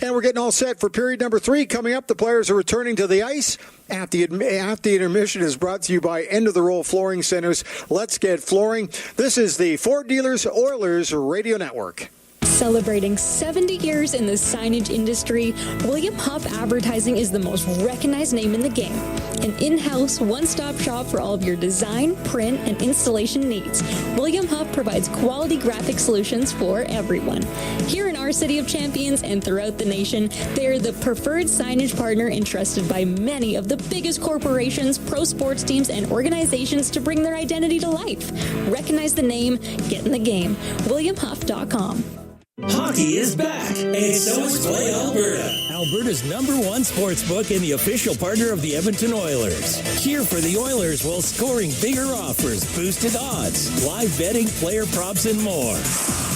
And we're getting all set for period number 3. Coming up, the players are returning to the ice. At the intermission is brought to you by End of the Roll Flooring Centers. Let's get flooring. This is the Ford Dealers Oilers Radio Network. Celebrating 70 years in the signage industry, William Huff Advertising is the most recognized name in the game. An in-house, one-stop shop for all of your design, print, and installation needs. William Huff provides quality graphic solutions for everyone. Here in our City of Champions and throughout the nation, they are the preferred signage partner entrusted by many of the biggest corporations, pro sports teams, and organizations to bring their identity to life. Recognize the name, get in the game. WilliamHuff.com. Hockey is back, and so is Play Alberta, Alberta's #1 sports book and the official partner of the Edmonton Oilers. Cheer for the Oilers while scoring bigger offers, boosted odds, live betting, player props, and more.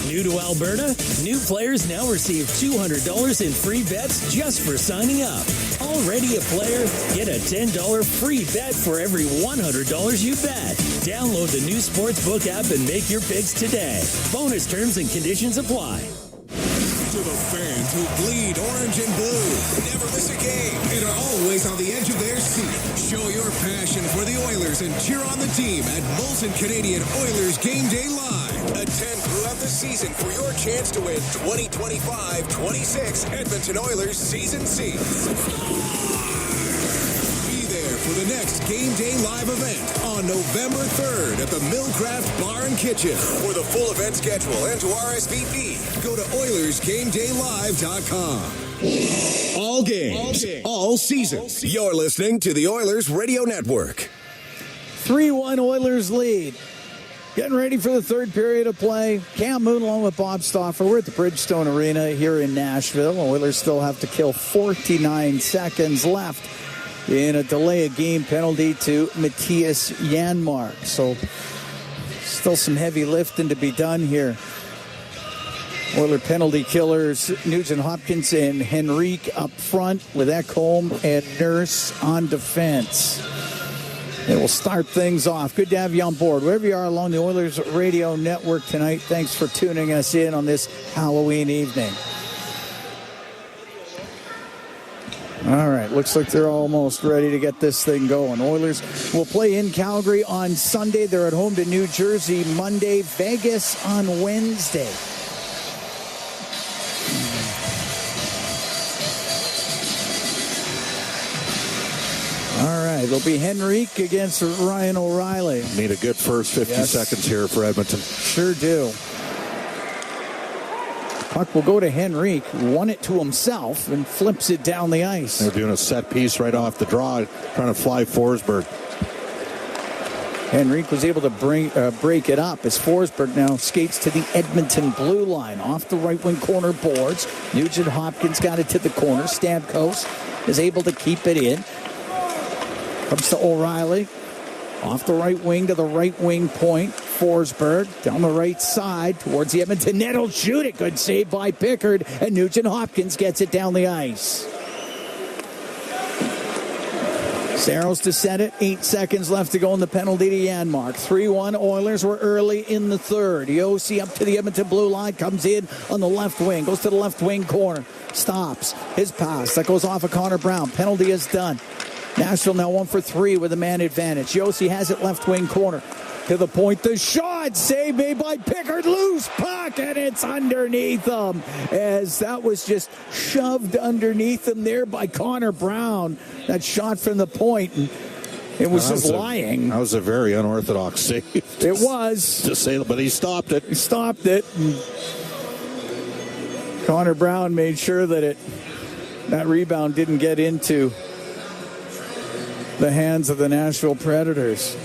New to Alberta? New players now receive $200 in free bets just for signing up. Already a player? Get a $10 free bet for every $100 you bet. Download the new Sportsbook app and make your picks today. Bonus terms and conditions apply. To the fans who bleed orange and blue, never miss a game, and are always on the edge of their seat. Show your passion for the Oilers and cheer on the team at Molson Canadian Oilers Game Day Live. Attend throughout the season for your chance to win 2025-26 Edmonton Oilers Season Seats. For the next Game Day Live event on November 3rd at the Millcraft Bar and Kitchen. For the full event schedule and to RSVP, go to OilersGameDayLive.com. All games, all seasons. You're listening to the Oilers Radio Network. 3-1 Oilers lead. Getting ready for the third period of play. Cam Moon along with Bob Stauffer. We're at the Bridgestone Arena here in Nashville. Oilers still have to kill 49 seconds left in a delay of game penalty to Matthias Janmark. So still some heavy lifting to be done here. Oiler penalty killers Nugent Hopkins and Henrique up front with Ekholm and Nurse on defense. It will start things off. Good to have you on board. Wherever you are along the Oilers Radio Network tonight, thanks for tuning us in on this Halloween evening. All right, looks like they're almost ready to get this thing going. Oilers will play in Calgary on Sunday. They're at home to New Jersey Monday, Vegas on Wednesday. It'll be Henrique against Ryan O'Reilly. Need a good first 50 seconds here for Edmonton. Sure do. Puck will go to Henrique, won it to himself, and flips it down the ice. They're doing a set piece right off the draw, trying to fly Forsberg. Henrique was able to break it up as Forsberg now skates to the Edmonton blue line. Off the right wing corner boards. Nugent Hopkins got it to the corner. Stamkos is able to keep it in. Comes to O'Reilly. Off the right wing to the right wing point. Forsberg down the right side towards the Edmonton net. He'll shoot it. Good save by Pickard. And Nugent Hopkins gets it down the ice. Saros to set it. 8 seconds left to go in the penalty to Janmark. 3-1 Oilers were early in the third. Yossi up to the Edmonton blue line. Comes in on the left wing. Goes to the left wing corner. Stops. His pass. That goes off of Connor Brown. Penalty is done. Nashville now 1 for 3 with a man advantage. Yossi has it left wing corner. To the point, the shot, save made by Pickard, loose puck, and it's underneath him. As that was just shoved underneath him there by Connor Brown. That shot from the point, and it was just lying. That was a very unorthodox save. It was. To say, but he stopped it. He stopped it. Connor Brown made sure that that rebound didn't get into the hands of the Nashville Predators.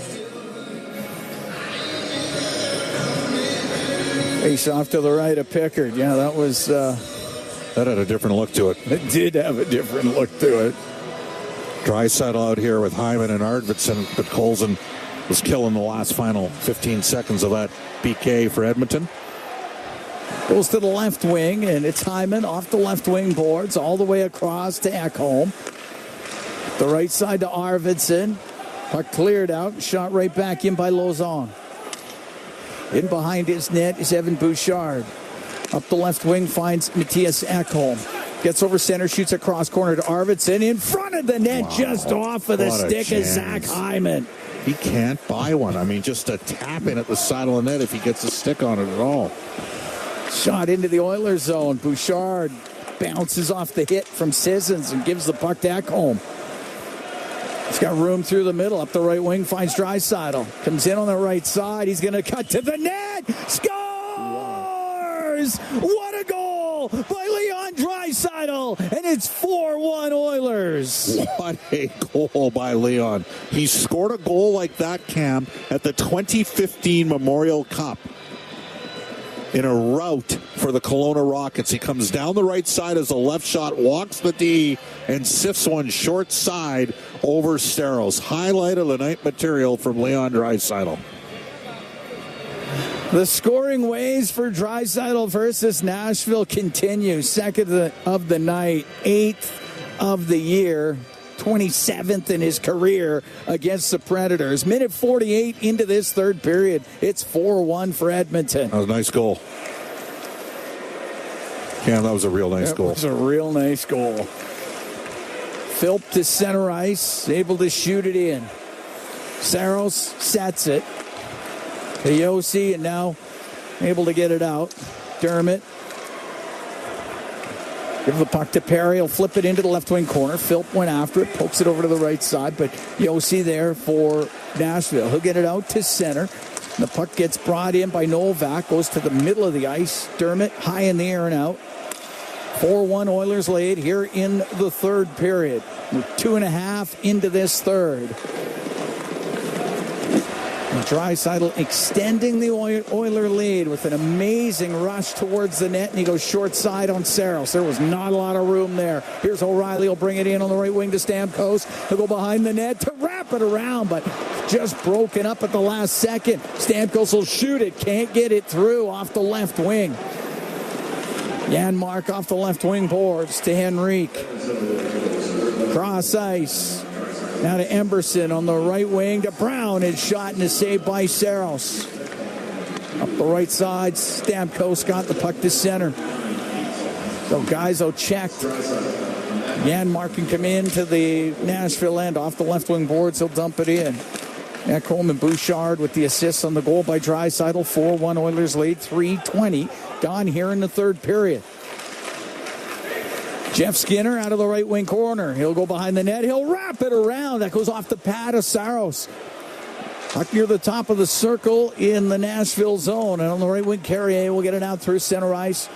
Face off to the right of Pickard. Yeah, that was... that had a different look to it. It did have a different look to it. Draisaitl out here with Hyman and Arvidsson, but Colson was killing the last final 15 seconds of that PK for Edmonton. Goes to the left wing, and it's Hyman off the left wing boards, all the way across to Ekholm. The right side to Arvidsson. Puck cleared out, shot right back in by Lauzon. In behind his net is Evan Bouchard. Up the left wing finds Matthias Ekholm. Gets over center, shoots across corner to Arvidsson. In front of the net, just off of the stick is Zach Hyman. He can't buy one. I mean, just a tap in at the side of the net if he gets a stick on it at all. Shot into the Oilers zone. Bouchard bounces off the hit from Sissons and gives the puck to Ekholm. He's got room through the middle. Up the right wing, finds Draisaitl. Comes in on the right side. He's going to cut to the net. Scores! What a goal by Leon Draisaitl. And it's 4-1 Oilers. What a goal by Leon. He scored a goal like that, Cam, at the 2015 Memorial Cup. In a rout for the Kelowna Rockets. He comes down the right side as a left shot, walks the D, and sifts one short side over Saros. Highlight of the night material from Leon Draisaitl. The scoring ways for Draisaitl versus Nashville continue. Second of the night, 8th of the year. 27th in his career against the Predators. Minute 48 into this third period. It's 4-1 for Edmonton. That was a nice goal. Yeah, that was a real nice goal. That was a real nice goal. Philp to center ice, able to shoot it in. Saros sets it. To Yossi, and now able to get it out. Dermott. Give the puck to Perry. He'll flip it into the left wing corner. Philp went after it, pokes it over to the right side, but Yossi there for Nashville. He'll get it out to center. The puck gets brought in by Novak, goes to the middle of the ice. Dermott high in the air and out. 4-1 Oilers lead here in the third period. We're 2.5 into this third. Draisaitl extending the Oiler lead with an amazing rush towards the net, and he goes short side on Saros. There was not a lot of room there. Here's O'Reilly. He'll bring it in on the right wing to Stamkos. He'll go behind the net to wrap it around, but just broken up at the last second. Stamkos will shoot it. Can't get it through off the left wing. Janmark off the left wing boards to Henrique. Cross ice. Now to Emberson on the right wing to Brown. His shot and a save by Saros. Up the right side, Stamkos got the puck to center. So Gaizo checked. Janmark can come into the Nashville end off the left wing boards. He'll dump it in. Ekholm and Bouchard with the assists on the goal by Draisaitl. 4-1 Oilers lead. 3:20 gone here in the third period. Jeff Skinner out of the right wing corner. He'll go behind the net. He'll wrap it around. That goes off the pad of Saros. Up near the top of the circle in the Nashville zone. And on the right wing, Carrier will get it out through center ice.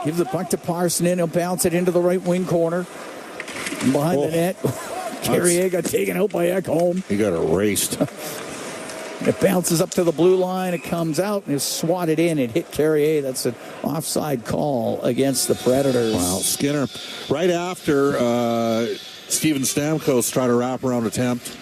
Give the puck to Parson. He'll bounce it into the right wing corner. And behind the net, Carrier got taken out by Ekholm. He got erased. It bounces up to the blue line. It comes out and is swatted in. It hit Carrier. That's an offside call against the Predators. Wow, Skinner. Right after Steven Stamkos tried a wraparound attempt.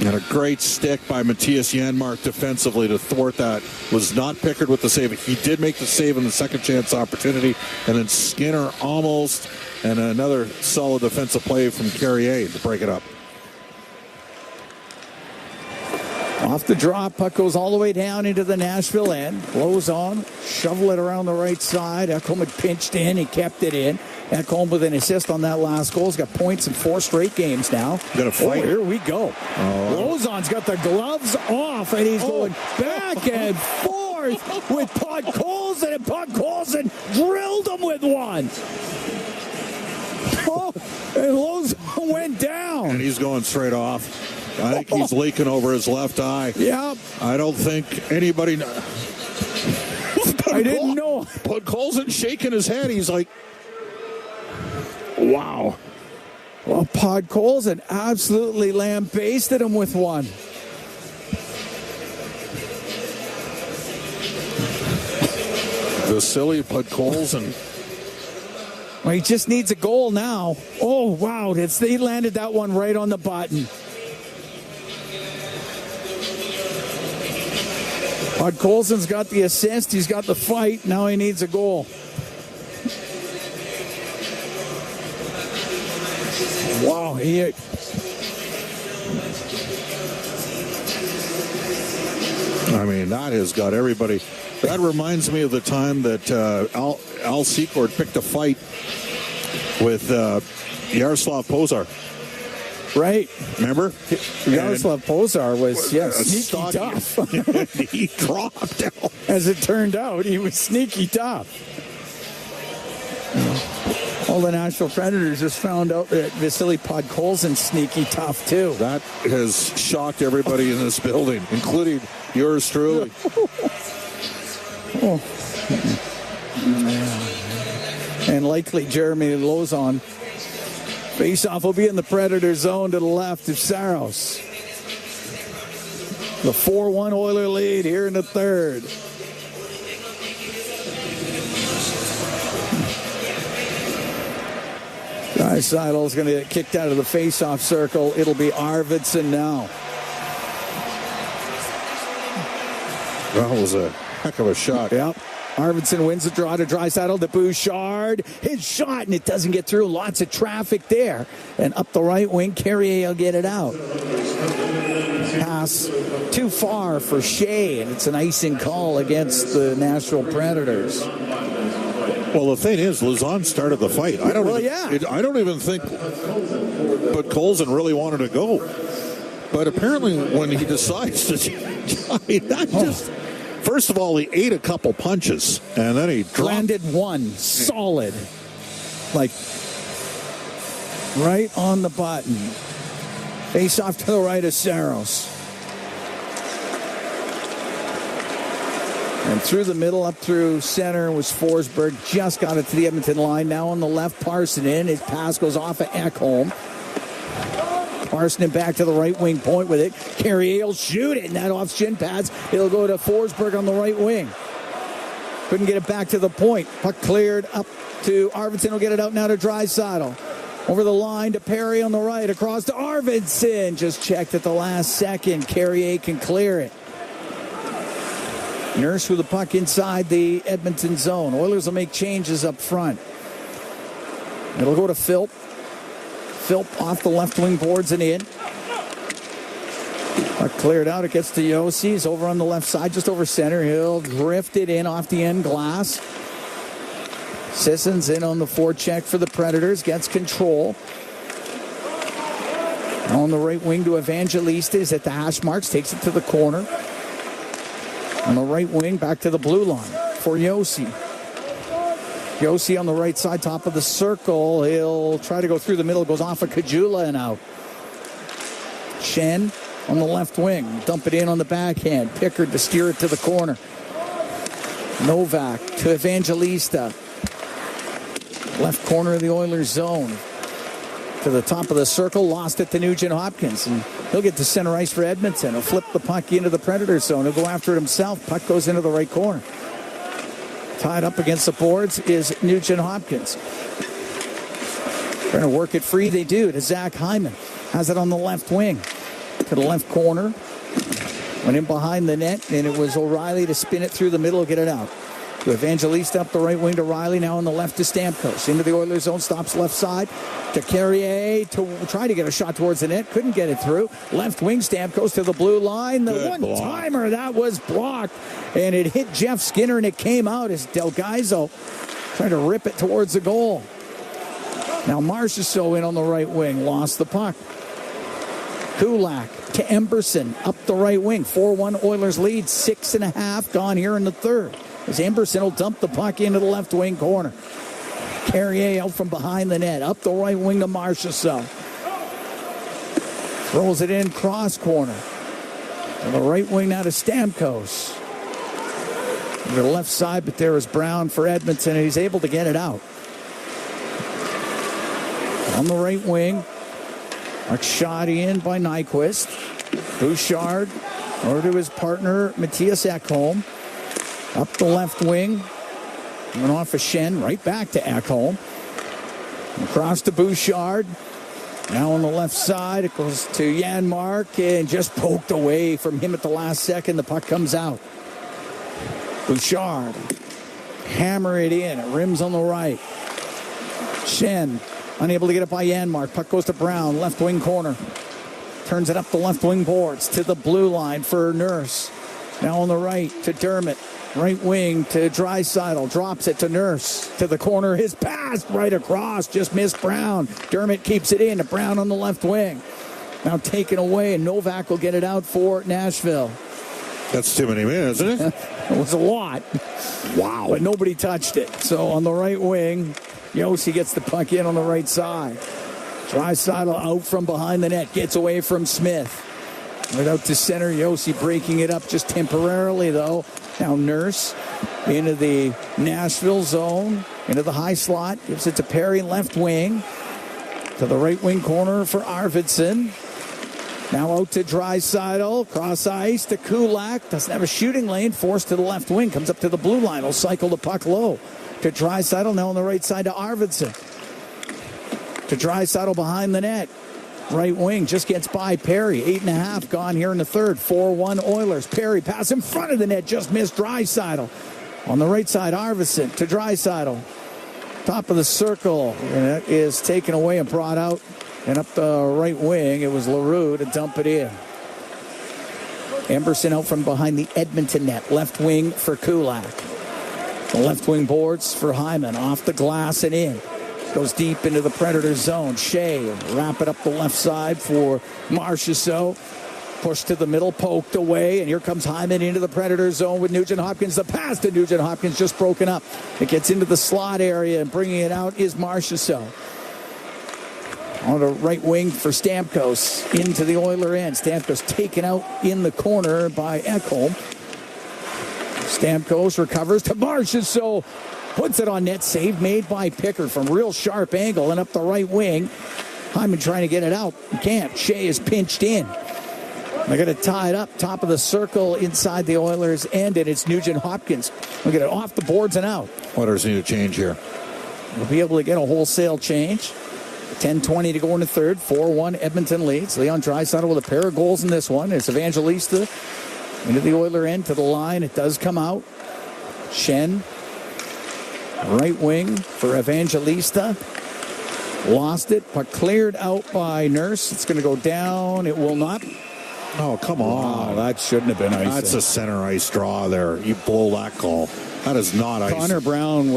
And a great stick by Matthias Janmark defensively to thwart that. Was not Pickard with the save. He did make the save in the second chance opportunity. And then Skinner almost, and another solid defensive play from Carrier to break it up. Off the draw, puck goes all the way down into the Nashville end. Blows on, shovel it around the right side. Ekholm had pinched in, he kept it in. Ekholm with an assist on that last goal. He's got points in 4 straight games now. Gonna fight. Here we go. Lozon's got the gloves off, and he's going back and forth with Podkolzin, and Podkolzin drilled him with one. Oh, and Lozon went down. And he's going straight off. I think he's leaking over his left eye. Yep. I don't think anybody... I didn't know. But Colson shaking his head. He's like, wow. Well, Podkolzin absolutely lambasted him with one. Vasily Podkolzin. Well, he just needs a goal now. Oh, wow. He landed that one right on the button. Podkolzin's got the assist. He's got the fight. Now he needs a goal. Wow. I mean, that has got everybody. That reminds me of the time that Al Secord picked a fight with Yaroslav Pozar. Right. Remember? Yaroslav Pozar was, sneaky tough. He dropped out. As it turned out, he was sneaky tough. All the Nashville Predators just found out that Vasily Podkolzin's sneaky tough, too. That has shocked everybody in this building, including yours truly. Oh. And likely Jeremy Lozon. Face-off will be in the Predator zone to the left of Saros. The 4-1 Oiler lead here in the third. Dreisaitl's going to get kicked out of the face-off circle. It'll be Arvidsson now. That was a heck of a shot. Yep. Arvidsson wins the draw to Draisaitl, to Bouchard. His shot, and it doesn't get through. Lots of traffic there. And up the right wing, Carrier will get it out. Pass too far for Shea, and it's an icing call against the Nashville Predators. Well, the thing is, Luzon started the fight. I don't even think Podkolzin really wanted to go. But apparently when he decides to... First of all, he ate a couple punches, and then he landed one solid, like right on the button. Face off to the right of Saros. And through the middle, up through center was Forsberg. Just got it to the Edmonton line. Now on the left, Parson in. His pass goes off of Ekholm. Parson back to the right wing point with it. Carrier will shoot it, and that off shin pads. It'll go to Forsberg on the right wing. Couldn't get it back to the point. Puck cleared up to Arvidsson. Will get it out now to Draisaitl. Over the line to Perry on the right. Across to Arvidsson. Just checked at the last second. Carrier can clear it. Nurse with the puck inside the Edmonton zone. Oilers will make changes up front. It'll go to Philp. Philp off the left wing boards and in. Puck cleared out. It gets to Yossi. He's over on the left side, just over center. He'll drift it in off the end glass. Sisson's in on the forecheck for the Predators. Gets control. On the right wing to Evangelista. Is at the hash marks. Takes it to the corner. On the right wing, back to the blue line for Yossi. Yossi on the right side, top of the circle. He'll try to go through the middle, goes off of Kajula and out. Shen on the left wing, dump it in on the backhand. Pickard to steer it to the corner. Novak to Evangelista. Left corner of the Oilers zone. To the top of the circle, lost it to Nugent Hopkins. And he'll get to center ice for Edmonton. He'll flip the puck into the Predator zone. He'll go after it himself. Puck goes into the right corner. Tied up against the boards is Nugent Hopkins. Trying to work it free, they do, to Zach Hyman. Has it on the left wing. To the left corner. Went in behind the net, and it was O'Reilly to spin it through the middle, get it out. To Evangelista up the right wing to Riley, now on the left to Stamkos. Into the Oilers zone, stops left side to Carrier to try to get a shot towards the net. Couldn't get it through. Left wing, Stamkos to the blue line. The one-timer, that was blocked. And it hit Jeff Skinner, and it came out as Delgaizo trying to rip it towards the goal. Now Marchessault in on the right wing, lost the puck. Kulak to Emberson, up the right wing. 4-1 Oilers lead, 6.5 gone here in the third. As Emberson will dump the puck into the left wing corner. Carrier out from behind the net, up the right wing to Marchessault. Throws it in cross corner. On the right wing now to Stamkos. To the left side, but there is Brown for Edmonton, and he's able to get it out. On the right wing, a shot in by Nyquist. Bouchard over to his partner, Matthias Ekholm. Up the left wing. Went off of Shen, right back to Ekholm. Across to Bouchard. Now on the left side, it goes to Janmark, and just poked away from him at the last second. The puck comes out. Bouchard. Hammer it in. It rims on the right. Shen. Unable to get it by Janmark. Puck goes to Brown, left wing corner. Turns it up the left wing boards to the blue line for Nurse. Now on the right to Dermott. Right wing to Draisaitl. Drops it to Nurse. To the corner. His pass right across. Just missed Brown. Dermott keeps it in to Brown on the left wing. Now taken away, and Novak will get it out for Nashville. That's too many minutes, isn't it? It was a lot. Wow. But nobody touched it. So on the right wing, Yossi gets the puck in on the right side. Draisaitl out from behind the net. Gets away from Smith. Right out to center. Yossi breaking it up just temporarily, though. Now Nurse into the Nashville zone. Into the high slot. Gives it to Perry, left wing. To the right wing corner for Arvidsson. Now out to Draisaitl. Cross ice to Kulak. Doesn't have a shooting lane. Forced to the left wing. Comes up to the blue line. Will cycle the puck low. To Draisaitl, now on the right side to Arvidsson. To Draisaitl behind the net. Right wing just gets by Perry. 8.5 gone here in the third. 4-1 Oilers. Perry pass in front of the net. Just missed Draisaitl. On the right side, Arvidsson to Draisaitl. Top of the circle. And it is taken away and brought out. And up the right wing, it was LaRue to dump it in. Emberson out from behind the Edmonton net. Left wing for Kulak. The left wing boards for Hyman. Off the glass and in. Goes deep into the Predator zone. Shea wrap it up the left side for Marchessault. Pushed to the middle, poked away, and here comes Hyman into the Predator zone with Nugent Hopkins. The pass to Nugent Hopkins just broken up. It gets into the slot area, and bringing it out is Marchessault. On the right wing for Stamkos. Into the Oiler end. Stamkos taken out in the corner by Ekholm. Stamkos recovers to Marchessault. Puts it on net. Save made by Pickard from real sharp angle and up the right wing. Hyman trying to get it out. He can't. Shea is pinched in. They're going to tie it up. Top of the circle inside the Oilers end, and it's Nugent Hopkins. We'll get it off the boards and out. Oilers need a change here. We'll be able to get a wholesale change. 10:20 to go in the third. 4-1 Edmonton leads. Leon Draisaitl with a pair of goals in this one. It's Evangelista into the Oiler end to the line. It does come out. Shen. Right wing for Evangelista. Lost it, but cleared out by Nurse. It's going to go down. It will not. Oh, come on. Wow, that shouldn't have been icing. That's a center ice draw there. You blow that goal. That is not icing. Connor Brown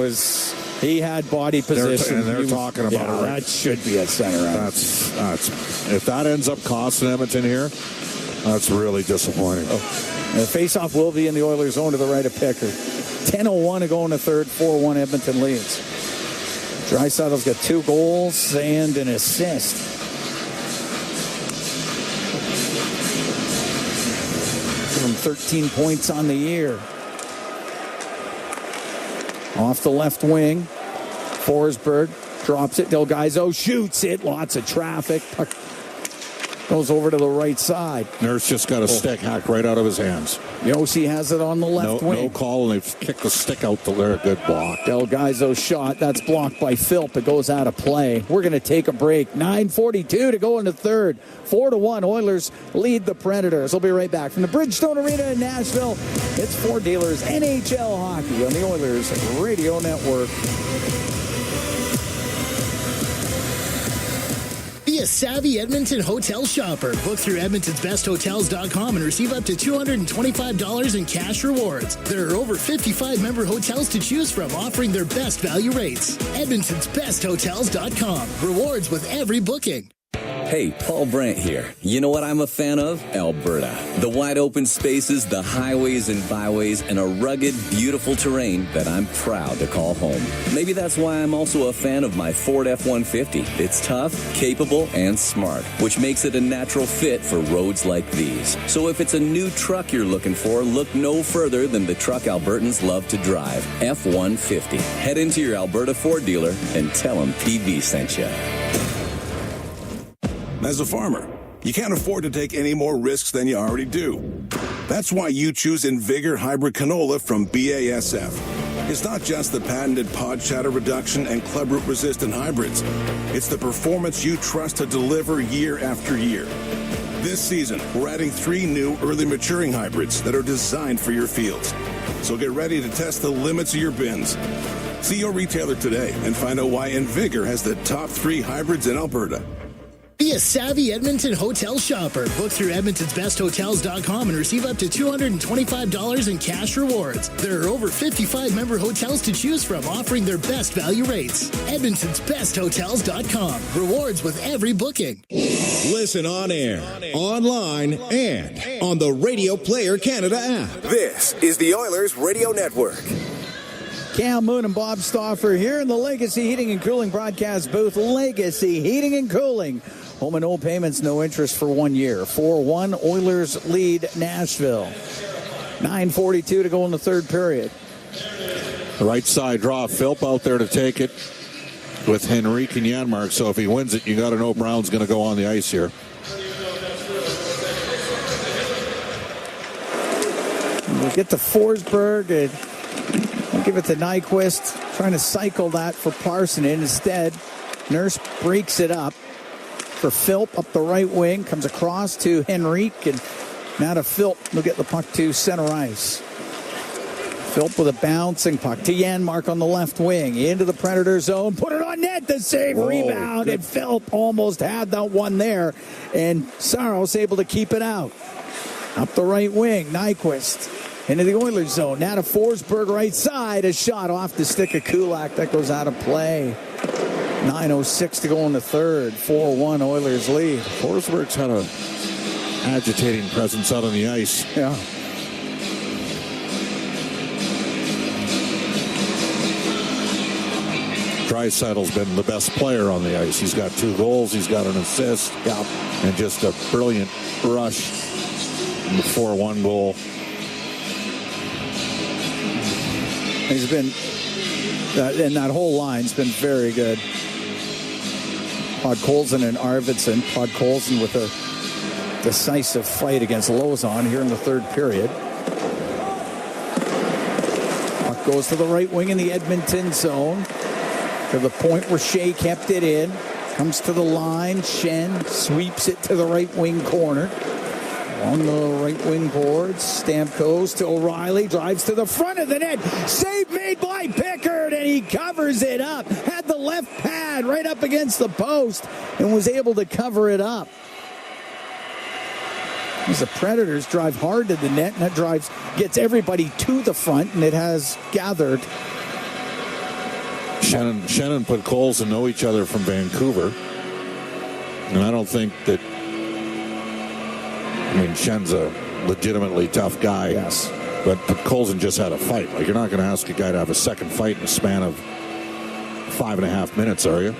he had body position. They're talking about it. That should be at center ice. That's if that ends up costing Edmonton here, that's really disappointing. The face-off will be in the Oilers' zone to the right of Pickard. 10:01 to go in the third. 4-1 Edmonton leads. Draisaitl's got 2 goals and an assist. From 13 points on the year. Off the left wing. Forsberg drops it. Delgaizo shoots it. Lots of traffic. Puck goes over to the right side. Nurse just got a stick hacked right out of his hands. Yossi has it on the left wing. No call, and they've kicked the stick out there. Good block. Delgaizo's shot. That's blocked by Philp. It goes out of play. We're going to take a break. 9:42 to go in the third. 4-1. Oilers lead the Predators. We'll be right back from the Bridgestone Arena in Nashville. It's Ford Dealers NHL Hockey on the Oilers Radio Network. Be a savvy Edmonton hotel shopper. Book through Edmonton'sBestHotels.com and receive up to $225 in cash rewards. There are over 55 member hotels to choose from, offering their best value rates. Edmonton'sBestHotels.com. Rewards with every booking. Hey, Paul Brandt here. You know what I'm a fan of? Alberta. The wide open spaces, the highways and byways, and a rugged, beautiful terrain that I'm proud to call home. Maybe that's why I'm also a fan of my Ford F-150. It's tough, capable, and smart, which makes it a natural fit for roads like these. So if it's a new truck you're looking for, look no further than the truck Albertans love to drive, F-150. Head into your Alberta Ford dealer and tell them PB sent you. As a farmer, you can't afford to take any more risks than you already do. That's why you choose Invigor Hybrid Canola from BASF. It's not just the patented pod shatter reduction and clubroot resistant hybrids. It's the performance you trust to deliver year after year. This season, we're adding 3 new early maturing hybrids that are designed for your fields. So get ready to test the limits of your bins. See your retailer today and find out why Invigor has the top 3 hybrids in Alberta. Be a savvy Edmonton hotel shopper. Book through Edmonton'sBestHotels.com and receive up to $225 in cash rewards. There are over 55 member hotels to choose from, offering their best value rates. Edmonton'sBestHotels.com. Rewards with every booking. Listen on air, online, and on the Radio Player Canada app. This is the Oilers Radio Network. Cam Moon and Bob Stauffer here in the Legacy Heating and Cooling broadcast booth. Legacy Heating and Cooling. Home and no payments, no interest for 1 year. 4-1, Oilers lead Nashville. 9:42 to go in the third period. The right side draw. Philp out there to take it with Henrique and Janmark. So if he wins it, you got to know Brown's going to go on the ice here. We'll get to Forsberg and we'll give it to Nyquist. Trying to cycle that for Parson. Instead, Nurse breaks it up for Philp up the right wing. Comes across to Henrique, and now to Philp. They'll get the puck to center ice. Philp with a bouncing puck to Janmark on the left wing. Into the Predator zone. Put it on net. The save, rebound. And Philp almost had that one there. And Saros able to keep it out. Up the right wing. Nyquist into the Oilers zone. Now to Forsberg right side. A shot off the stick of Kulak. That goes out of play. 9:06 to go in the third. 4-1 Oilers lead. Forsberg's had a agitating presence out on the ice. Yeah. Draisaitl's been the best player on the ice. He's got 2 goals. He's got an assist. Yeah. And just a brilliant rush in the 4-1 goal. He's been, and that whole line's been very good. Podkolzin and Arvidsson. Podkolzin with a decisive fight against Lozon here in the third period. Puck goes to the right wing in the Edmonton zone. To the point where Shea kept it in. Comes to the line. Shen sweeps it to the right wing corner. On the right wing boards. Stamkos to O'Reilly. Drives to the front of the net. Save made by Pickard, and he covers it up. Had the left pad right up against the post and was able to cover it up. As the Predators drive hard to the net, and that gets everybody to the front, and it has gathered. Shen and Podkolzin know each other from Vancouver. And I don't think that... I mean, Shen's a legitimately tough guy. Yes. But Podkolzin just had a fight. Like, you're not going to ask a guy to have a second fight in the span of 5.5 minutes, are you?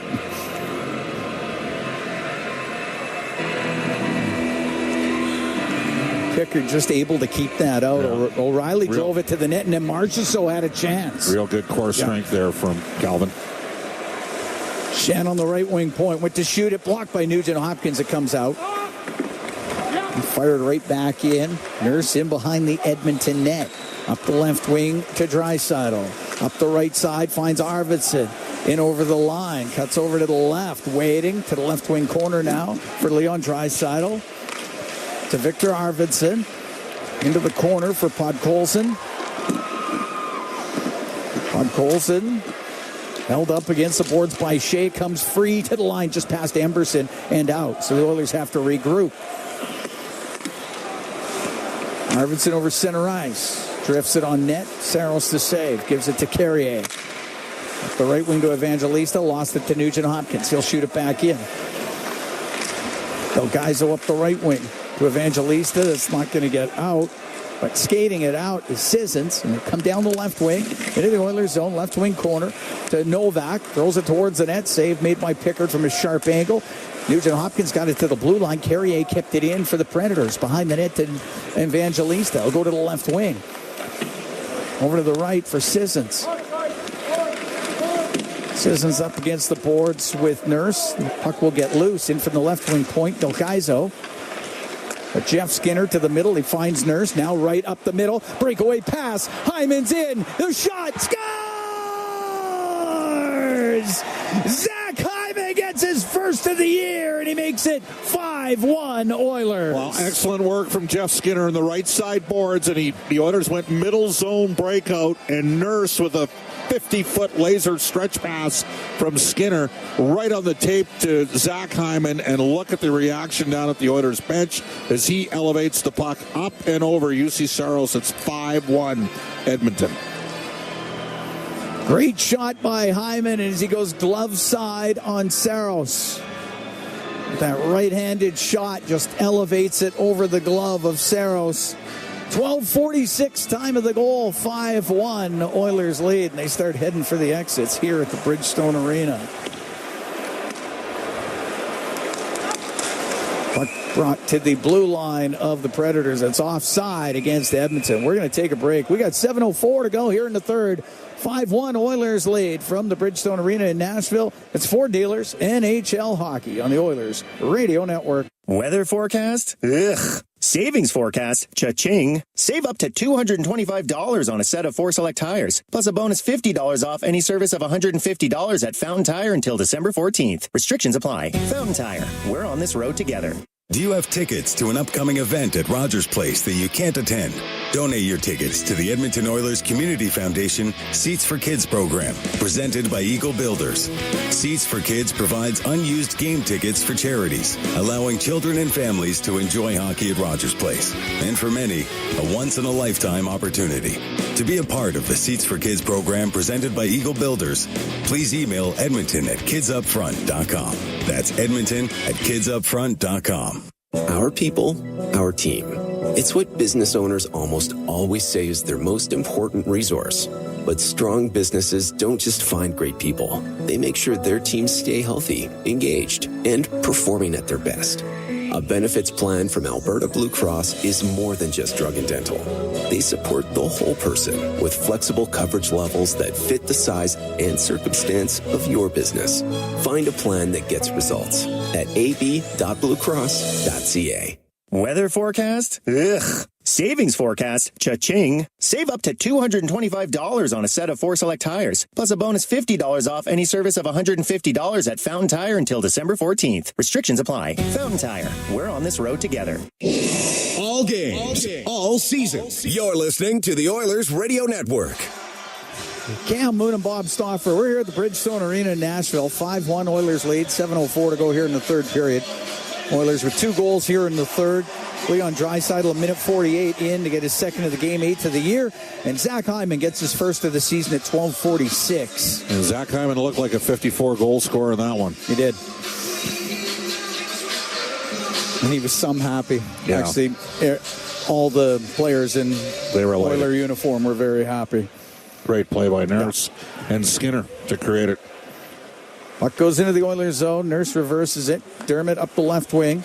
Pickard just able to keep that out. Yeah. O'Reilly drove it to the net, and then Marchessault had a chance. Real good core strength there from Calvin. Shan on the right wing point. Went to shoot it. Blocked by Nugent Hopkins. It comes out. He fired right back in. Nurse in behind the Edmonton net. Up the left wing to Draisaitl. Up the right side finds Arvidsson. In over the line. Cuts over to the left. Waiting to the left wing corner now for Leon Draisaitl. To Victor Arvidsson. Into the corner for Podkolzin. Podkolzin held up against the boards by Shea. Comes free to the line just past Emberson and out. So the Oilers have to regroup. Arvidsson over center ice. Drifts it on net. Saros to save. Gives it to Carrier. Up the right wing to Evangelista. Lost it to Nugent Hopkins. He'll shoot it back in. Delgaizo up the right wing to Evangelista. That's not going to get out. But skating it out is Sissons. And they come down the left wing into the Oilers zone. Left wing corner to Novak. Throws it towards the net. Save made by Pickard from a sharp angle. Nugent Hopkins got it to the blue line. Carrier kept it in for the Predators. Behind the net to Evangelista. He'll go to the left wing. Over to the right for Sissons. Sissons up against the boards with Nurse. The puck will get loose. In from the left wing point. Delgaizo. But Jeff Skinner to the middle. He finds Nurse. Now right up the middle. Breakaway pass. Hyman's in. The shot. Scores! Zach Hyman gets his first of the year, and he makes it 5-1 Oilers. Well, excellent work from Jeff Skinner in the right side boards, and the Oilers went middle zone breakout, and Nurse with a 50-foot laser stretch pass from Skinner right on the tape to Zach Hyman, and look at the reaction down at the Oilers bench as he elevates the puck up and over UC Saros. It's 5-1 Edmonton. Great shot by Hyman as he goes glove side on Saros. That right-handed shot just elevates it over the glove of Saros. 12:46 time of the goal, 5-1 Oilers lead, and they start heading for the exits here at the Bridgestone Arena. Puck brought to the blue line of the Predators. It's offside against Edmonton. We're going to take a break. We got 7:04 to go here in the third. 5-1 Oilers lead from the Bridgestone Arena in Nashville. It's Ford Dealers NHL Hockey on the Oilers Radio Network. Weather forecast? Ugh. Savings forecast? Cha-ching. Save up to $225 on a set of 4 select tires, plus a bonus $50 off any service of $150 at Fountain Tire until December 14th. Restrictions apply. Fountain Tire. We're on this road together. Do you have tickets to an upcoming event at Rogers Place that you can't attend? Donate your tickets to the Edmonton Oilers Community Foundation Seats for Kids program, presented by Eagle Builders. Seats for Kids provides unused game tickets for charities, allowing children and families to enjoy hockey at Rogers Place. And for many, a once-in-a-lifetime opportunity. To be a part of the Seats for Kids program presented by Eagle Builders, please email edmonton@kidsupfront.com. That's edmonton@kidsupfront.com. Our people, our team. It's what business owners almost always say is their most important resource. But strong businesses don't just find great people. They make sure their teams stay healthy, engaged, and performing at their best. A benefits plan from Alberta Blue Cross is more than just drug and dental. They support the whole person with flexible coverage levels that fit the size and circumstance of your business. Find a plan that gets results at ab.bluecross.ca. Weather forecast? Ugh. Savings forecast? Cha-ching. Save up to $225 on a set of 4 select tires, plus a bonus $50 off any service of $150 at Fountain Tire until December 14th. Restrictions apply. Fountain Tire. We're on this road together. All games, all seasons. You're listening to the Oilers Radio Network. Cam Moon and Bob Stauffer. We're here at the Bridgestone Arena in Nashville. 5-1 Oilers lead. 7:04 to go here in the third period. Oilers with 2 goals here in the third. Leon Draisaitl a minute 48 in to get his second of the game, 8th of the year. And Zach Hyman gets his first of the season at 12:46. And Zach Hyman looked like a 54-goal scorer in that one. He did. And he was some happy. Yeah. Actually, all the players in Oiler uniform were very happy. Great play by Nurse and Skinner to create it. Puck goes into the Oilers zone. Nurse reverses it. Dermott up the left wing.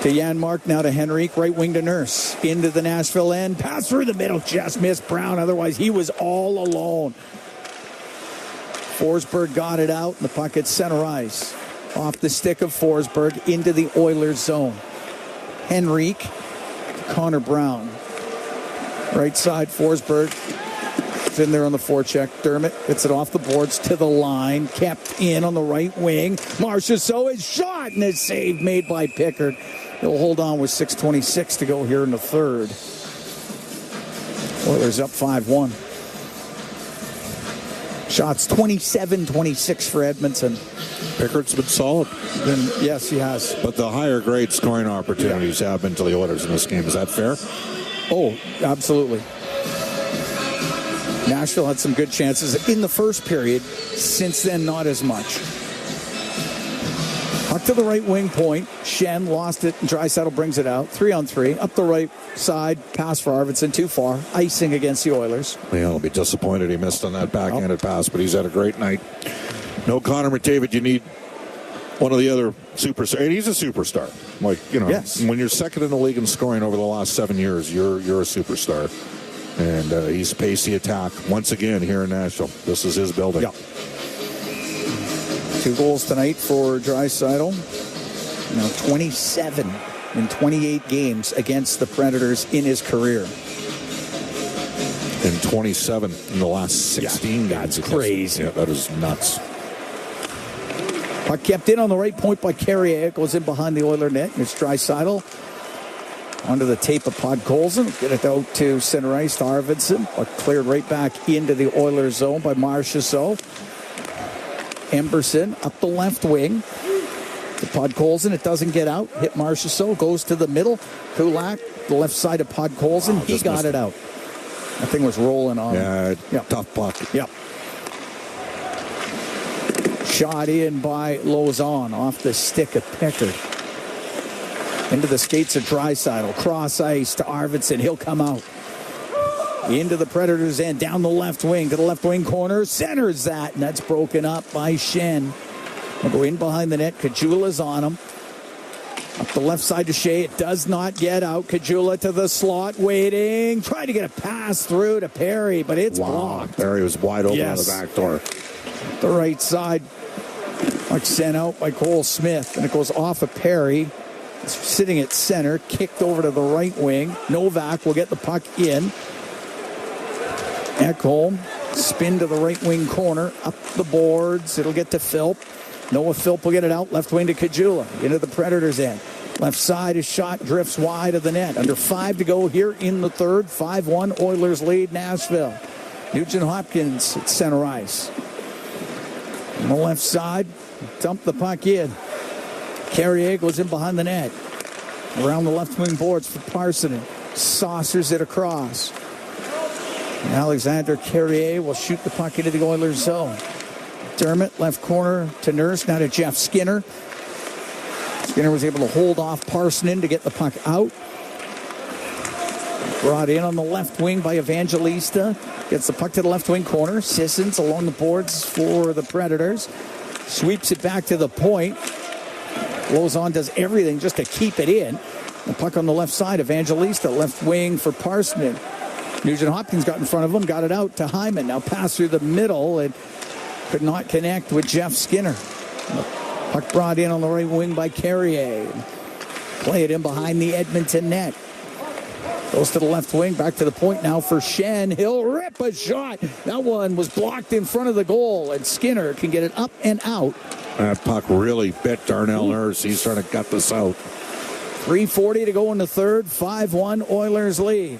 To Janmark, now to Henrique, right wing to Nurse. Into the Nashville end. Pass through the middle, just missed Brown. Otherwise, he was all alone. Forsberg got it out, and the puck at center ice. Off the stick of Forsberg into the Oilers zone. Henrique, Connor Brown. Right side, Forsberg. It's in there on the forecheck. Dermott gets it off the boards to the line. Kept in on the right wing. Marchessault is shot, and it's saved made by Pickard. He'll hold on with 6:26 to go here in the third. Oilers up 5-1. Shots 27-26 for Edmonton. Pickard's been solid. Yes, he has. But the higher grade scoring opportunities have been to the Oilers in this game. Is that fair? Oh, absolutely. Nashville had some good chances in the first period. Since then, not as much. Puck to the right wing point. Shen lost it, and Draisaitl brings it out. 3-on-3. Up the right side. Pass for Arvidsson. Too far. Icing against the Oilers. Yeah, I'll be disappointed he missed on that backhanded pass, but he's had a great night. No Connor McDavid. You need one of the other superstars. And he's a superstar. Like, you know, yes. When you're second in the league in scoring over the last 7 years, you're a superstar. And he's paced the attack once again here in Nashville. This is his building. Yeah. 2 goals tonight for Draisaitl. Now 27 in 28 games against the Predators in his career. And 27 in the last 16 games. That's crazy. Yeah, that is nuts. Puck kept in on the right point by Carrier. It goes in behind the Oiler net. It's Draisaitl. Onto the tape of Podkolzin. Get it out to center ice to Arvidsson. Puck cleared right back into the Oilers zone by Marchessault. Emberson up the left wing to Podkolzin. It doesn't get out. Hit Marchessault. Goes to the middle. Kulak, the left side of Podkolzin. He got it out. That thing was rolling on him. Tough puck. Yep. Shot in by Lauzon off the stick of Pickard. Into the skates of Draisaitl. Cross ice to Arvidsson. He'll come out. Into the Predators' end. Down the left wing to the left wing corner. Centers that. And that's broken up by Shen. We'll go in behind the net. Kajula's on him. Up the left side to Shea. It does not get out. Kajula to the slot. Waiting. Trying to get a pass through to Perry. But it's blocked. Perry was wide open on the back door. The right side. Puck sent out by Cole Smith. And it goes off of Perry. Sitting at center, kicked over to the right wing. Novak will get the puck in. Ekholm, spin to the right wing corner, up the boards. It'll get to Philp. Noah Philp will get it out. Left wing to Kajula. Into the Predators' end. Left side, his shot drifts wide of the net. Under 5 to go here in the third. 5-1 Oilers lead Nashville. Nugent Hopkins at center ice. On the left side, dump the puck in. Carrier goes in behind the net. Around the left wing boards for Parsonen. Saucers it across. And Alexander Carrier will shoot the puck into the Oilers zone. Dermott, left corner to Nurse. Now to Jeff Skinner. Skinner was able to hold off Parsonen to get the puck out. Brought in on the left wing by Evangelista. Gets the puck to the left wing corner. Sissons along the boards for the Predators. Sweeps it back to the point. Lauzon does everything just to keep it in. The puck on the left side. Evangelista, left wing for Parsonen. Nugent Hopkins got in front of him, got it out to Hyman. Now pass through the middle and could not connect with Jeff Skinner. Puck brought in on the right wing by Carrier. Play it in behind the Edmonton net. Goes to the left wing, back to the point now for Shen. He'll rip a shot. That one was blocked in front of the goal, and Skinner can get it up and out. That puck really bit Darnell Nurse. He's trying to gut this out. 3:40 to go in the third. 5-1 Oilers lead.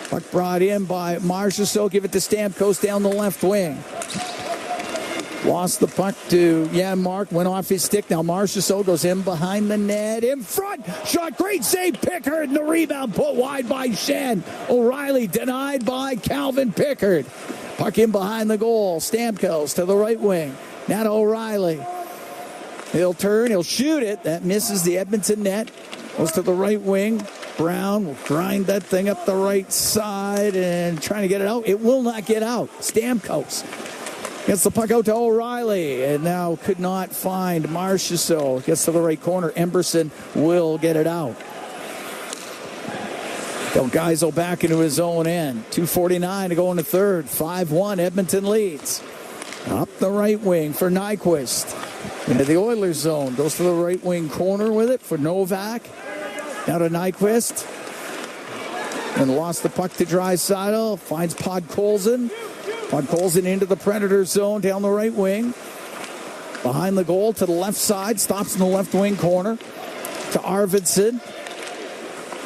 Puck brought in by Marchessault. Give it to Stamkos down the left wing. Lost the puck to Janmark. Went off his stick. Now Marchessault goes in behind the net. In front. Shot. Great save. Pickard. And the rebound put wide by Shen. O'Reilly denied by Calvin Pickard. Puck in behind the goal. Stamkos to the right wing. Now to O'Reilly. He'll turn. He'll shoot it. That misses the Edmonton net. Goes to the right wing. Brown will grind that thing up the right side and trying to get it out. It will not get out. Stamkos Gets the puck out to O'Reilly, and now could not find Marchessault. Gets to the right corner. Emberson will get it out. Delgaiso back into his own end. 2:49 to go in the third. 5-1, Edmonton leads. Up the right wing for Nyquist. Into the Oilers zone. Goes to the right wing corner with it for Novak. Now to Nyquist. And lost the puck to Draisaitl. Finds Podkolzin. Podkolzin into the Predator zone down the right wing. Behind the goal to the left side. Stops in the left wing corner. To Arvidsson.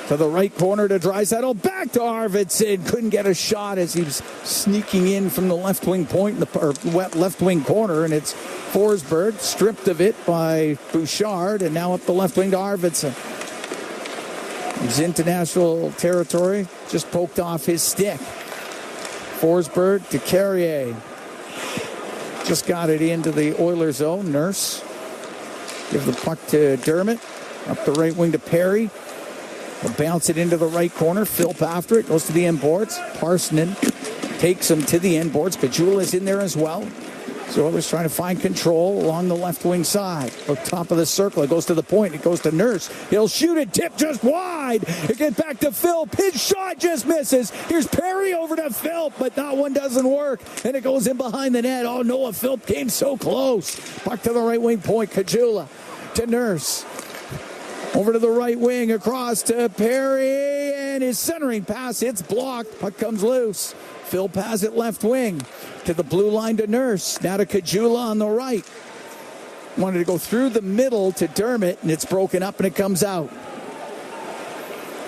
To the right corner to Draisaitl. Back to Arvidsson. Couldn't get a shot as he was sneaking in from the left wing point, left wing corner. And it's Forsberg stripped of it by Bouchard. And now up the left wing to Arvidsson. He's into Nashville territory. Just poked off his stick. Forsberg to Carrier. Just got it into the Oilers zone. Nurse. Give the puck to Dermott. Up the right wing to Perry. He'll bounce it into the right corner. Philp after it. Goes to the end boards. Parsonen takes him to the end boards. Kajula is in there as well. So Oilers trying to find control along the left wing side. Up top of the circle. It goes to the point. It goes to Nurse. He'll shoot it. Tip just wide. It gets back to Philp. His shot just misses. Here's Perry over to Philp, but that one doesn't work. And it goes in behind the net. Oh, Noah Philp came so close. Puck to the right wing point. Kajula to Nurse. Over to the right wing, across to Perry, and his centering pass, it's blocked. Puck comes loose. Phil has it left wing to the blue line to Nurse. Now to Kajula on the right. Wanted to go through the middle to Dermott, and it's broken up and it comes out.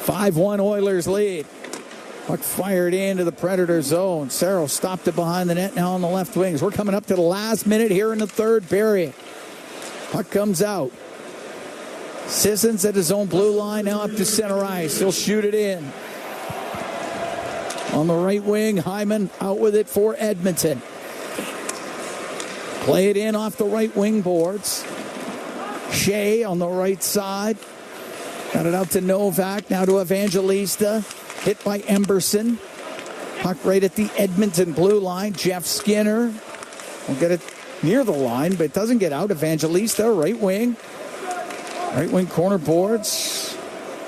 5-1 Oilers lead. Puck fired into the Predator zone. Cerro stopped it behind the net now on the left wings. We're coming up to the last minute here in the third period. Puck comes out. Sissons at his own blue line, now up to center ice. He'll shoot it in. On the right wing, Hyman out with it for Edmonton. Play it in off the right wing boards. Shea on the right side. Got it out to Novak, now to Evangelista. Hit by Emberson. Puck right at the Edmonton blue line. Jeff Skinner will get it near the line, but it doesn't get out. Evangelista, right wing. Right wing corner boards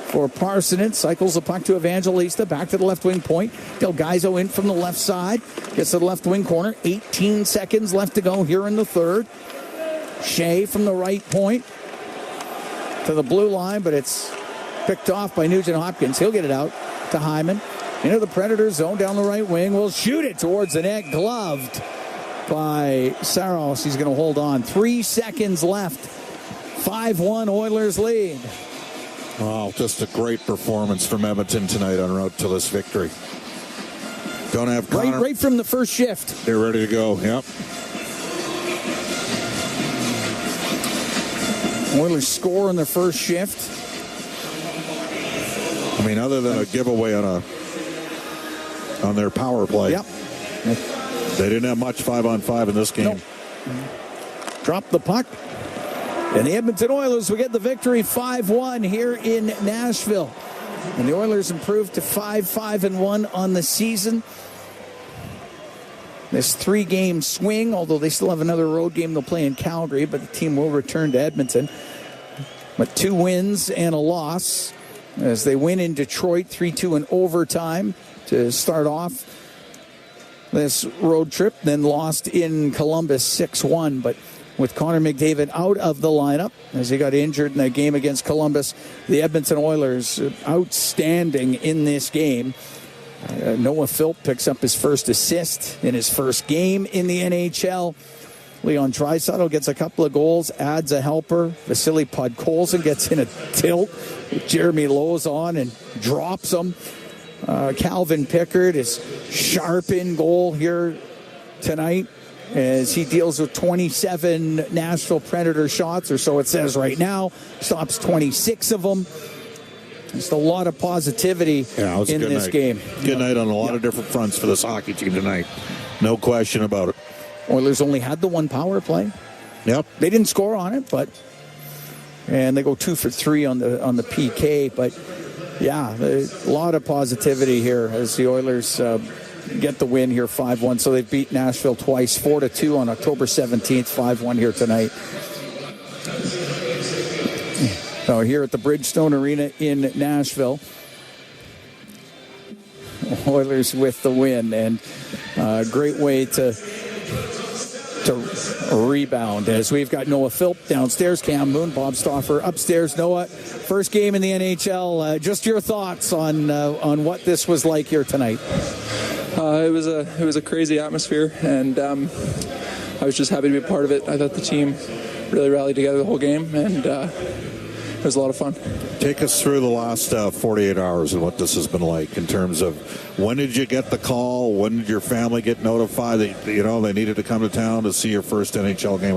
for Parsonen. Cycles the puck to Evangelista. Back to the left wing point. Delgaiso in from the left side. Gets to the left wing corner. 18 seconds left to go here in the third. Shea from the right point to the blue line, but it's picked off by Nugent Hopkins. He'll get it out to Hyman. Into the Predator zone down the right wing. Will shoot it towards the net. Gloved by Saros. He's going to hold on. 3 seconds left. 5-1 Oilers lead. Wow, just a great performance from Edmonton tonight en route to this victory. Don't have Connor. Right from the first shift. They're ready to go, yep. Oilers score in their first shift. I mean, other than a giveaway on their power play. Yep. They didn't have much 5-on-5 in this game. Nope. Drop the puck. And the Edmonton Oilers will get the victory 5-1 here in Nashville. And the Oilers improved to 5-5-1 on the season. This 3-game swing, although they still have another road game they'll play in Calgary, but the team will return to Edmonton. But 2 wins and a loss as they win in Detroit 3-2 in overtime to start off this road trip, then lost in Columbus 6-1. But with Connor McDavid out of the lineup as he got injured in the game against Columbus, the Edmonton Oilers outstanding in this game. Noah Philp picks up his first assist in his first game in the NHL. Leon Draisaitl gets a couple of goals, adds a helper. Vasily Podkolzin gets in a tilt with Jeremy Lowe's on and drops him. Calvin Pickard is sharp in goal here tonight as he deals with 27 Nashville Predator shots, or so it says right now. Stops 26 of them. Just a lot of positivity in this game. Good night on a lot of different fronts for this hockey team tonight. No question about it. Oilers only had the one power play. Yep. They didn't score on it, and they go 2 for 3 on the PK. But yeah, a lot of positivity here as the Oilers get the win here, 5-1. So they've beat Nashville twice, 4-2 on October 17th, 5-1 here tonight. So here at the Bridgestone Arena in Nashville, Oilers with the win, and a great way to rebound as we've got Noah Philp downstairs, Cam Moon, Bob Stauffer upstairs. Noah, first game in the NHL. Just your thoughts on what this was like here tonight. It was a crazy atmosphere, and I was just happy to be a part of it. I thought the team really rallied together the whole game, and it was a lot of fun. Take us through the last 48 hours and what this has been like in terms of when did you get the call? When did your family get notified that they needed to come to town to see your first NHL game?